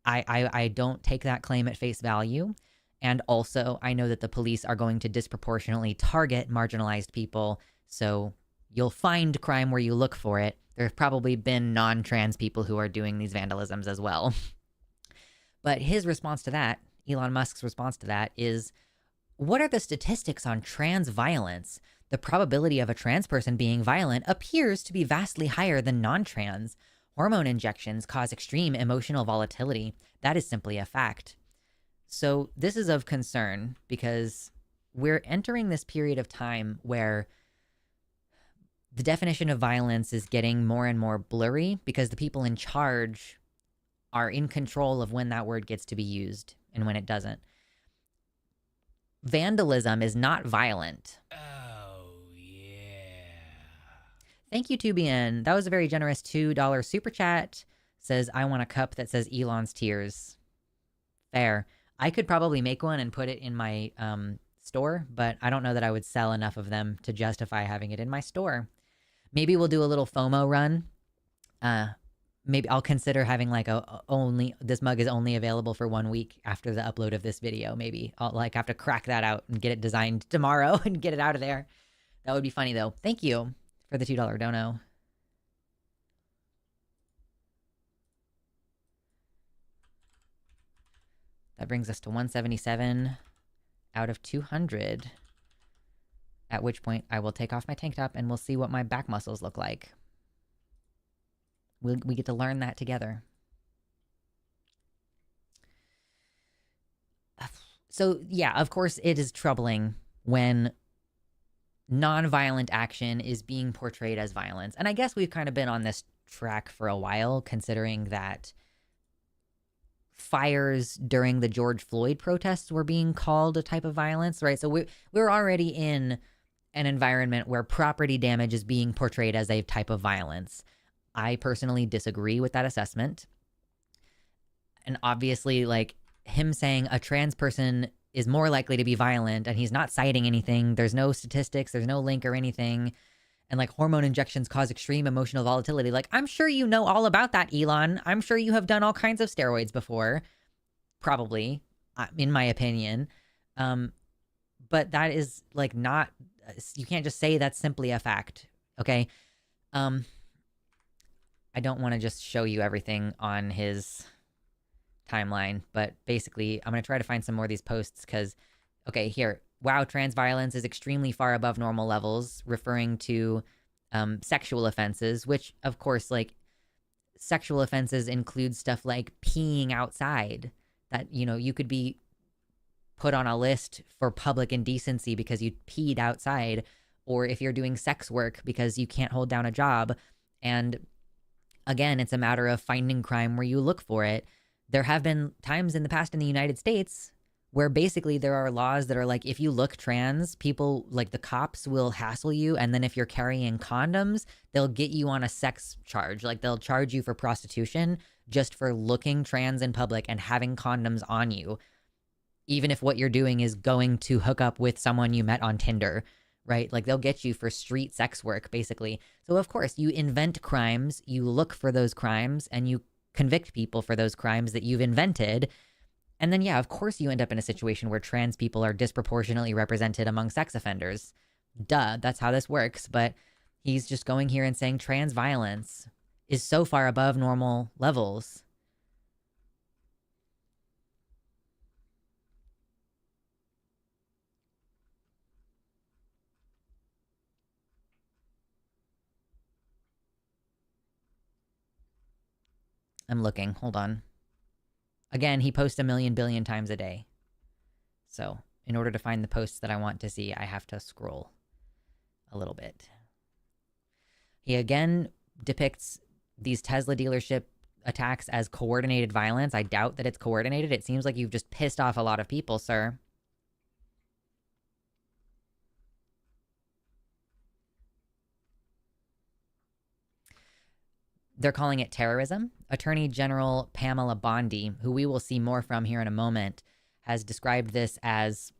I don't take that claim at face value. And also, I know that the police are going to disproportionately target marginalized people, so you'll find crime where you look for it. There have probably been non-trans people who are doing these vandalisms as well. But his response to that, Elon Musk's response to that, is, what are the statistics on trans violence? The probability of a trans person being violent appears to be vastly higher than non-trans. Hormone injections cause extreme emotional volatility. That is simply a fact. So this is of concern because we're entering this period of time where the definition of violence is getting more and more blurry because the people in charge are in control of when that word gets to be used and when it doesn't. Vandalism is not violent. Oh, yeah. Thank you, Tubian. That was a very generous $2 super chat. Says, I want a cup that says Elon's tears. Fair. I could probably make one and put it in my store, but I don't know that I would sell enough of them to justify having it in my store. Maybe we'll do a little FOMO run. Maybe I'll consider having like this mug is only available for 1 week after the upload of this video. Maybe I'll like have to crack that out and get it designed tomorrow and get it out of there. That would be funny though. Thank you for the $2 dono. That brings us to 177 out of 200. At which point I will take off my tank top and we'll see what my back muscles look like. We get to learn that together. So yeah, of course it is troubling when non-violent action is being portrayed as violence. And I guess we've kind of been on this track for a while, considering that fires during the George Floyd protests were being called a type of violence, right? So we're already in an environment where property damage is being portrayed as a type of violence. I personally disagree with that assessment. And obviously, like, him saying a trans person is more likely to be violent and he's not citing anything, there's no statistics, there's no link or anything, and like hormone injections cause extreme emotional volatility. Like, I'm sure you know all about that, Elon. I'm sure you have done all kinds of steroids before. Probably, in my opinion. But that is like not, you can't just say that's simply a fact, okay? I don't want to just show you everything on his timeline, but basically I'm going to try to find some more of these posts because, okay, here, wow, trans violence is extremely far above normal levels, referring to sexual offenses, which of course, like, sexual offenses include stuff like peeing outside, that, you know, you could be put on a list for public indecency because you peed outside, or if you're doing sex work because you can't hold down a job. And again, it's a matter of finding crime where you look for it. There have been times in the past in the United States where basically there are laws that are like, if you look trans, people, like the cops, will hassle you. And then if you're carrying condoms, they'll get you on a sex charge. Like, they'll charge you for prostitution just for looking trans in public and having condoms on you, even if what you're doing is going to hook up with someone you met on Tinder, right? Like, they'll get you for street sex work, basically. So of course you invent crimes, you look for those crimes, and you convict people for those crimes that you've invented. And then, yeah, of course you end up in a situation where trans people are disproportionately represented among sex offenders. Duh, that's how this works. But he's just going here and saying trans violence is so far above normal levels. I'm looking. Hold on. Again, he posts a million billion times a day. So in order to find the posts that I want to see, I have to scroll a little bit. He again depicts these Tesla dealership attacks as coordinated violence. I doubt that it's coordinated. It seems like you've just pissed off a lot of people, sir. They're calling it terrorism. Attorney General Pamela Bondi, who we will see more from here in a moment, has described this as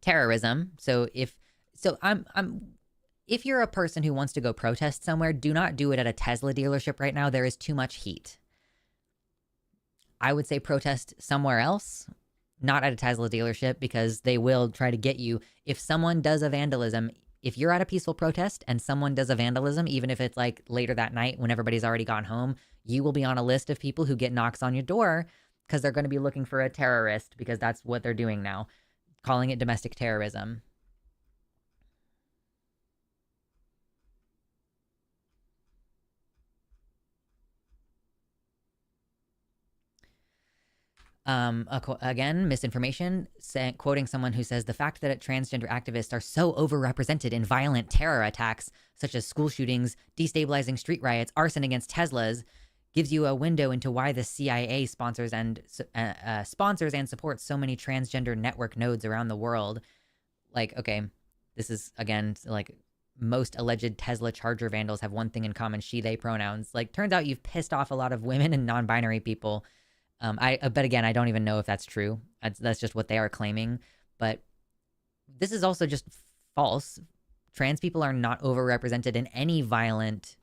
terrorism. So if you're a person who wants to go protest somewhere, do not do it at a Tesla dealership right now. There is too much heat. I would say protest somewhere else, not at a Tesla dealership, because they will try to get you. If someone does a vandalism, if you're at a peaceful protest and someone does a vandalism, even if it's like later that night when everybody's already gone home, you will be on a list of people who get knocks on your door because they're going to be looking for a terrorist, because that's what they're doing now, calling it domestic terrorism. Again, misinformation, quoting someone who says the fact that transgender activists are so overrepresented in violent terror attacks, such as school shootings, destabilizing street riots, arson against Teslas, gives you a window into why the CIA sponsors and supports so many transgender network nodes around the world. Like, okay, this is, again, like, most alleged Tesla charger vandals have one thing in common: she, they pronouns. Like, turns out you've pissed off a lot of women and non-binary people. But again, I don't even know if that's true. That's just what they are claiming. But this is also just false. Trans people are not overrepresented in any violent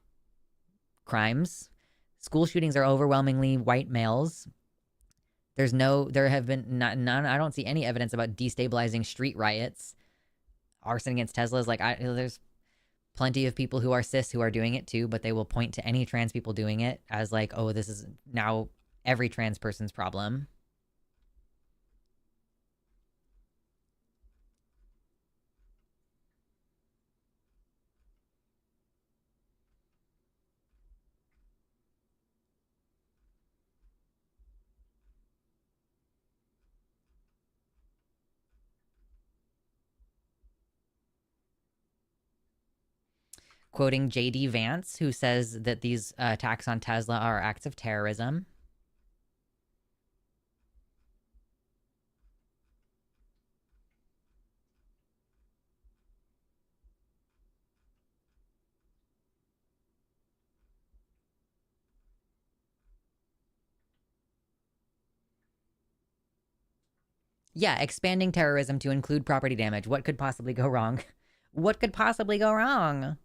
crimes. School shootings are overwhelmingly white males. There have been none. I don't see any evidence about destabilizing street riots, arson against Teslas. Like, there's plenty of people who are cis who are doing it too, but they will point to any trans people doing it as like, oh, this is now every trans person's problem. quoting J.D. Vance, who says that these attacks on Tesla are acts of terrorism. Yeah, expanding terrorism to include property damage. What could possibly go wrong? What could possibly go wrong?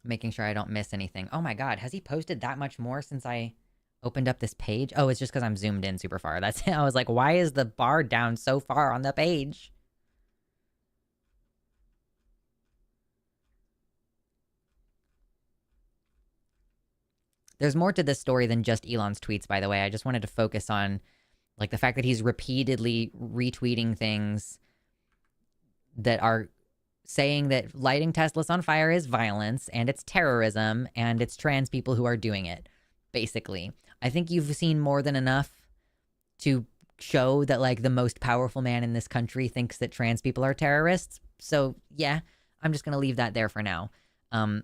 Making sure I don't miss anything. Oh my god, has he posted that much more since I opened up this page? Oh, it's just because I'm zoomed in super far. That's it. I was like, why is the bar down so far on the page? There's more to this story than just Elon's tweets, by the way. I just wanted to focus on like the fact that he's repeatedly retweeting things that are saying that lighting Teslas on fire is violence and it's terrorism and it's trans people who are doing it, basically. I think you've seen more than enough to show that like the most powerful man in this country thinks that trans people are terrorists. So yeah, I'm just going to leave that there for now. Oh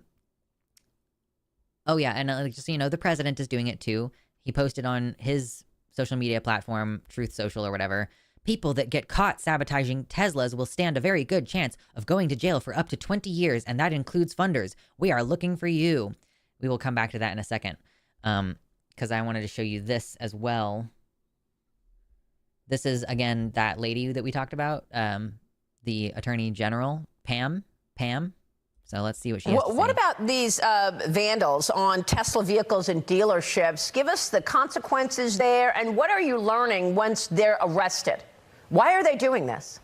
yeah, and just so you know, the president is doing it too. He posted on his social media platform, Truth Social or whatever, people that get caught sabotaging Teslas will stand a very good chance of going to jail for up to 20 years, and that includes funders. We are looking for you. We will come back to that in a second, because I wanted to show you this as well. This is, again, that lady that we talked about, the Attorney General, Pam. So let's see what she has to say. What about these vandals on Tesla vehicles and dealerships? Give us the consequences there, and what are you learning once they're arrested? Why are they doing this?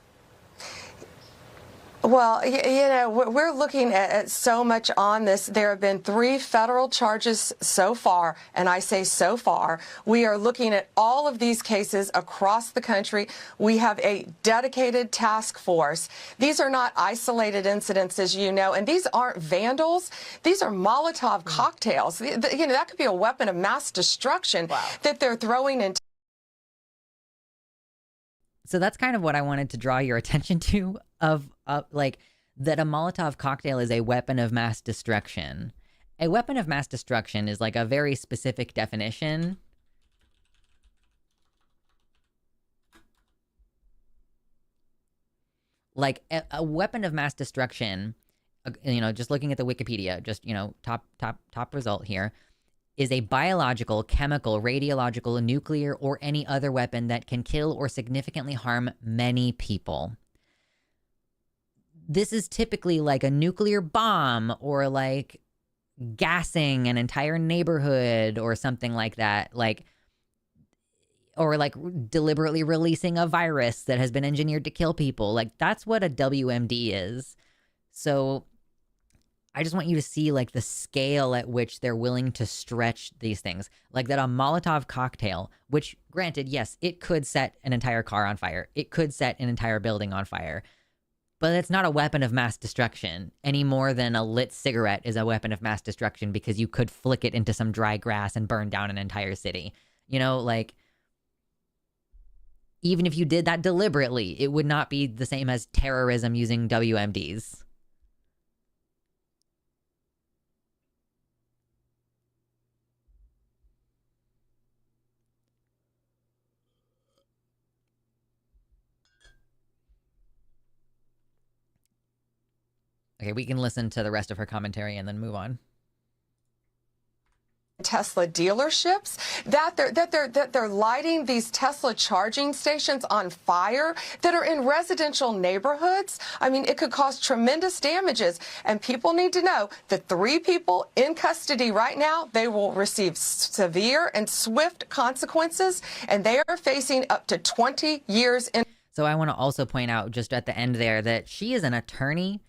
Well, you know, we're looking at so much on this. There have been 3 federal charges so far, and I say so far. We are looking at all of these cases across the country. We have a dedicated task force. These are not isolated incidents, as you know, and these aren't vandals. These are Molotov cocktails. You know, that could be a weapon of mass destruction that they're throwing into. So that's kind of what I wanted to draw your attention to, of like that a Molotov cocktail is a weapon of mass destruction. A weapon of mass destruction is like a very specific definition. Like a weapon of mass destruction, you know, just looking at the Wikipedia, just, you know, top result here, is a biological, chemical, radiological, nuclear, or any other weapon that can kill or significantly harm many people. This is typically like a nuclear bomb or like gassing an entire neighborhood or something like that. Like, or like deliberately releasing a virus that has been engineered to kill people. Like, that's what a WMD is. So I just want you to see like the scale at which they're willing to stretch these things. Like that a Molotov cocktail, which granted, yes, it could set an entire car on fire. It could set an entire building on fire. But it's not a weapon of mass destruction any more than a lit cigarette is a weapon of mass destruction, because you could flick it into some dry grass and burn down an entire city. You know, like, even if you did that deliberately, it would not be the same as terrorism using WMDs. Okay, we can listen to the rest of her commentary and then move on. Tesla dealerships, that they're lighting these Tesla charging stations on fire that are in residential neighborhoods. I mean, it could cause tremendous damages, and people need to know the 3 people in custody right now, they will receive severe and swift consequences, and they are facing up to 20 years in. So I want to also point out just at the end there that she is an attorney,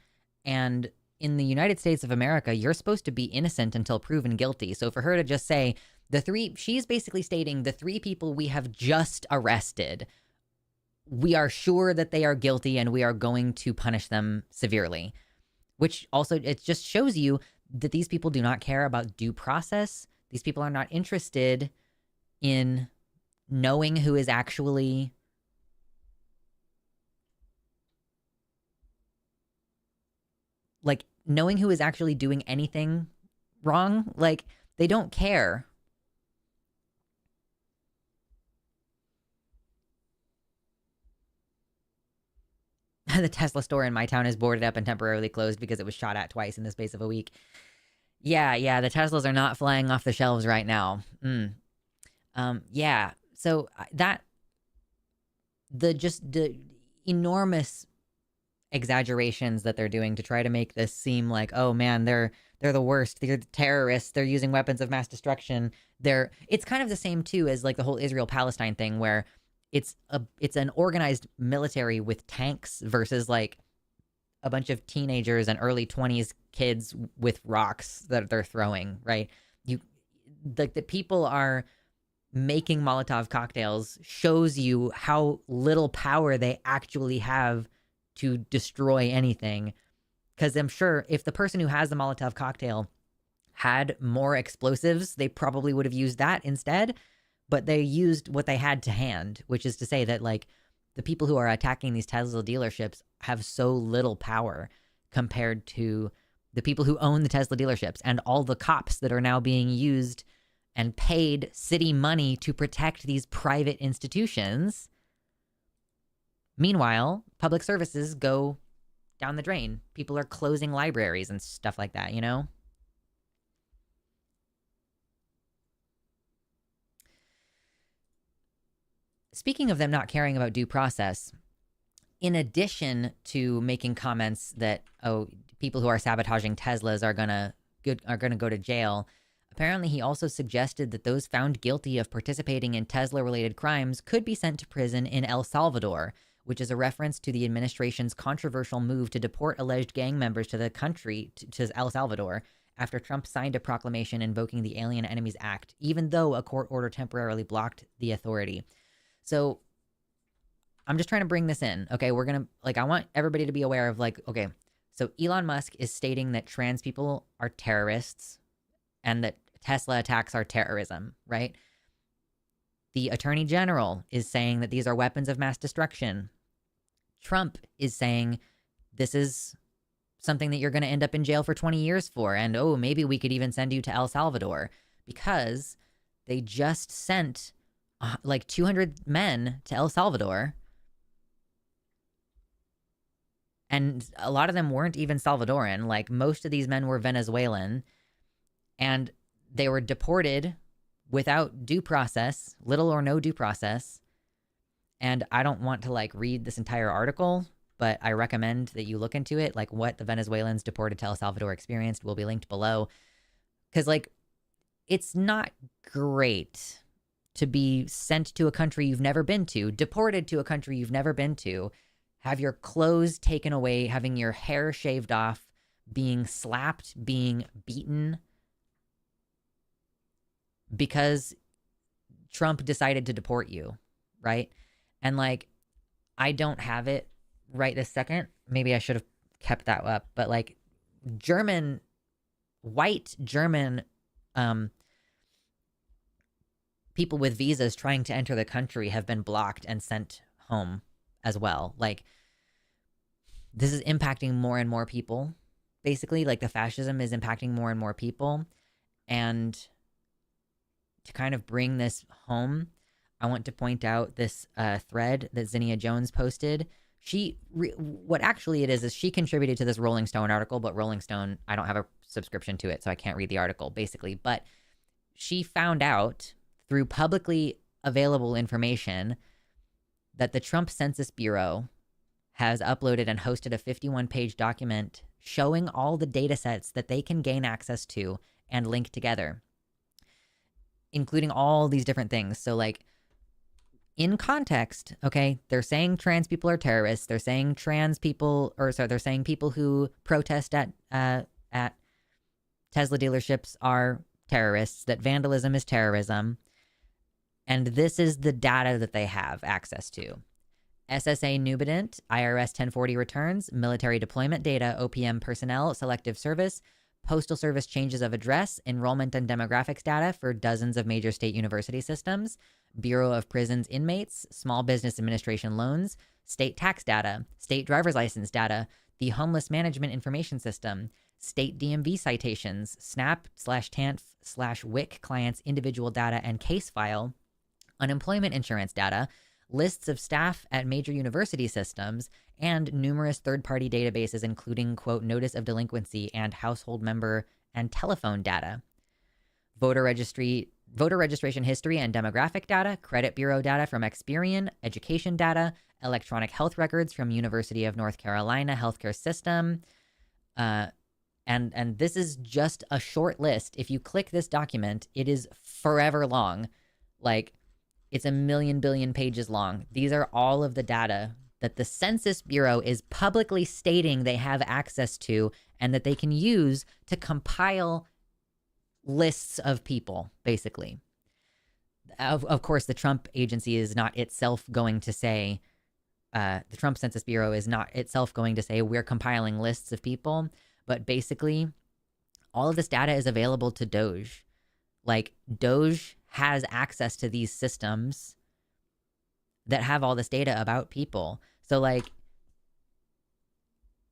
and in the United States of America, you're supposed to be innocent until proven guilty. So for her to just say she's basically stating the 3 people we have just arrested, we are sure that they are guilty and we are going to punish them severely. Which also, it just shows you that these people do not care about due process. These people are not interested in knowing who is actually knowing who is actually doing anything wrong. Like, they don't care. The Tesla store in my town is boarded up and temporarily closed because it was shot at twice in the space of a week. Yeah, the Teslas are not flying off the shelves right now. Yeah, so the enormous exaggerations that they're doing to try to make this seem like, oh man, they're the worst. They're the terrorists. They're using weapons of mass destruction. It's kind of the same too as like the whole Israel-Palestine thing, where it's an organized military with tanks versus like a bunch of teenagers and early 20s kids with rocks that they're throwing, right? The people are making Molotov cocktails shows you how little power they actually have to destroy anything. Because I'm sure if the person who has the Molotov cocktail had more explosives, they probably would have used that instead. But they used what they had to hand, which is to say that like the people who are attacking these Tesla dealerships have so little power compared to the people who own the Tesla dealerships and all the cops that are now being used and paid city money to protect these private institutions. Meanwhile, public services go down the drain. People are closing libraries and stuff like that, you know? Speaking of them not caring about due process, in addition to making comments that, oh, people who are sabotaging Teslas are gonna go to jail, apparently he also suggested that those found guilty of participating in Tesla-related crimes could be sent to prison in El Salvador, which is a reference to the administration's controversial move to deport alleged gang members to the country, to El Salvador, after Trump signed a proclamation invoking the Alien Enemies Act, even though a court order temporarily blocked the authority. So I'm just trying to bring this in. Okay, we're going to, I want everybody to be aware of, okay, so Elon Musk is stating that trans people are terrorists and that Tesla attacks are terrorism, right? The Attorney General is saying that these are weapons of mass destruction. Trump is saying this is something that you're going to end up in jail for 20 years for. And, oh, maybe we could even send you to El Salvador, because they just sent 200 men to El Salvador. And a lot of them weren't even Salvadoran. Like, most of these men were Venezuelan. And they were deported without due process, little or no due process. And I don't want to read this entire article, but I recommend that you look into it. Like, what the Venezuelans deported to El Salvador experienced will be linked below. Because it's not great to be sent to a country you've never been to, deported to a country you've never been to, have your clothes taken away, having your hair shaved off, being slapped, being beaten, because Trump decided to deport you, right? And I don't have it right this second. Maybe I should have kept that up. But white German people with visas trying to enter the country have been blocked and sent home as well. This is impacting more and more people. Basically, the fascism is impacting more and more people. And to kind of bring this home, I want to point out this thread that Zinnia Jones posted. What actually it is she contributed to this Rolling Stone article, but Rolling Stone, I don't have a subscription to it, so I can't read the article, basically. But she found out through publicly available information that the Trump Census Bureau has uploaded and hosted a 51-page document showing all the data sets that they can gain access to and link together, including all these different things. So, in context, okay, they're saying trans people are terrorists. They're saying they're saying people who protest at Tesla dealerships are terrorists, that vandalism is terrorism. And this is the data that they have access to. SSA Nubident, IRS 1040 returns, military deployment data, OPM personnel, selective service, Postal Service changes of address, enrollment and demographics data for dozens of major state university systems, Bureau of Prisons inmates, Small Business Administration loans, state tax data, state driver's license data, the Homeless Management Information System, state DMV citations, SNAP/TANF/WIC clients' individual data and case file, unemployment insurance data, lists of staff at major university systems, and numerous third-party databases including, quote, notice of delinquency and household member and telephone data. Voter registration history and demographic data, credit bureau data from Experian, education data, electronic health records from University of North Carolina healthcare system. And this is just a short list. If you click this document, it is forever long. Like, it's a million billion pages long. These are all of the data that the Census Bureau is publicly stating they have access to and that they can use to compile lists of people, basically. Of course, the Trump agency is not itself going to say, the Trump Census Bureau is not itself going to say we're compiling lists of people, but basically all of this data is available to Doge. Like, Doge has access to these systems that have all this data about people. So, like,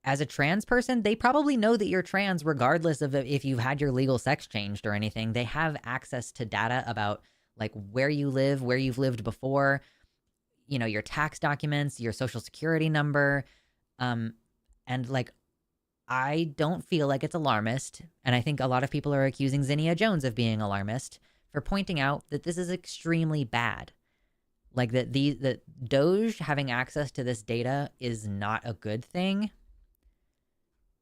as a trans person, they probably know that you're trans regardless of if you've had your legal sex changed or anything. They have access to data about, like, where you live, where you've lived before, you know, your tax documents, your social security number. And, like, I don't feel like it's alarmist. And I think a lot of people are accusing Zinnia Jones of being alarmist for pointing out that this is extremely bad. Like, that Doge having access to this data is not a good thing.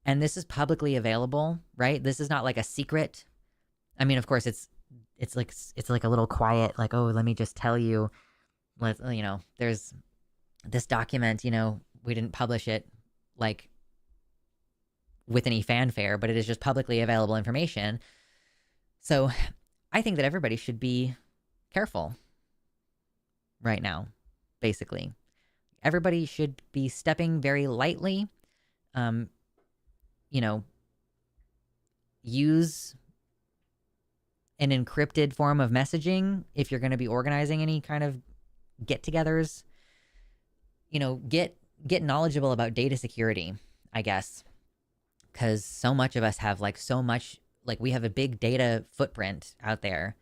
And this is publicly available, right? This is not like a secret. I mean, of course, it's like a little quiet, like, oh, let me just tell you, you know, there's this document, you know, we didn't publish it like with any fanfare, but it is just publicly available information. So I think that everybody should be careful right now, basically. Everybody should be stepping very lightly. You know, use an encrypted form of messaging if you're going to be organizing any kind of get-togethers. You know, get knowledgeable about data security, I guess, because so much of us have we have a big data footprint out there,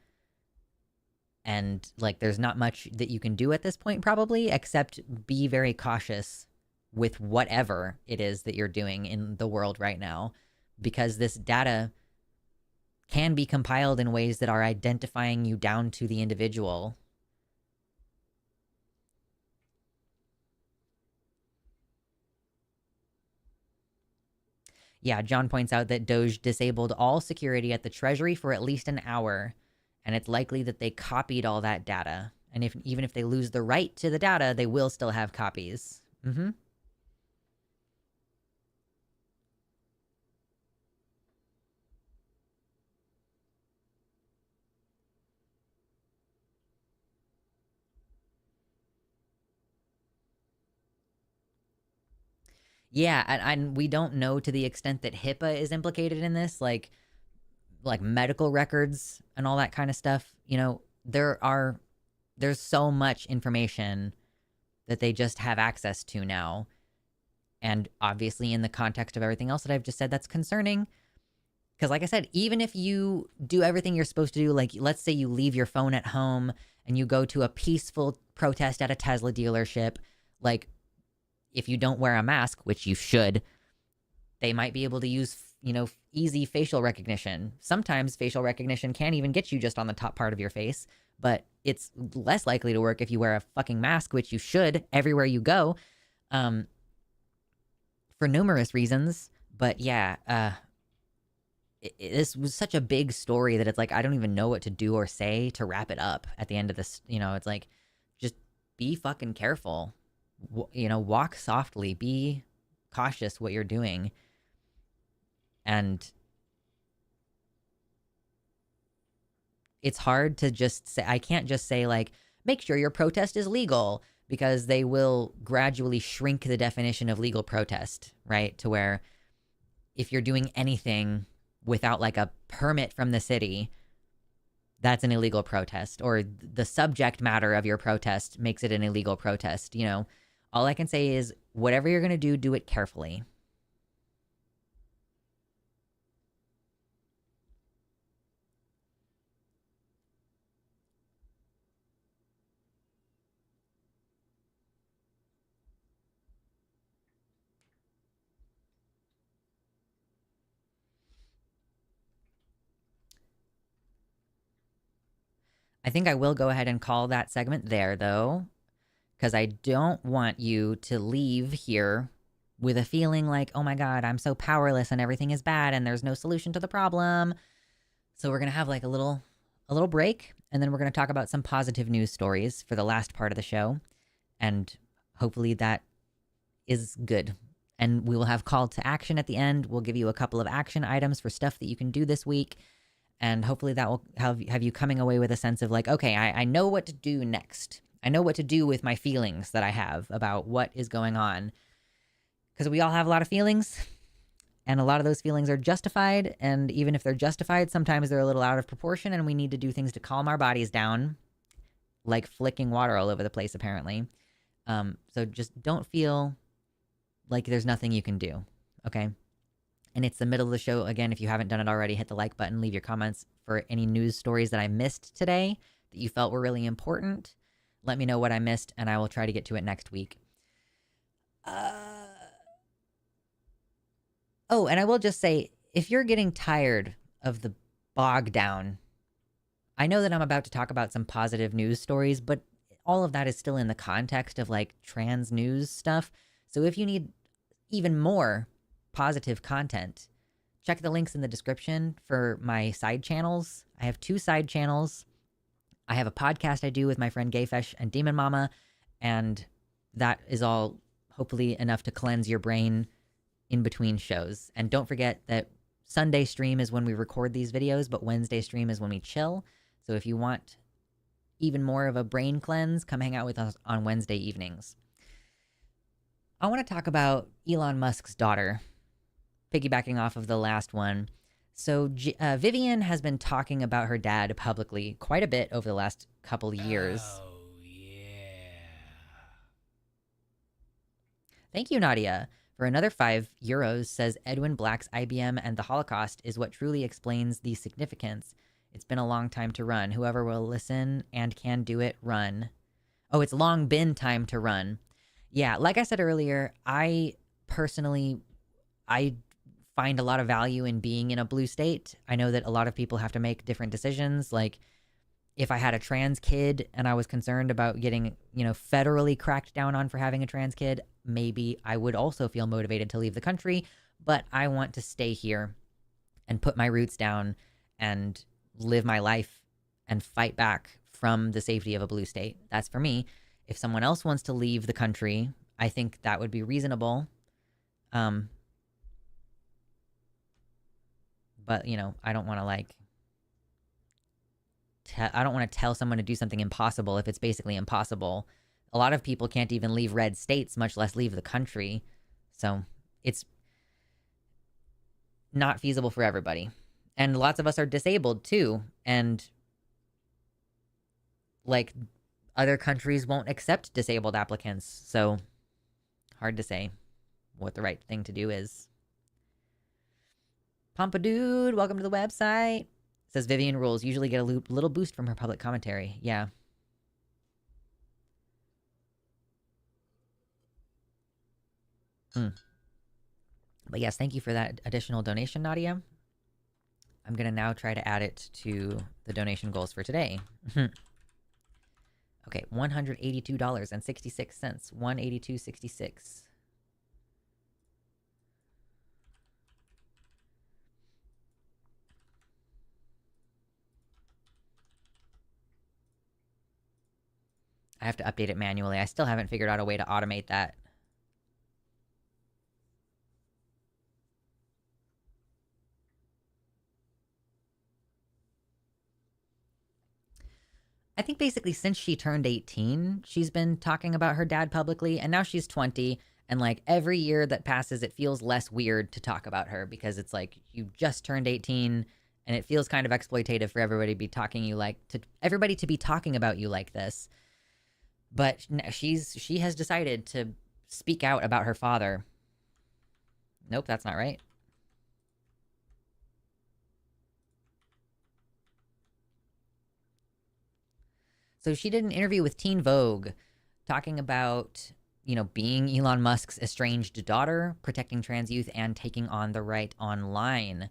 and like there's not much that you can do at this point probably except be very cautious with whatever it is that you're doing in the world right now, because this data can be compiled in ways that are identifying you down to the individual. Yeah, John points out that Doge disabled all security at the Treasury for at least an hour, and it's likely that they copied all that data. And even if they lose the right to the data, they will still have copies. Mm-hmm. Yeah, and we don't know to the extent that HIPAA is implicated in this, like medical records and all that kind of stuff. You know, there's so much information that they just have access to now. And obviously in the context of everything else that I've just said, that's concerning. Because like I said, even if you do everything you're supposed to do, like let's say you leave your phone at home and you go to a peaceful protest at a Tesla dealership, like, if you don't wear a mask, which you should, they might be able to use, you know, easy facial recognition. Sometimes facial recognition can't even get you just on the top part of your face, but it's less likely to work if you wear a fucking mask, which you should everywhere you go, for numerous reasons. But yeah, this was such a big story that it's like, I don't even know what to do or say to wrap it up at the end of this. You know, it's like, just be fucking careful. You know, walk softly, be cautious what you're doing. And it's hard to just say, I can't just say like, make sure your protest is legal, because they will gradually shrink the definition of legal protest, right? To where if you're doing anything without like a permit from the city, that's an illegal protest, or the subject matter of your protest makes it an illegal protest. You know, all I can say is whatever you're going to do it carefully. I think I will go ahead and call that segment there, though, because I don't want you to leave here with a feeling like, oh my God, I'm so powerless and everything is bad and there's no solution to the problem. So we're going to have like a little break, and then we're going to talk about some positive news stories for the last part of the show. And hopefully that is good. And we will have call to action at the end. We'll give you a couple of action items for stuff that you can do this week. And hopefully that will have you coming away with a sense of like, okay, I know what to do next. I know what to do with my feelings that I have about what is going on. Because we all have a lot of feelings, and a lot of those feelings are justified. And even if they're justified, sometimes they're a little out of proportion, and we need to do things to calm our bodies down, like flicking water all over the place, apparently. So just don't feel like there's nothing you can do, okay? And it's the middle of the show. Again, if you haven't done it already, hit the like button, leave your comments for any news stories that I missed today that you felt were really important. Let me know what I missed, and I will try to get to it next week. Oh, and I will just say, if you're getting tired of the bog down, I know that I'm about to talk about some positive news stories, but all of that is still in the context of like trans news stuff. So if you need even more positive content, check the links in the description for my side channels. I have 2 side channels. I have a podcast I do with my friend Gayfesh and Demon Mama, and that is all hopefully enough to cleanse your brain in between shows. And don't forget that Sunday stream is when we record these videos, but Wednesday stream is when we chill. So if you want even more of a brain cleanse, come hang out with us on Wednesday evenings. I want to talk about Elon Musk's daughter, piggybacking off of the last one. So Vivian has been talking about her dad publicly quite a bit over the last couple years. Oh, yeah. Thank you, Nadia. For another €5, says Edwin Black's IBM and the Holocaust is what truly explains the significance. It's been a long time to run. Whoever will listen and can do it, run. Oh, it's long been time to run. Yeah, like I said earlier, I personally find a lot of value in being in a blue state. I know that a lot of people have to make different decisions. Like, if I had a trans kid and I was concerned about getting, federally cracked down on for having a trans kid, maybe I would also feel motivated to leave the country. But I want to stay here and put my roots down and live my life and fight back from the safety of a blue state. That's for me. If someone else wants to leave the country, I think that would be reasonable. But, I don't want to I don't want to tell someone to do something impossible if it's basically impossible. A lot of people can't even leave red states, much less leave the country. So it's not feasible for everybody. And lots of us are disabled too. And other countries won't accept disabled applicants. So hard to say what the right thing to do is. Pompadood, welcome to the website. Says Vivian rules usually get a little boost from her public commentary. Yeah. But yes, thank you for that additional donation, Nadia. I'm going to now try to add it to the donation goals for today. Okay, $182.66. $182.66. I have to update it manually. I still haven't figured out a way to automate that. I think basically since she turned 18, she's been talking about her dad publicly, and now she's 20, And like every year that passes, it feels less weird to talk about her because it's like you just turned 18 and it feels kind of exploitative for everybody to be talking about you like this. But she has decided to speak out about her father. Nope, that's not right. So she did an interview with Teen Vogue talking about, being Elon Musk's estranged daughter, protecting trans youth, and taking on the right online.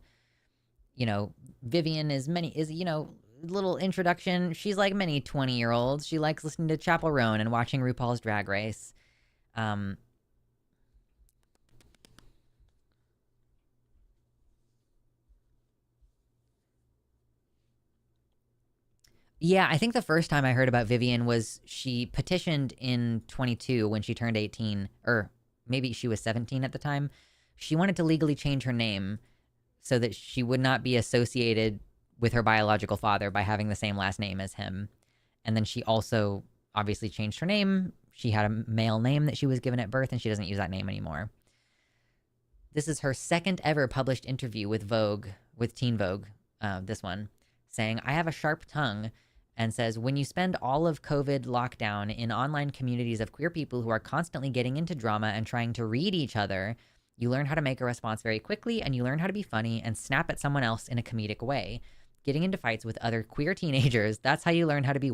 Vivian is, little introduction. She's like many 20-year-olds. She likes listening to Chappell Roan and watching RuPaul's Drag Race. Yeah, I think the first time I heard about Vivian was she petitioned in 22 when she turned 18, or maybe she was 17 at the time. She wanted to legally change her name so that she would not be associated with her biological father by having the same last name as him. And then she also obviously changed her name. She had a male name that she was given at birth, and she doesn't use that name anymore. This is her second ever published interview with Vogue, with Teen Vogue, this one, saying, "I have a sharp tongue," and says, "When you spend all of COVID lockdown in online communities of queer people who are constantly getting into drama and trying to read each other, you learn how to make a response very quickly, and you learn how to be funny and snap at someone else in a comedic way. Getting into fights with other queer teenagers, that's how you learn how to be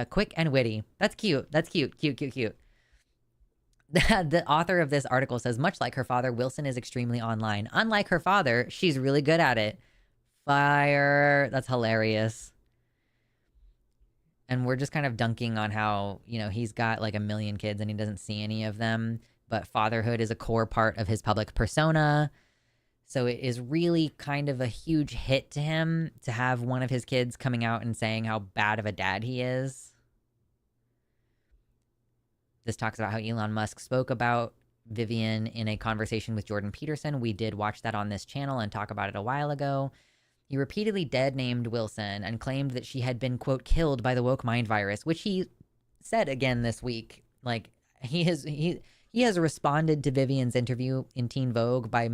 quick and witty." That's cute. That's cute. Cute, cute, cute. The author of this article says, much like her father, Wilson is extremely online. Unlike her father, she's really good at it. Fire. That's hilarious. And we're just kind of dunking on how, he's got like 1 million kids and he doesn't see any of them. But fatherhood is a core part of his public persona. So it is really kind of a huge hit to him to have one of his kids coming out and saying how bad of a dad he is. This talks about how Elon Musk spoke about Vivian in a conversation with Jordan Peterson. We did watch that on this channel and talk about it a while ago. He repeatedly dead-named Wilson and claimed that she had been, quote, killed by the woke mind virus, which he said again this week. Like, he has responded to Vivian's interview in Teen Vogue by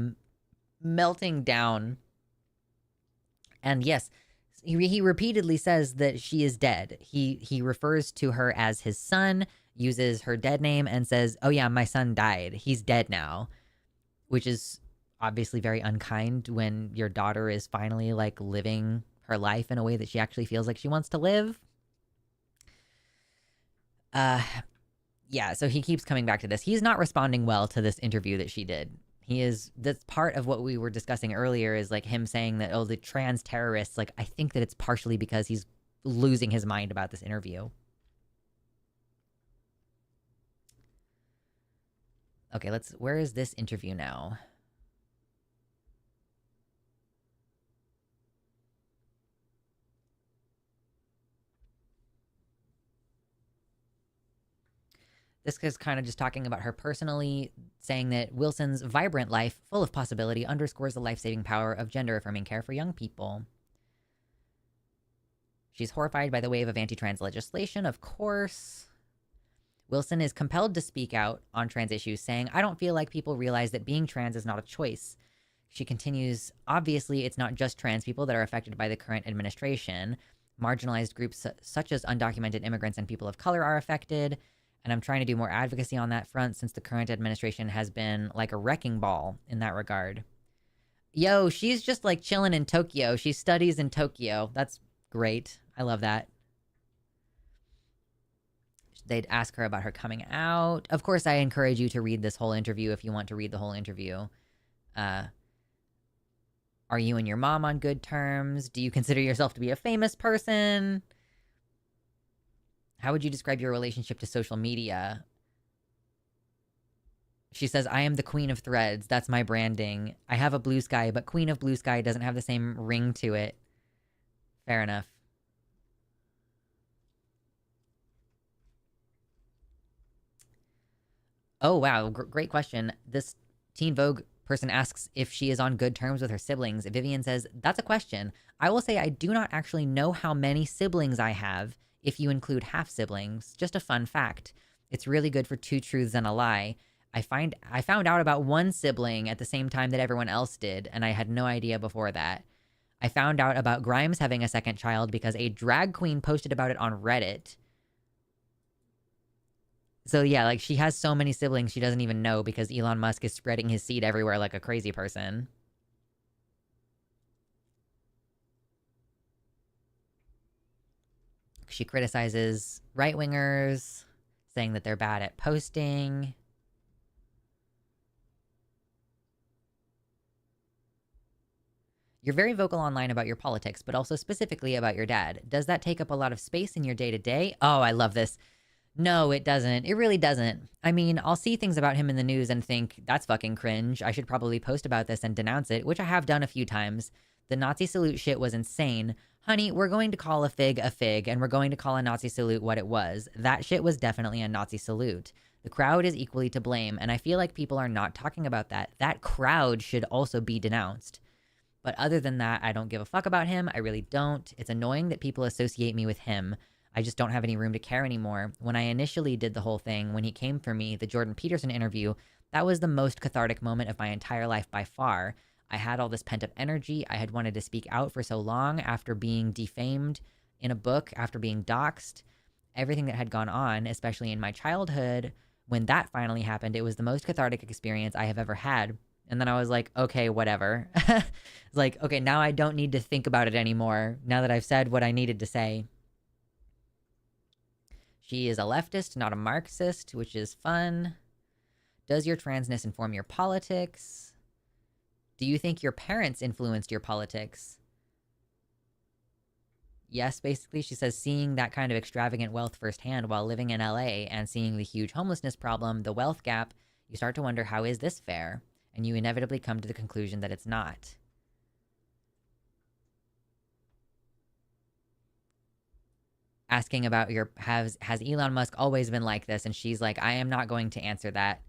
melting down. And yes, he repeatedly says that she is dead. He refers to her as his son, uses her dead name, and says, "Oh yeah, my son died. He's dead now," which is obviously very unkind when your daughter is finally like living her life in a way that she actually feels like she wants to live. Yeah, so he keeps coming back to this. He's not responding well to this interview that she did. That's part of what we were discussing earlier, is like him saying that, oh, the trans terrorists, like, I think that it's partially because he's losing his mind about this interview. Okay, where is this interview now? This is kind of just talking about her personally, saying that Wilson's vibrant life, full of possibility, underscores the life-saving power of gender-affirming care for young people. She's horrified by the wave of anti-trans legislation, of course. Wilson is compelled to speak out on trans issues, saying, "I don't feel like people realize that being trans is not a choice." She continues, "Obviously, it's not just trans people that are affected by the current administration. Marginalized groups such as undocumented immigrants and people of color are affected. And I'm trying to do more advocacy on that front since the current administration has been like a wrecking ball in that regard." Yo, she's just like chilling in Tokyo. She studies in Tokyo. That's great. I love that. They'd ask her about her coming out. Of course, I encourage you to read this whole interview if you want to read the whole interview. Are you and your mom on good terms? Do you consider yourself to be a famous person? How would you describe your relationship to social media? She says, "I am the queen of threads. That's my branding. I have a blue sky, but queen of blue sky doesn't have the same ring to it." Fair enough. Oh, wow. Great question. This Teen Vogue person asks if she is on good terms with her siblings. Vivian says, "That's a question. I will say I do not actually know how many siblings I have, if you include half siblings. Just a fun fact. It's really good for two truths and a lie. I found out about one sibling at the same time that everyone else did, and I had no idea before that. I found out about Grimes having a second child because a drag queen posted about it on Reddit. So yeah, like she has so many siblings she doesn't even know because Elon Musk is spreading his seed everywhere like a crazy person. She criticizes right-wingers, saying that they're bad at posting. You're very vocal online about your politics, but also specifically about your dad. Does that take up a lot of space in your day-to-day? Oh, I love this. No, it doesn't. It really doesn't. I mean, I'll see things about him in the news and think, that's fucking cringe. I should probably post about this and denounce it, which I have done a few times. The Nazi salute shit was insane. Honey, we're going to call a fig, and we're going to call a Nazi salute what it was. That shit was definitely a Nazi salute. The crowd is equally to blame, and I feel like people are not talking about that. That crowd should also be denounced. But other than that, I don't give a fuck about him. I really don't. It's annoying that people associate me with him. I just don't have any room to care anymore. When I initially did the whole thing, when he came for me, the Jordan Peterson interview, that was the most cathartic moment of my entire life by far. I had all this pent-up energy. I had wanted to speak out for so long after being defamed in a book, after being doxxed, everything that had gone on, especially in my childhood. When that finally happened, it was the most cathartic experience I have ever had. And then I was like, okay, whatever. It's like, okay, now I don't need to think about it anymore, now that I've said what I needed to say. She is a leftist, not a Marxist, which is fun. Does your transness inform your politics? Do you think your parents influenced your politics? Yes, basically, she says, seeing that kind of extravagant wealth firsthand while living in LA and seeing the huge homelessness problem, the wealth gap, you start to wonder, how is this fair? And you inevitably come to the conclusion that it's not. Asking about has Elon Musk always been like this? And she's like, I am not going to answer that.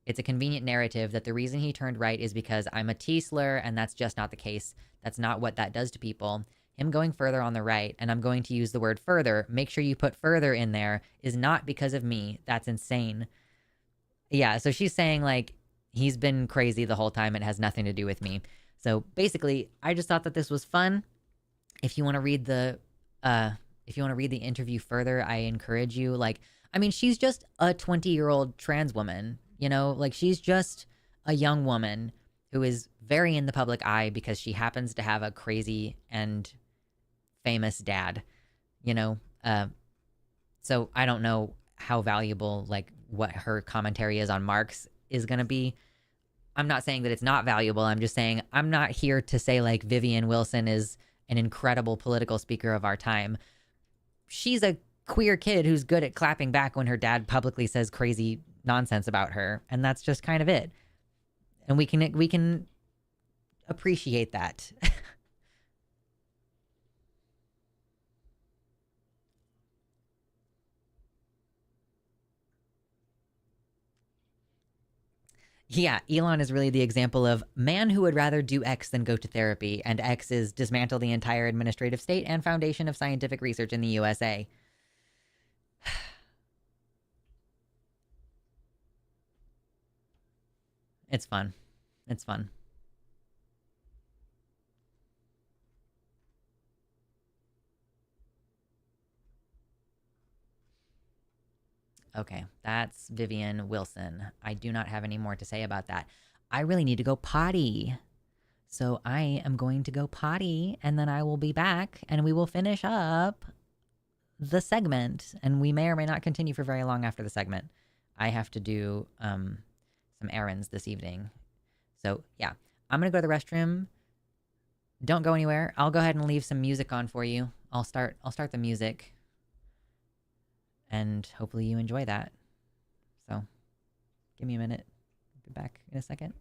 It's a convenient narrative that the reason he turned right is because I'm a T-slur, and that's just not the case. That's not what that does to people. Him going further on the right, and I'm going to use the word further, make sure you put further in there, is not because of me. That's insane. Yeah, so she's saying, like, he's been crazy the whole time. It has nothing to do with me. So basically, I just thought that this was fun. If you want to read the interview further, I encourage you. Like, I mean, she's just a 20-year-old trans woman, you know? Like, she's just a young woman who is very in the public eye because she happens to have a crazy and famous dad, you know? So I don't know how valuable, like, what her commentary is on Marx is going to be. I'm not saying that it's not valuable. I'm just saying I'm not here to say, like, Vivian Wilson is an incredible political speaker of our time. She's a queer kid who's good at clapping back when her dad publicly says crazy nonsense about her, and that's just kind of it. And we can appreciate that. Yeah, Elon is really the example of man who would rather do X than go to therapy, and X is dismantle the entire administrative state and foundation of scientific research in the USA. It's fun. It's fun. Okay, that's Vivian Wilson. I do not have any more to say about that. I really need to go potty. So I am going to go potty, and then I will be back, and we will finish up the segment. And we may or may not continue for very long after the segment. I have to do some errands this evening. So yeah, I'm going to go to the restroom. Don't go anywhere. I'll go ahead and leave some music on for you. I'll start the music. And hopefully you enjoy that. So, give me a minute. I'll be back in a second.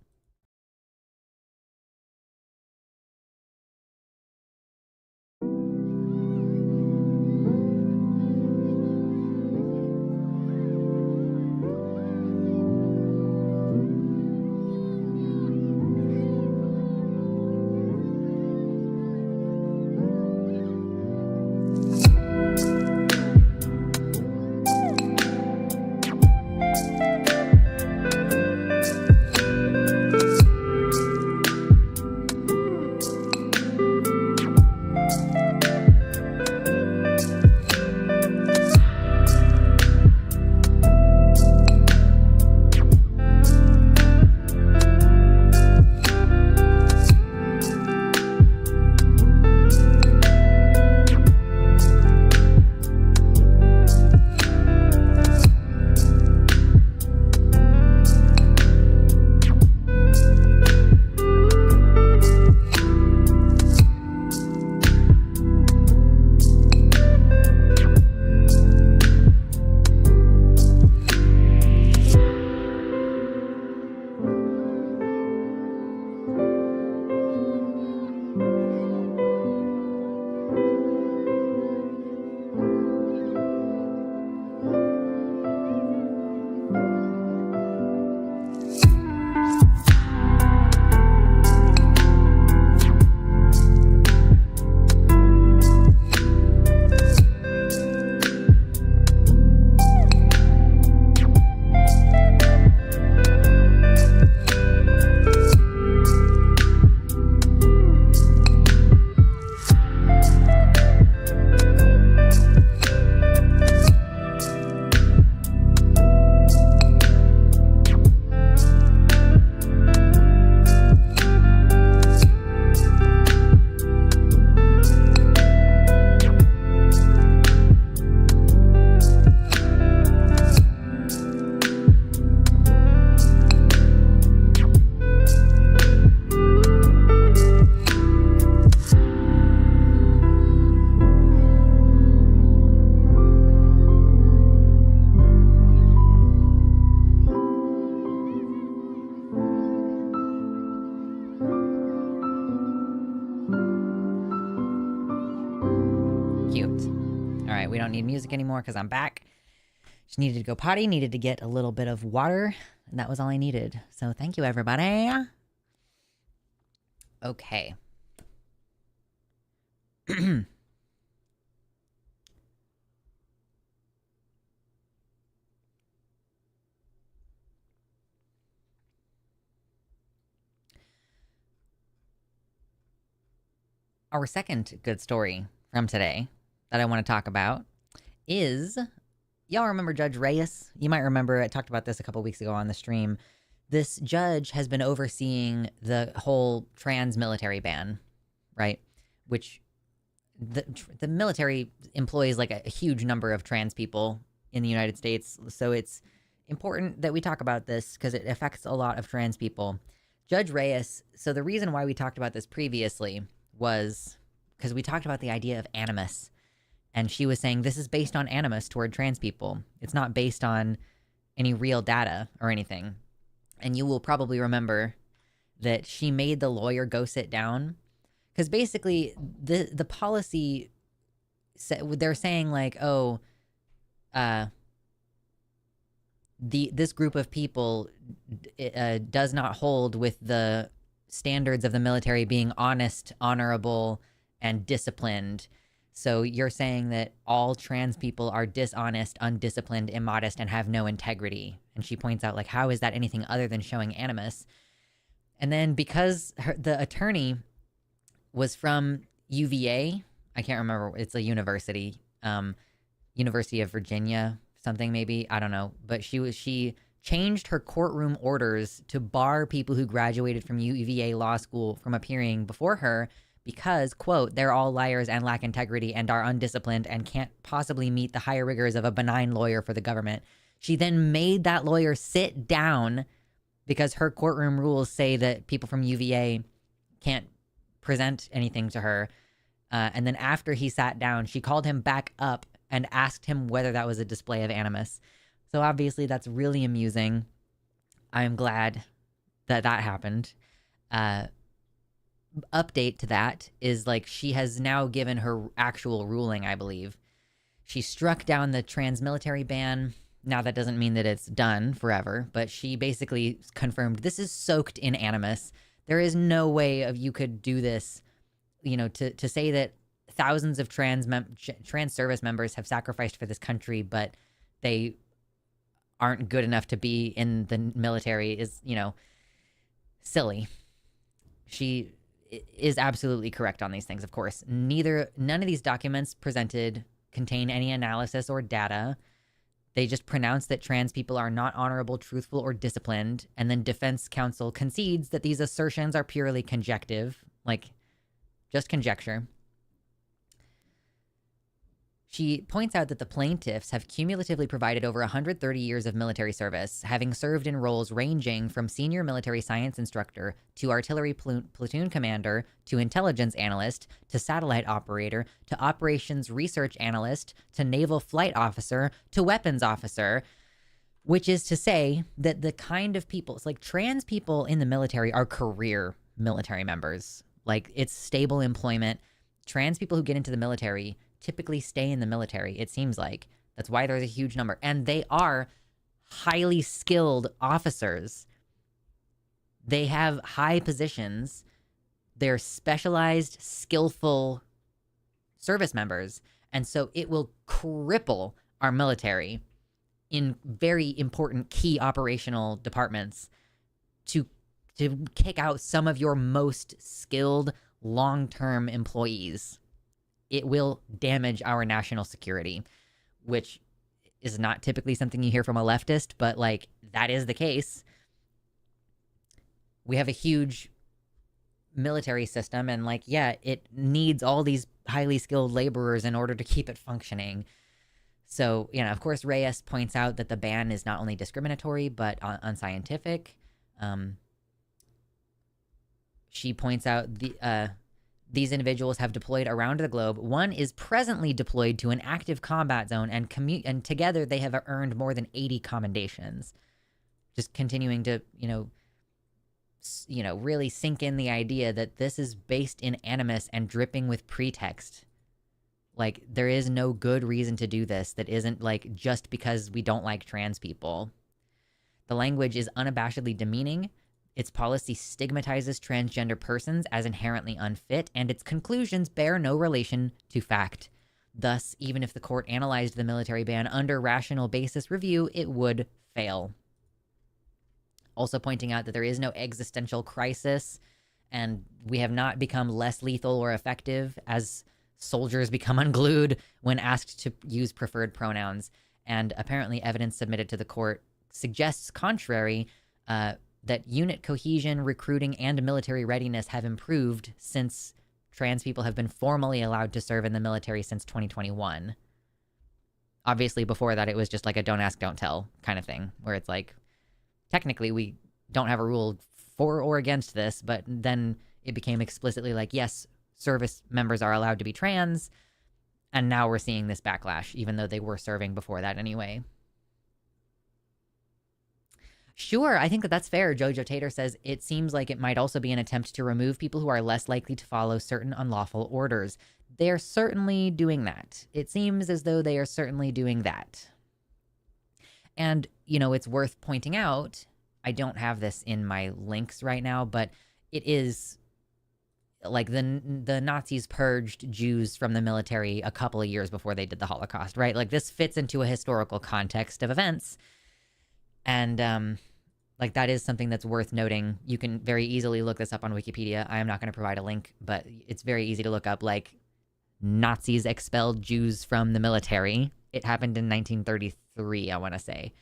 music anymore because I'm back. Just needed to go potty, needed to get a little bit of water, and that was all I needed. So thank you, everybody. Okay. Our second good story from today that I want to talk about is, y'all remember Judge Reyes? You might remember, I talked about this a couple weeks ago on the stream. This judge has been overseeing the whole trans military ban, right? Which the military employs like a huge number of trans people in the United States. So it's important that we talk about this because it affects a lot of trans people. Judge Reyes, so the reason why we talked about this previously was because we talked about the idea of animus. And she was saying this is based on animus toward trans people. It's not based on any real data or anything. And you will probably remember that she made the lawyer go sit down. Because basically, the policy, they're saying like, oh, this group of people does not hold with the standards of the military being honest, honorable, and disciplined. So you're saying that all trans people are dishonest, undisciplined, immodest, and have no integrity. And she points out, like, how is that anything other than showing animus? And then because the attorney was from UVA, I can't remember, it's a university, University of Virginia, something maybe, I don't know. But she changed her courtroom orders to bar people who graduated from UVA law school from appearing before her because, quote, they're all liars and lack integrity and are undisciplined and can't possibly meet the higher rigors of a benign lawyer for the government. She then made that lawyer sit down because her courtroom rules say that people from UVA can't present anything to her. And then after he sat down, she called him back up and asked him whether that was a display of animus. So obviously that's really amusing. I'm glad that happened. Update to that is like she has now given her actual ruling, I believe. She struck down the trans military ban. Now that doesn't mean that it's done forever, but she basically confirmed this is soaked in animus. There is no way of you could do this, you know, to say that thousands of trans service members have sacrificed for this country, but they aren't good enough to be in the military is, you know, silly. She is absolutely correct on these things, of course. None of these documents presented contain any analysis or data. They just pronounce that trans people are not honorable, truthful, or disciplined, and then defense counsel concedes that these assertions are purely conjective, like just conjecture. She points out that the plaintiffs have cumulatively provided over 130 years of military service, having served in roles ranging from senior military science instructor to artillery platoon commander to intelligence analyst to satellite operator to operations research analyst to naval flight officer to weapons officer, which is to say that the kind of people, it's like trans people in the military are career military members. Like it's stable employment. Trans people who get into the military typically stay in the military, it seems like. That's why there's a huge number. And they are highly skilled officers. They have high positions. They're specialized, skillful service members. And so it will cripple our military in very important key operational departments to kick out some of your most skilled long-term employees. It will damage our national security, which is not typically something you hear from a leftist, but like that is the case. We have a huge military system and like, yeah, it needs all these highly skilled laborers in order to keep it functioning. So, you know, of course, Reyes points out that the ban is not only discriminatory, but unscientific. She points out these individuals have deployed around the globe. One is presently deployed to an active combat zone, and together they have earned more than 80 commendations. Just continuing to, really sink in the idea that this is based in animus and dripping with pretext. Like, there is no good reason to do this that isn't, like, just because we don't like trans people. The language is unabashedly demeaning. Its policy stigmatizes transgender persons as inherently unfit, and its conclusions bear no relation to fact. Thus, even if the court analyzed the military ban under rational basis review, it would fail. Also pointing out that there is no existential crisis, and we have not become less lethal or effective as soldiers become unglued when asked to use preferred pronouns. And apparently evidence submitted to the court suggests contrary, that unit cohesion, recruiting, and military readiness have improved since trans people have been formally allowed to serve in the military since 2021. Obviously, before that, it was just like a don't ask, don't tell kind of thing, where it's like, technically, we don't have a rule for or against this, but then it became explicitly like, yes, service members are allowed to be trans, and now we're seeing this backlash, even though they were serving before that anyway. Sure, I think that that's fair. Jojo Tater says, it seems like it might also be an attempt to remove people who are less likely to follow certain unlawful orders. They're certainly doing that. It seems as though they are certainly doing that. And, you know, it's worth pointing out, I don't have this in my links right now, but it is like the Nazis purged Jews from the military a couple of years before they did the Holocaust, right? Like, this fits into a historical context of events. And, like, that is something that's worth noting. You can very easily look this up on Wikipedia. I am not going to provide a link, but it's very easy to look up, like, Nazis expelled Jews from the military. It happened in 1933, I want to say.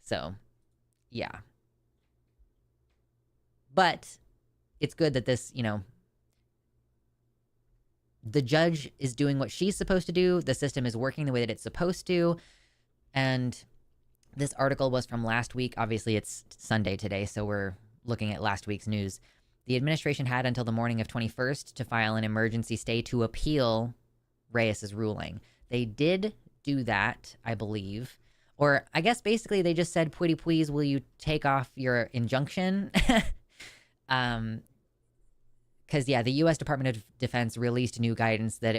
So, yeah. But it's good that this, you know, the judge is doing what she's supposed to do. The system is working the way that it's supposed to. And this article was from last week. Obviously, it's Sunday today, so we're looking at last week's news. The administration had until the morning of 21st to file an emergency stay to appeal Reyes's ruling. They did do that, I believe. Or I guess basically they just said, "Pretty please, will you take off your injunction?" Because, yeah, the U.S. Department of Defense released new guidance that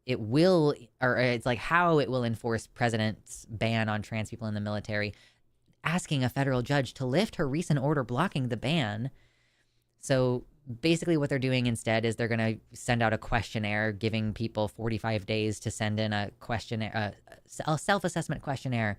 it's like how it will enforce president's ban on trans people in the military, asking a federal judge to lift her recent order blocking the ban. So basically what they're doing instead is they're going to send out a questionnaire, giving people 45 days to send in a questionnaire, a self-assessment questionnaire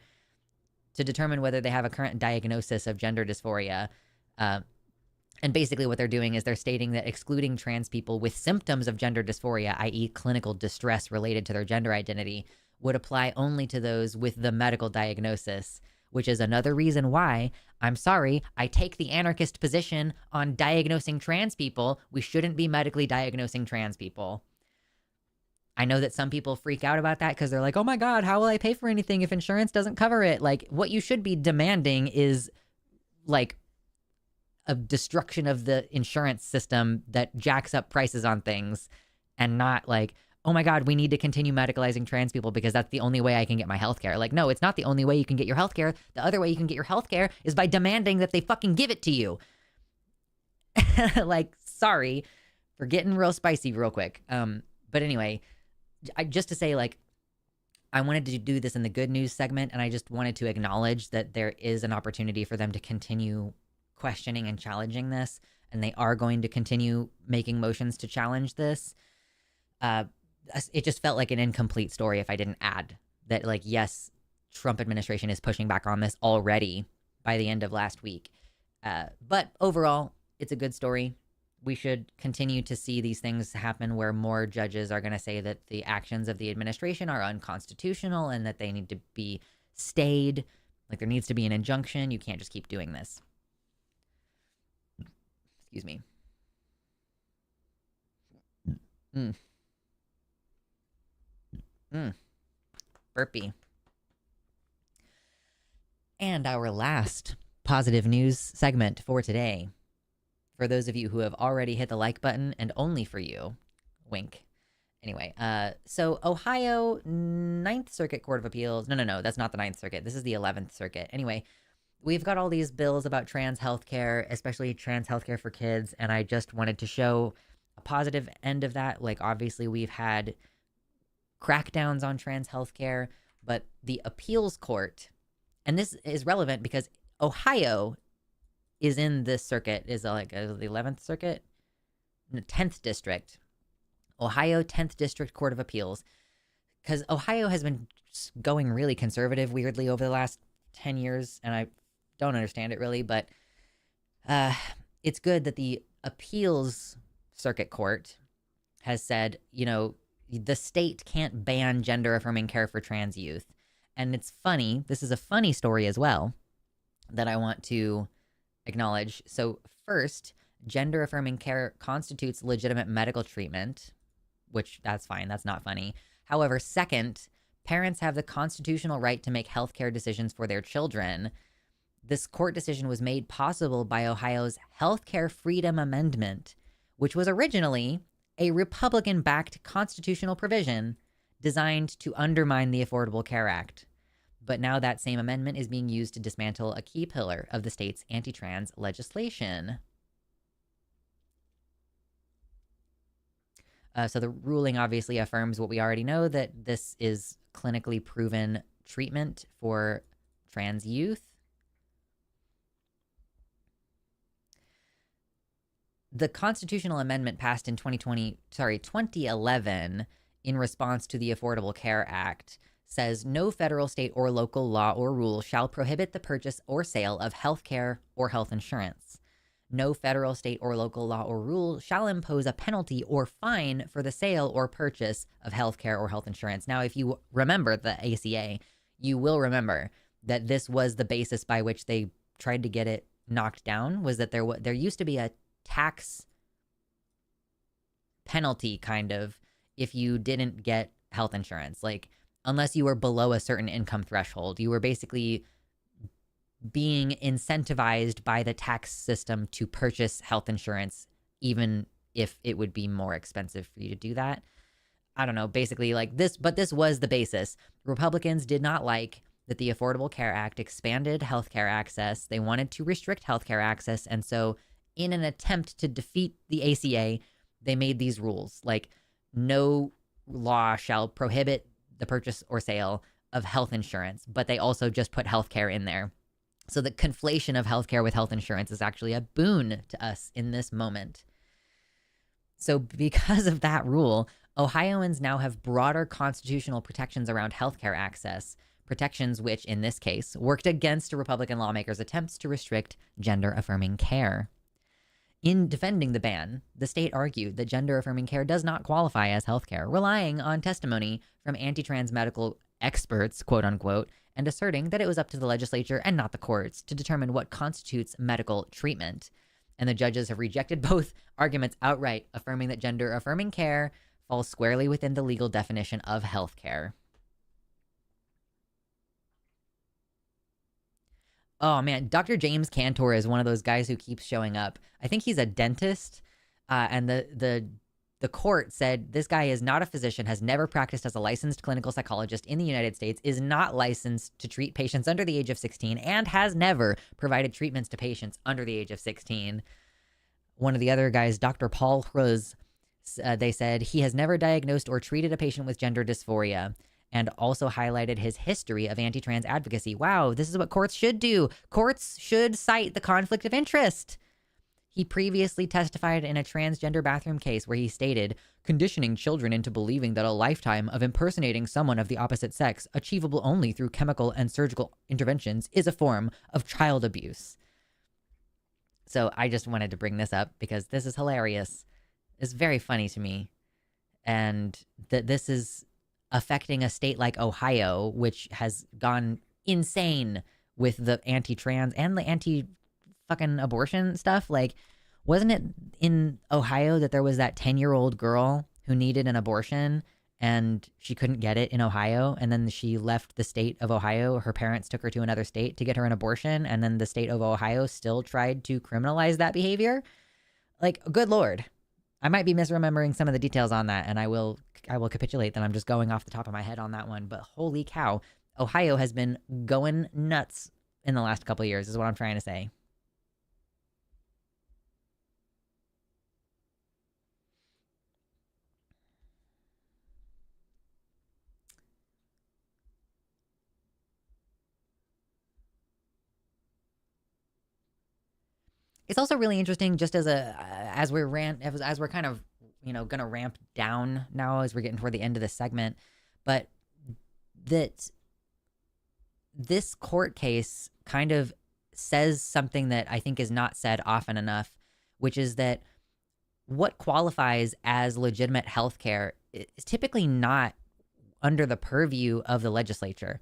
to determine whether they have a current diagnosis of gender dysphoria. And basically what they're doing is they're stating that excluding trans people with symptoms of gender dysphoria, i.e. clinical distress related to their gender identity, would apply only to those with the medical diagnosis, which is another reason why, I'm sorry, I take the anarchist position on diagnosing trans people. We shouldn't be medically diagnosing trans people. I know that some people freak out about that because they're like, oh my God, how will I pay for anything if insurance doesn't cover it? Like, what you should be demanding is, like, a destruction of the insurance system that jacks up prices on things, and not like, oh my God, we need to continue medicalizing trans people because that's the only way I can get my healthcare. Like, no, it's not the only way you can get your healthcare. The other way you can get your healthcare is by demanding that they fucking give it to you. Like, sorry for getting real spicy real quick. But anyway, just to say, like, I wanted to do this in the good news segment, and I just wanted to acknowledge that there is an opportunity for them to continue questioning and challenging this, and they are going to continue making motions to challenge this. It just felt like an incomplete story if I didn't add that, like, yes, Trump administration is pushing back on this already by the end of last week. But overall, it's a good story. We should continue to see these things happen where more judges are going to say that the actions of the administration are unconstitutional and that they need to be stayed. Like, there needs to be an injunction. You can't just keep doing this. Excuse me. Burpee. And our last positive news segment for today. For those of you who have already hit the like button, and only for you, wink. Anyway, so Ohio Ninth Circuit Court of Appeals. No, that's not the Ninth Circuit. This is the 11th Circuit. Anyway, we've got all these bills about trans healthcare, especially trans healthcare for kids, and I just wanted to show a positive end of that. Like, obviously, we've had crackdowns on trans healthcare, but the appeals court, and this is relevant because Ohio is in this circuit, is like the 11th circuit, the 10th district, Ohio 10th District Court of Appeals, because Ohio has been going really conservative weirdly over the last 10 years, and I don't understand it really, but it's good that the appeals circuit court has said, you know, the state can't ban gender affirming care for trans youth. And it's funny, this is a funny story as well that I want to acknowledge. So first, gender affirming care constitutes legitimate medical treatment, which that's fine, that's not funny. However, second, parents have the constitutional right to make healthcare decisions for their children. This court decision was made possible by Ohio's Healthcare Freedom Amendment, which was originally a Republican-backed constitutional provision designed to undermine the Affordable Care Act. But now that same amendment is being used to dismantle a key pillar of the state's anti-trans legislation. So the ruling obviously affirms what we already know, that this is clinically proven treatment for trans youth. The constitutional amendment passed in 2011 in response to the Affordable Care Act says no federal, state, or local law or rule shall prohibit the purchase or sale of health care or health insurance. No federal, state, or local law or rule shall impose a penalty or fine for the sale or purchase of health care or health insurance. Now, if you remember the ACA, you will remember that this was the basis by which they tried to get it knocked down, was that there used to be a tax penalty kind of if you didn't get health insurance. Like, unless you were below a certain income threshold, you were basically being incentivized by the tax system to purchase health insurance, even if it would be more expensive for you to do that. I don't know, basically like this, but this was the basis. Republicans did not like that the Affordable Care Act expanded healthcare access. They wanted to restrict healthcare access. And so in an attempt to defeat the ACA, they made these rules like no law shall prohibit the purchase or sale of health insurance, but they also just put healthcare in there. So the conflation of healthcare with health insurance is actually a boon to us in this moment. So because of that rule, Ohioans now have broader constitutional protections around healthcare access, protections which, in this case, worked against Republican lawmakers' attempts to restrict gender-affirming care. In defending the ban, the state argued that gender-affirming care does not qualify as healthcare, relying on testimony from anti-trans medical experts, quote unquote, and asserting that it was up to the legislature and not the courts to determine what constitutes medical treatment. And the judges have rejected both arguments outright, affirming that gender-affirming care falls squarely within the legal definition of healthcare. Oh man, Dr. James Cantor is one of those guys who keeps showing up. I think he's a dentist, and the court said this guy is not a physician, has never practiced as a licensed clinical psychologist in the United States, is not licensed to treat patients under the age of 16, and has never provided treatments to patients under the age of 16. One of the other guys, Dr. Paul Hruz, they said he has never diagnosed or treated a patient with gender dysphoria, and also highlighted his history of anti-trans advocacy. Wow, this is what courts should do. Courts should cite the conflict of interest. He previously testified in a transgender bathroom case where he stated, conditioning children into believing that a lifetime of impersonating someone of the opposite sex, achievable only through chemical and surgical interventions, is a form of child abuse. So I just wanted to bring this up because this is hilarious. It's very funny to me. And that this is affecting a state like Ohio, which has gone insane with the anti-trans and the anti-fucking abortion stuff. Like, wasn't it in Ohio that there was that 10-year-old girl who needed an abortion and she couldn't get it in Ohio, and then she left the state of Ohio. Her parents took her to another state to get her an abortion, and then the state of Ohio still tried to criminalize that behavior? Like, good Lord. I might be misremembering some of the details on that, and I will capitulate that I'm just going off the top of my head on that one. But holy cow, Ohio has been going nuts in the last couple of years, is what I'm trying to say. It's also really interesting, just as we're kind of gonna ramp down now as we're getting toward the end of this segment, but that this court case kind of says something that I think is not said often enough, which is that what qualifies as legitimate healthcare is typically not under the purview of the legislature.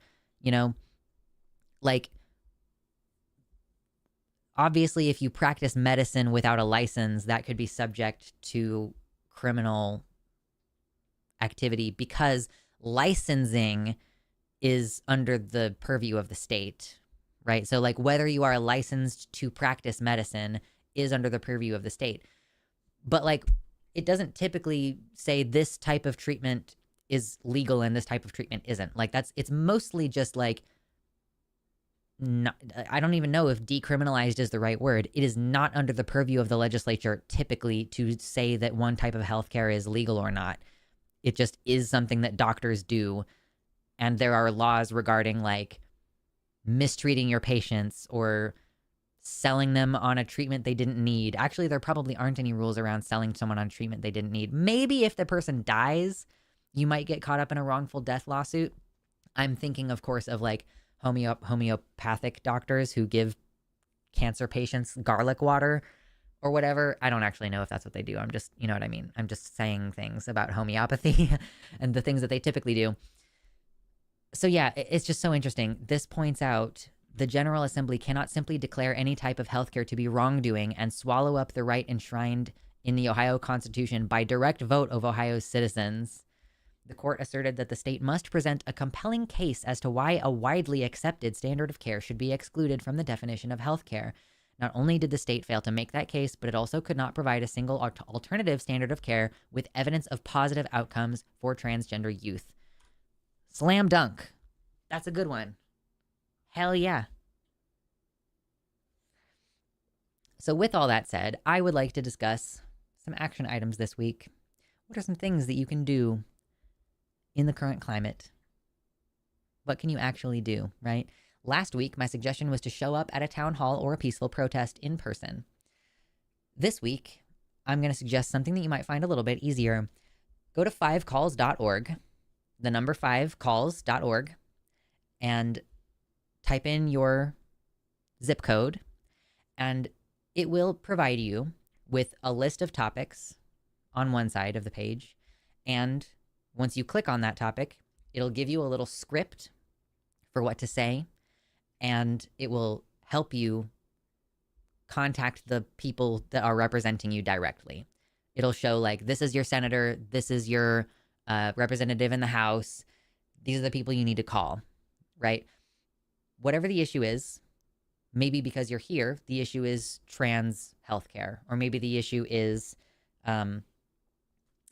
Like, obviously, if you practice medicine without a license, that could be subject to criminal activity because licensing is under the purview of the state, right? So, like, whether you are licensed to practice medicine is under the purview of the state. But, like, it doesn't typically say this type of treatment is legal and this type of treatment isn't. Like, it's mostly just like, not, I don't even know if decriminalized is the right word. It is not under the purview of the legislature typically to say that one type of healthcare is legal or not. It just is something that doctors do. And there are laws regarding like mistreating your patients or selling them on a treatment they didn't need. Actually, there probably aren't any rules around selling someone on treatment they didn't need. Maybe if the person dies, you might get caught up in a wrongful death lawsuit. I'm thinking, of course, of like homeopathic doctors who give cancer patients garlic water or whatever. I don't actually know if that's what they do. I'm just, you know what I mean? I'm just saying things about homeopathy and the things that they typically do. So yeah, it's just so interesting. This points out the General Assembly cannot simply declare any type of healthcare to be wrongdoing and swallow up the right enshrined in the Ohio Constitution by direct vote of Ohio's citizens. The court asserted that the state must present a compelling case as to why a widely accepted standard of care should be excluded from the definition of healthcare. Not only did the state fail to make that case, but it also could not provide a single alternative standard of care with evidence of positive outcomes for transgender youth. Slam dunk. That's a good one. Hell yeah. So with all that said, I would like to discuss some action items this week. What are some things that you can do in the current climate? What can you actually do, right? Last week, my suggestion was to show up at a town hall or a peaceful protest in person. This week, I'm going to suggest something that you might find a little bit easier. Go to 5calls.org, the number 5calls.org, and type in your zip code, and it will provide you with a list of topics on one side of the page, and once you click on that topic, it'll give you a little script for what to say, and it will help you contact the people that are representing you directly. It'll show like, this is your senator, this is your representative in the House, these are the people you need to call, right? Whatever the issue is, maybe because you're here, the issue is trans healthcare, or maybe the issue is Elon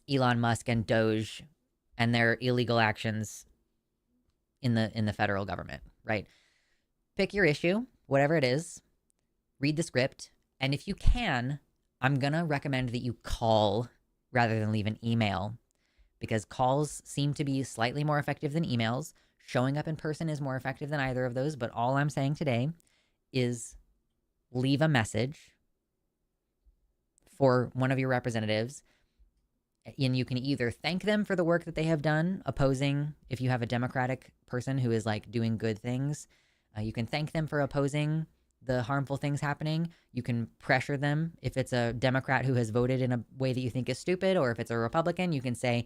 Musk and Doge and their illegal actions in the federal government, right? Pick your issue, whatever it is, read the script, and if you can, I'm gonna recommend that you call rather than leave an email, because calls seem to be slightly more effective than emails. Showing up in person is more effective than either of those, but all I'm saying today is leave a message for one of your representatives, and you can either thank them for the work that they have done opposing, if you have a Democratic person who is like doing good things, you can thank them for opposing the harmful things happening. You can pressure them if it's a Democrat who has voted in a way that you think is stupid, or if it's a Republican, you can say,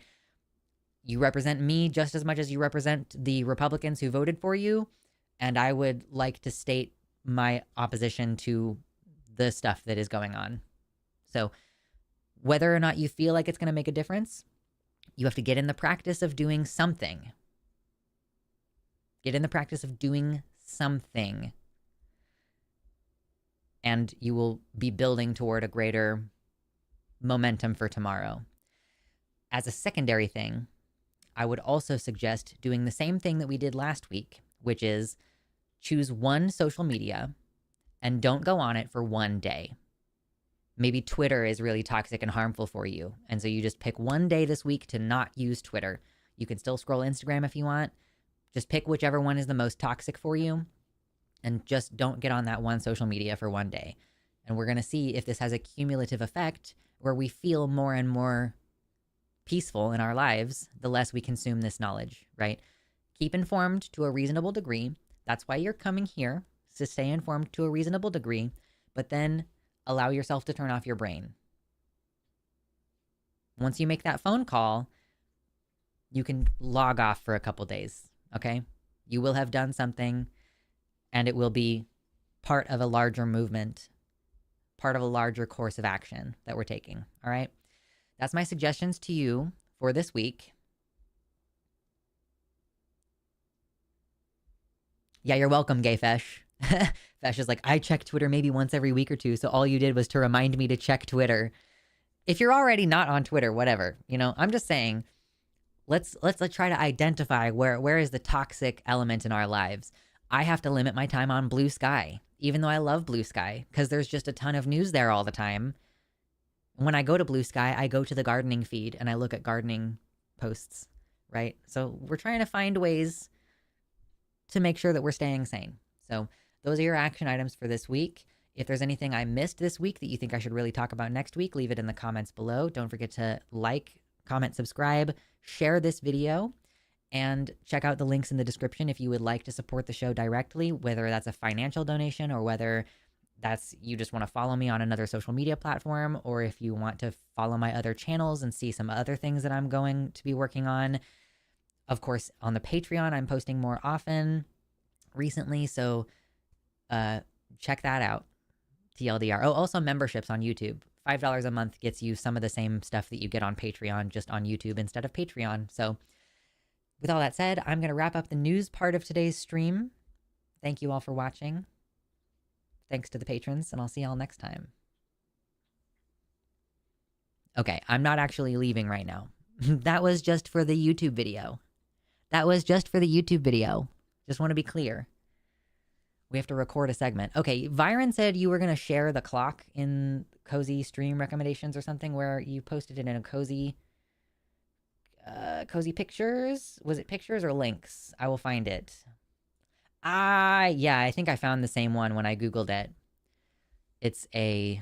you represent me just as much as you represent the Republicans who voted for you, and I would like to state my opposition to the stuff that is going on. So whether or not you feel like it's going to make a difference, you have to get in the practice of doing something. Get in the practice of doing something. And you will be building toward a greater momentum for tomorrow. As a secondary thing, I would also suggest doing the same thing that we did last week, which is choose one social media and don't go on it for one day. Maybe Twitter is really toxic and harmful for you, and so you just pick one day this week to not use Twitter. You can still scroll Instagram if you want. Just pick whichever one is the most toxic for you, and just don't get on that one social media for one day. And we're going to see if this has a cumulative effect where we feel more and more peaceful in our lives the less we consume this knowledge, right? Keep informed to a reasonable degree. That's why you're coming here, to stay informed to a reasonable degree, but then allow yourself to turn off your brain. Once you make that phone call, you can log off for a couple days, okay? You will have done something, and it will be part of a larger movement, part of a larger course of action that we're taking, all right? That's my suggestions to you for this week. Yeah, you're welcome, Gay Fesh. Fesh is like, I check Twitter maybe once every week or two, so all you did was to remind me to check Twitter. If you're already not on Twitter, whatever, you know, I'm just saying, let's try to identify where is the toxic element in our lives. I have to limit my time on Blue Sky, even though I love Blue Sky, because there's just a ton of news there all the time. When I go to Blue Sky, I go to the gardening feed and I look at gardening posts, right? So we're trying to find ways to make sure that we're staying sane. So those are your action items for this week. If there's anything I missed this week that you think I should really talk about next week, leave it in the comments below. Don't forget to like, comment, subscribe, share this video, and check out the links in the description if you would like to support the show directly, whether that's a financial donation or whether that's you just want to follow me on another social media platform, or if you want to follow my other channels and see some other things that I'm going to be working on. Of course, on the Patreon, I'm posting more often recently, so check that out. TLDR. Oh, also memberships on YouTube. $5 a month gets you some of the same stuff that you get on Patreon, just on YouTube instead of Patreon. So with all that said, I'm going to wrap up the news part of today's stream. Thank you all for watching. Thanks to the patrons, and I'll see y'all next time. Okay, I'm not actually leaving right now. That was just for the YouTube video. That was just for the YouTube video. Just want to be clear. We have to record a segment. Okay, Viren said you were going to share the clock in Cozy stream recommendations or something, where you posted it in a Cozy pictures. Was it pictures or links? I will find it. Yeah, I think I found the same one when I Googled it. It's a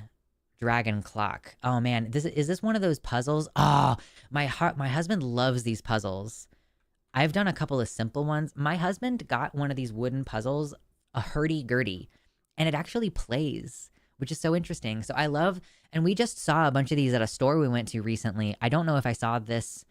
dragon clock. Oh man, is this one of those puzzles? Oh, my husband loves these puzzles. I've done a couple of simple ones. My husband got one of these wooden puzzles, a hurdy-gurdy, and it actually plays, which is so interesting. So I love, and we just saw a bunch of these at a store we went to recently. I don't know if I saw this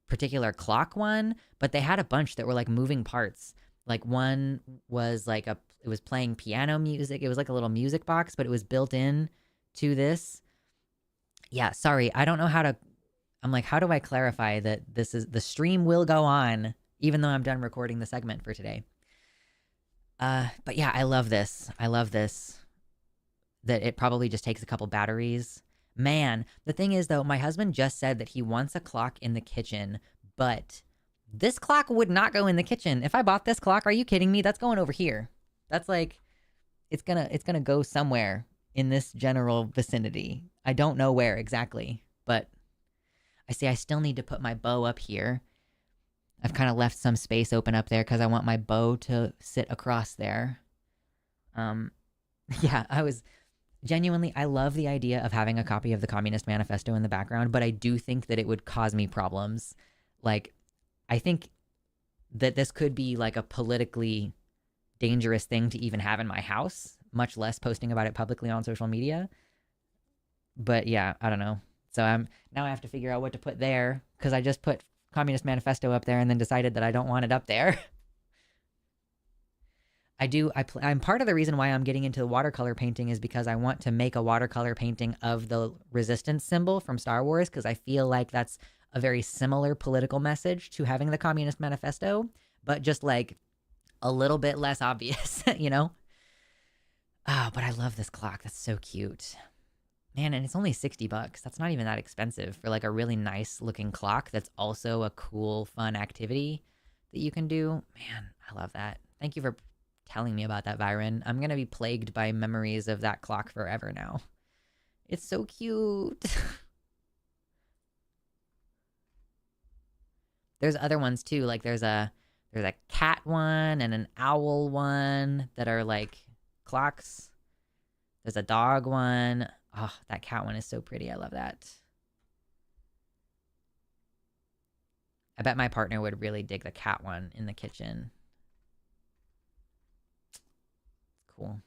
particular clock one, but they had a bunch that were like moving parts. Like one was like it was playing piano music. It was like a little music box, but it was built in to this. Yeah, sorry. I don't know how to, I'm like, how do I clarify that this is, the stream will go on, even though I'm done recording the segment for today. But yeah, I love this. I love this. That it probably just takes a couple batteries. Man, the thing is though, my husband just said that he wants a clock in the kitchen, but this clock would not go in the kitchen. If I bought this clock, are you kidding me? That's going over here. That's like, it's gonna go somewhere in this general vicinity. I don't know where exactly, but I see I still need to put my bow up here. I've kind of left some space open up there because I want my bow to sit across there. Yeah, I love the idea of having a copy of the Communist Manifesto in the background, but I do think that it would cause me problems. Like, I think that this could be like a politically dangerous thing to even have in my house, much less posting about it publicly on social media. But yeah, I don't know. So now I have to figure out what to put there, because I just put Communist Manifesto up there and then decided that I don't want it up there. I'm part of the reason why I'm getting into watercolor painting is because I want to make a watercolor painting of the resistance symbol from Star Wars, because I feel like that's a very similar political message to having the Communist Manifesto, but just like a little bit less obvious, you know? But I love this clock. That's so cute. Man, and it's only $60. That's not even that expensive for like a really nice looking clock that's also a cool, fun activity that you can do. Man, I love that. Thank you for telling me about that, Viren. I'm going to be plagued by memories of that clock forever now. It's so cute. There's other ones too. Like there's a cat one and an owl one that are like clocks. There's a dog one. Oh, that cat one is so pretty. I love that. I bet my partner would really dig the cat one in the kitchen. Cool.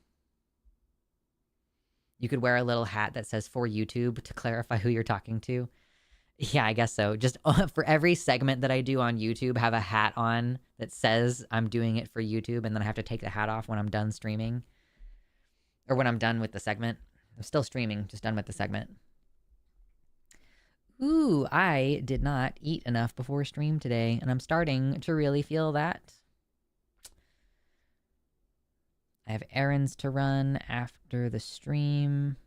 You could wear a little hat that says for YouTube to clarify who you're talking to. Yeah, I guess so. Just for every segment that I do on YouTube, have a hat on that says I'm doing it for YouTube, and then I have to take the hat off when I'm done streaming. Or when I'm done with the segment. I'm still streaming, just done with the segment. Ooh, I did not eat enough before stream today, and I'm starting to really feel that. I have errands to run after the stream.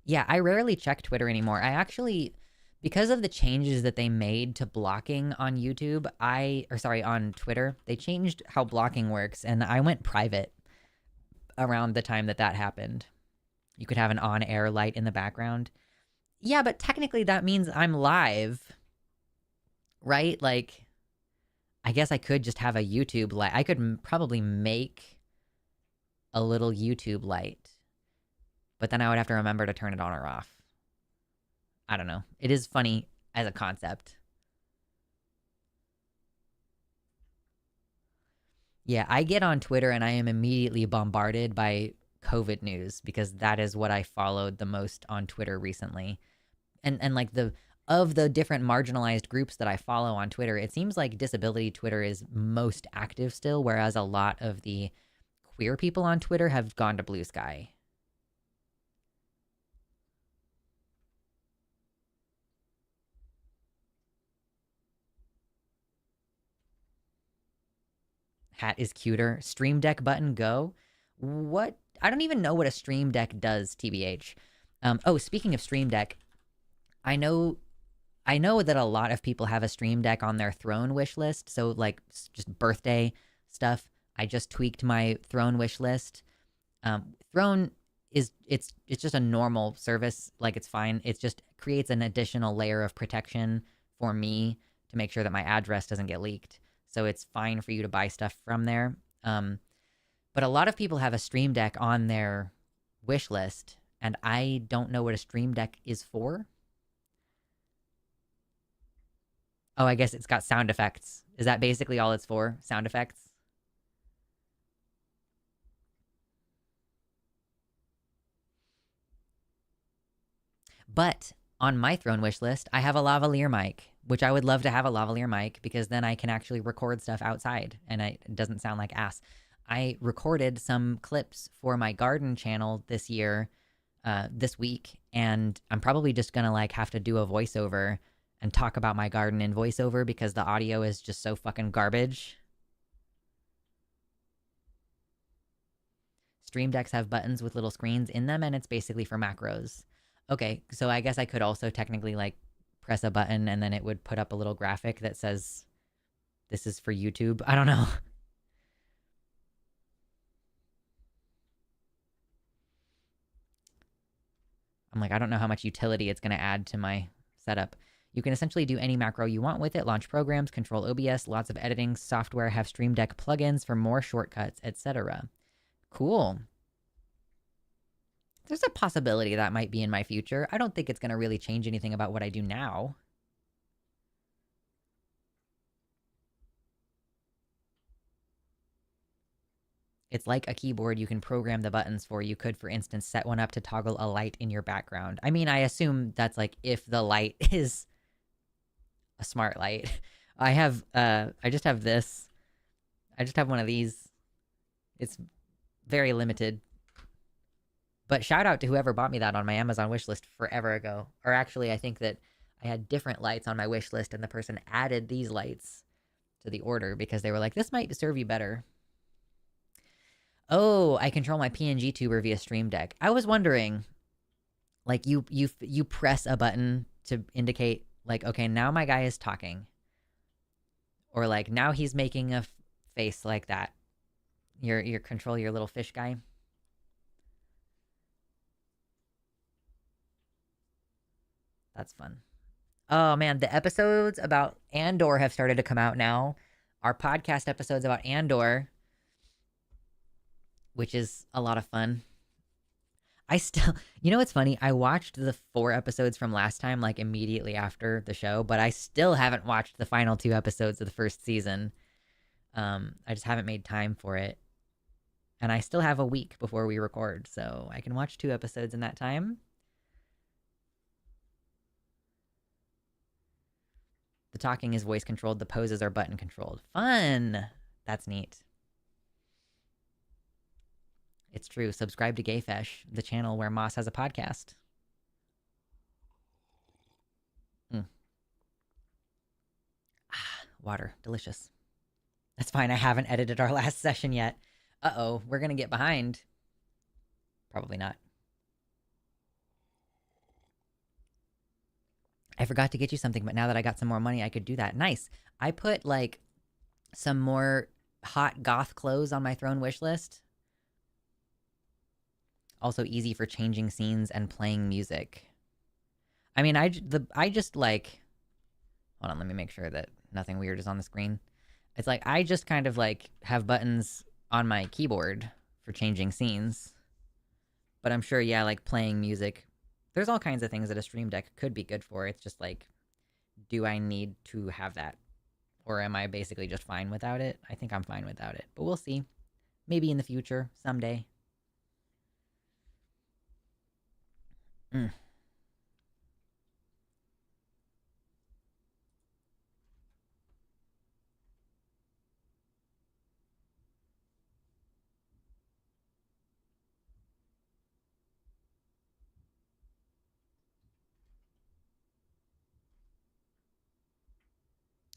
Yeah, I rarely check Twitter anymore. I actually, because of the changes that they made to blocking on YouTube, on Twitter, they changed how blocking works, and I went private around the time that happened. You could have an on-air light in the background. Yeah, but technically that means I'm live, right? Like, I guess I could just have a YouTube light. I could probably make a little YouTube light, but then I would have to remember to turn it on or off. I don't know. It is funny as a concept. Yeah, I get on Twitter and I am immediately bombarded by COVID news because that is what I followed the most on Twitter recently. And like of the different marginalized groups that I follow on Twitter, it seems like disability Twitter is most active still, whereas a lot of the queer people on Twitter have gone to Blue Sky. Hat is cuter. Stream Deck button, go. What? I don't even know what a Stream Deck does, TBH. Oh, speaking of Stream Deck, I know that a lot of people have a Stream Deck on their Throne wish list. So like just birthday stuff. I just tweaked my Throne wish list. Throne is it's just a normal service. Like it's fine. It just creates an additional layer of protection for me to make sure that my address doesn't get leaked. So it's fine for you to buy stuff from there. But a lot of people have a Stream Deck on their wish list, and I don't know what a Stream Deck is for. Oh, I guess it's got sound effects. Is that basically all it's for? Sound effects? But on my Throne wish list, I have a lavalier mic, which I would love to have a lavalier mic because then I can actually record stuff outside and it doesn't sound like ass. I recorded some clips for my garden channel this week, and I'm probably just gonna like have to do a voiceover and talk about my garden in voiceover because the audio is just so fucking garbage. Stream Decks have buttons with little screens in them, and it's basically for macros. Okay, so I guess I could also technically like press a button and then it would put up a little graphic that says this is for YouTube. I don't know. I'm like, I don't know how much utility it's going to add to my setup. You can essentially do any macro you want with it, launch programs, control OBS, lots of editing software, have Stream Deck plugins for more shortcuts, etc. Cool. There's a possibility that might be in my future. I don't think it's going to really change anything about what I do now. It's like a keyboard you can program the buttons for. You could, for instance, set one up to toggle a light in your background. I mean, I assume that's like if the light is a smart light. I just have this. I just have one of these. It's very limited. But shout out to whoever bought me that on my Amazon wishlist forever ago. Or actually, I think that I had different lights on my wish list and the person added these lights to the order because they were like, this might serve you better. Oh, I control my PNG tuber via Stream Deck. I was wondering, like you press a button to indicate like, okay, now my guy is talking. Or like now he's making a face like that. Your control your little fish guy. That's fun. Oh man, the episodes about Andor have started to come out now. Our podcast episodes about Andor, which is a lot of fun. I still, you know what's funny? I watched the 4 episodes from last time, like immediately after the show, but I still haven't watched the final 2 episodes of the first season. I just haven't made time for it. And I still have a week before we record, so I can watch 2 episodes in that time. The talking is voice controlled, the poses are button controlled. Fun! That's neat. It's true. Subscribe to Gayfesh, the channel where Moss has a podcast. Water. Delicious. That's fine. I haven't edited our last session yet. Uh-oh. We're going to get behind. Probably not. I forgot to get you something, but now that I got some more money, I could do that. Nice. I put, like, some more hot goth clothes on my throne wish list. Also easy for changing scenes and playing music. I mean, I just like... Hold on, let me make sure that nothing weird is on the screen. It's like, I just kind of like have buttons on my keyboard for changing scenes. But I'm sure, yeah, like playing music. There's all kinds of things that a Stream Deck could be good for. It's just like, do I need to have that? Or am I basically just fine without it? I think I'm fine without it. But we'll see. Maybe in the future, someday.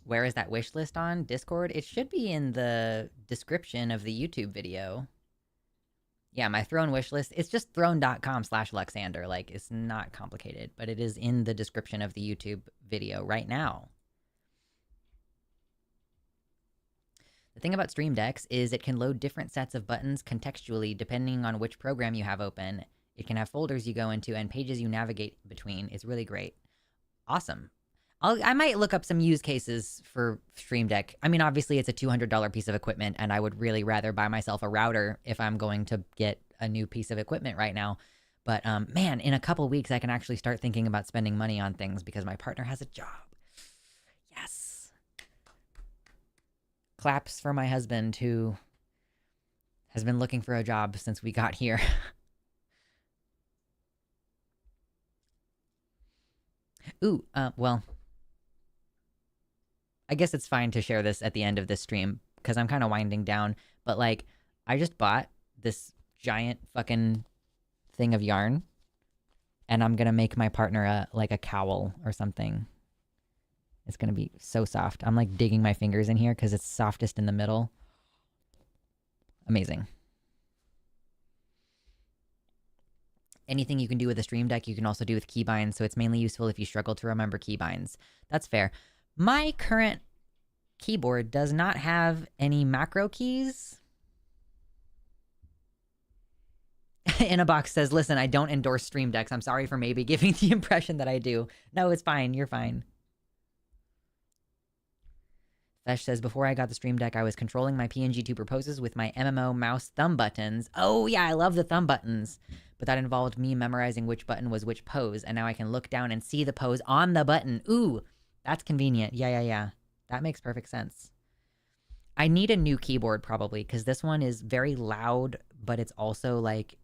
Where is that wish list on? Discord? It should be in the description of the YouTube video. Yeah, my throne wish list. It's just throne.com/Luxander. Like, it's not complicated, but it is in the description of the YouTube video right now. The thing about Stream Decks is it can load different sets of buttons contextually depending on which program you have open. It can have folders you go into and pages you navigate between. It's really great. Awesome. I might look up some use cases for Stream Deck. I mean, obviously, it's a $200 piece of equipment, and I would really rather buy myself a router if I'm going to get a new piece of equipment right now. But, man, in a couple weeks, I can actually start thinking about spending money on things because my partner has a job. Yes. Claps for my husband, who has been looking for a job since we got here. Ooh, well... I guess it's fine to share this at the end of this stream because I'm kind of winding down. But, like, I just bought this giant fucking thing of yarn. And I'm going to make my partner a cowl or something. It's going to be so soft. I'm, like, digging my fingers in here because it's softest in the middle. Amazing. Anything you can do with a Stream Deck, you can also do with keybinds. So it's mainly useful if you struggle to remember keybinds. That's fair. My current keyboard does not have any macro keys. In a box says, listen, I don't endorse Stream Decks. I'm sorry for maybe giving the impression that I do. No, it's fine. You're fine. Fesh says, before I got the Stream Deck, I was controlling my PNG2 poses with my MMO mouse thumb buttons. Oh, yeah, I love the thumb buttons. But that involved me memorizing which button was which pose, and now I can look down and see the pose on the button. Ooh, that's convenient. Yeah. That makes perfect sense. I need a new keyboard probably, because this one is very loud, but it's also like,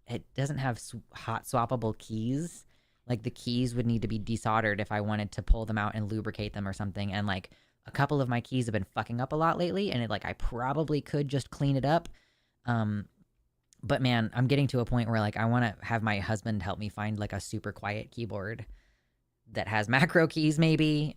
it doesn't have hot swappable keys. Like, the keys would need to be desoldered if I wanted to pull them out and lubricate them or something. And, like, a couple of my keys have been fucking up a lot lately, and I probably could just clean it up. But man, I'm getting to a point where, like, I want to have my husband help me find, like, a super quiet keyboard that has macro keys, maybe.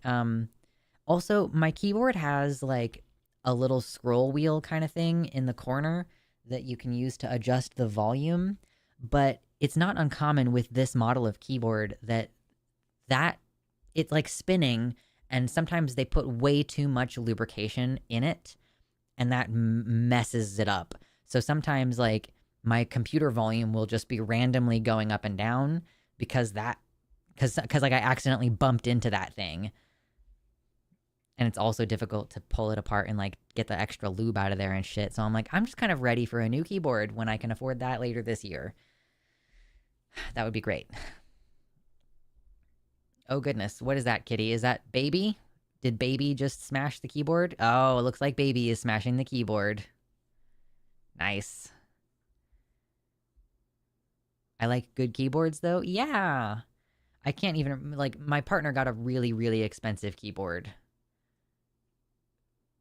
Also, my keyboard has, like, a little scroll wheel kind of thing in the corner that you can use to adjust the volume. But it's not uncommon with this model of keyboard that it's, like, spinning, and sometimes they put way too much lubrication in it, and that messes it up. So sometimes, like, my computer volume will just be randomly going up and down because that because like I accidentally bumped into that thing. And it's also difficult to pull it apart and like get the extra lube out of there and shit. So I'm like, I'm just kind of ready for a new keyboard when I can afford that later this year. That would be great. Oh goodness, what is that, kitty? Is that baby? Did baby just smash the keyboard? Oh, it looks like baby is smashing the keyboard. Nice. I like good keyboards though. Yeah. I can't even, like, my partner got a really, really expensive keyboard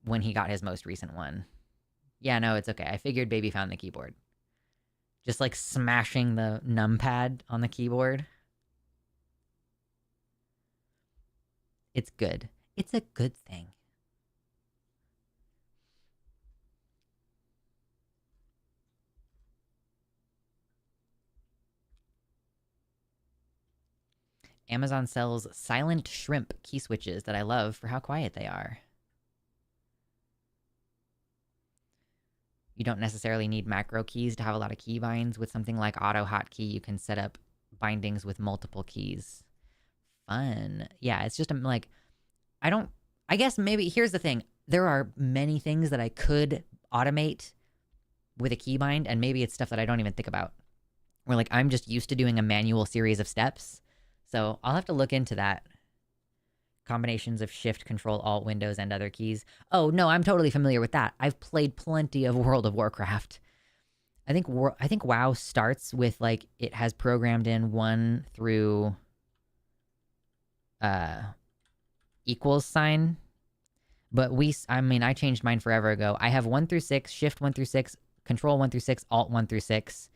when he got his most recent one. Yeah, no, it's okay. I figured baby found the keyboard. Just like smashing the numpad on the keyboard. It's good. It's a good thing. Amazon sells silent shrimp key switches that I love for how quiet they are. You don't necessarily need macro keys to have a lot of key binds. With something like auto hotkey, you can set up bindings with multiple keys. Fun. Yeah, it's just like, I guess maybe, here's the thing. There are many things that I could automate with a keybind, and maybe it's stuff that I don't even think about. Where like, I'm just used to doing a manual series of steps. So I'll have to look into that. Combinations of Shift, Control, Alt, Windows, and other keys. Oh, no, I'm totally familiar with that. I've played plenty of World of Warcraft. I think WoW starts with, like, it has programmed in 1 through equals sign. But I changed mine forever ago. I have 1 through 6, Shift 1 through 6, Control 1 through 6, Alt 1 through 6.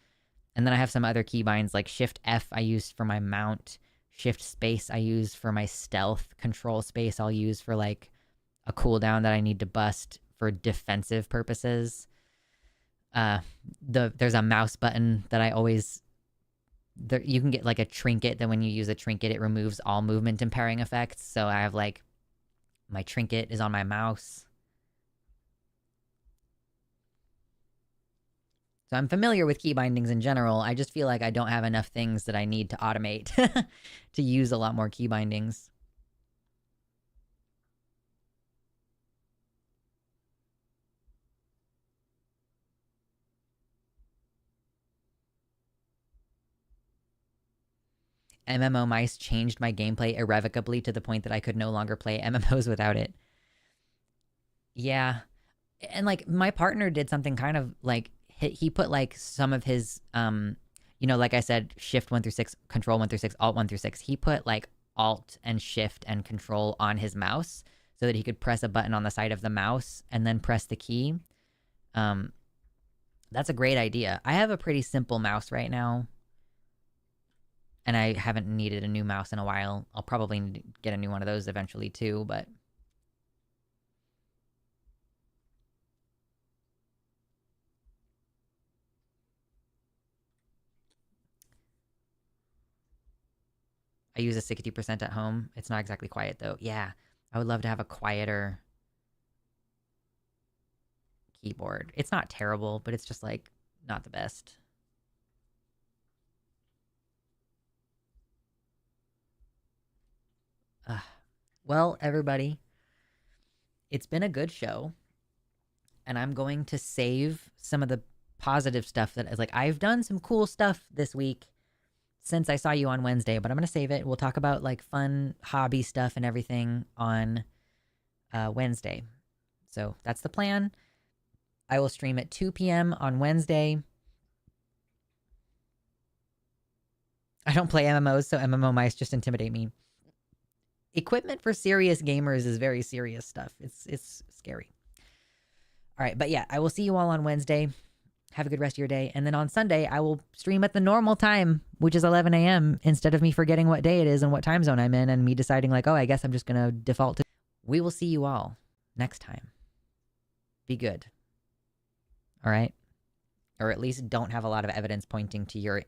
And then I have some other keybinds, like Shift F I used for my mount. Shift space I use for my stealth. Control space I'll use for like a cooldown that I need to bust for defensive purposes. There's a mouse button that I always... you can get like a trinket that when you use a trinket, it removes all movement impairing effects. So I have like... my trinket is on my mouse. So I'm familiar with key bindings in general. I just feel like I don't have enough things that I need to automate to use a lot more key bindings. MMO mice changed my gameplay irrevocably to the point that I could no longer play MMOs without it. Yeah. And like my partner did something kind of like, he put like some of his, like I said, Shift 1 through 6, Control 1 through 6, Alt 1 through 6. He put like Alt and Shift and Control on his mouse so that he could press a button on the side of the mouse and then press the key. That's a great idea. I have a pretty simple mouse right now, and I haven't needed a new mouse in a while. I'll probably need to get a new one of those eventually too, but... I use a 60% at home. It's not exactly quiet, though. Yeah, I would love to have a quieter keyboard. It's not terrible, but it's just, like, not the best. Well, everybody, it's been a good show, and I'm going to save some of the positive stuff that is, like, I've done some cool stuff this week since I saw you on Wednesday, but I'm going to save it. We'll talk about like fun hobby stuff and everything on Wednesday. So that's the plan. I will stream at 2 p.m. on Wednesday. I don't play MMOs, so MMO mice just intimidate me. Equipment for serious gamers is very serious stuff. It's scary. All right, but yeah, I will see you all on Wednesday. Have a good rest of your day. And then on Sunday, I will stream at the normal time, which is 11 a.m., instead of me forgetting what day it is and what time zone I'm in and me deciding like, oh, I guess I'm just going to default to... We will see you all next time. Be good. All right? Or at least don't have a lot of evidence pointing to your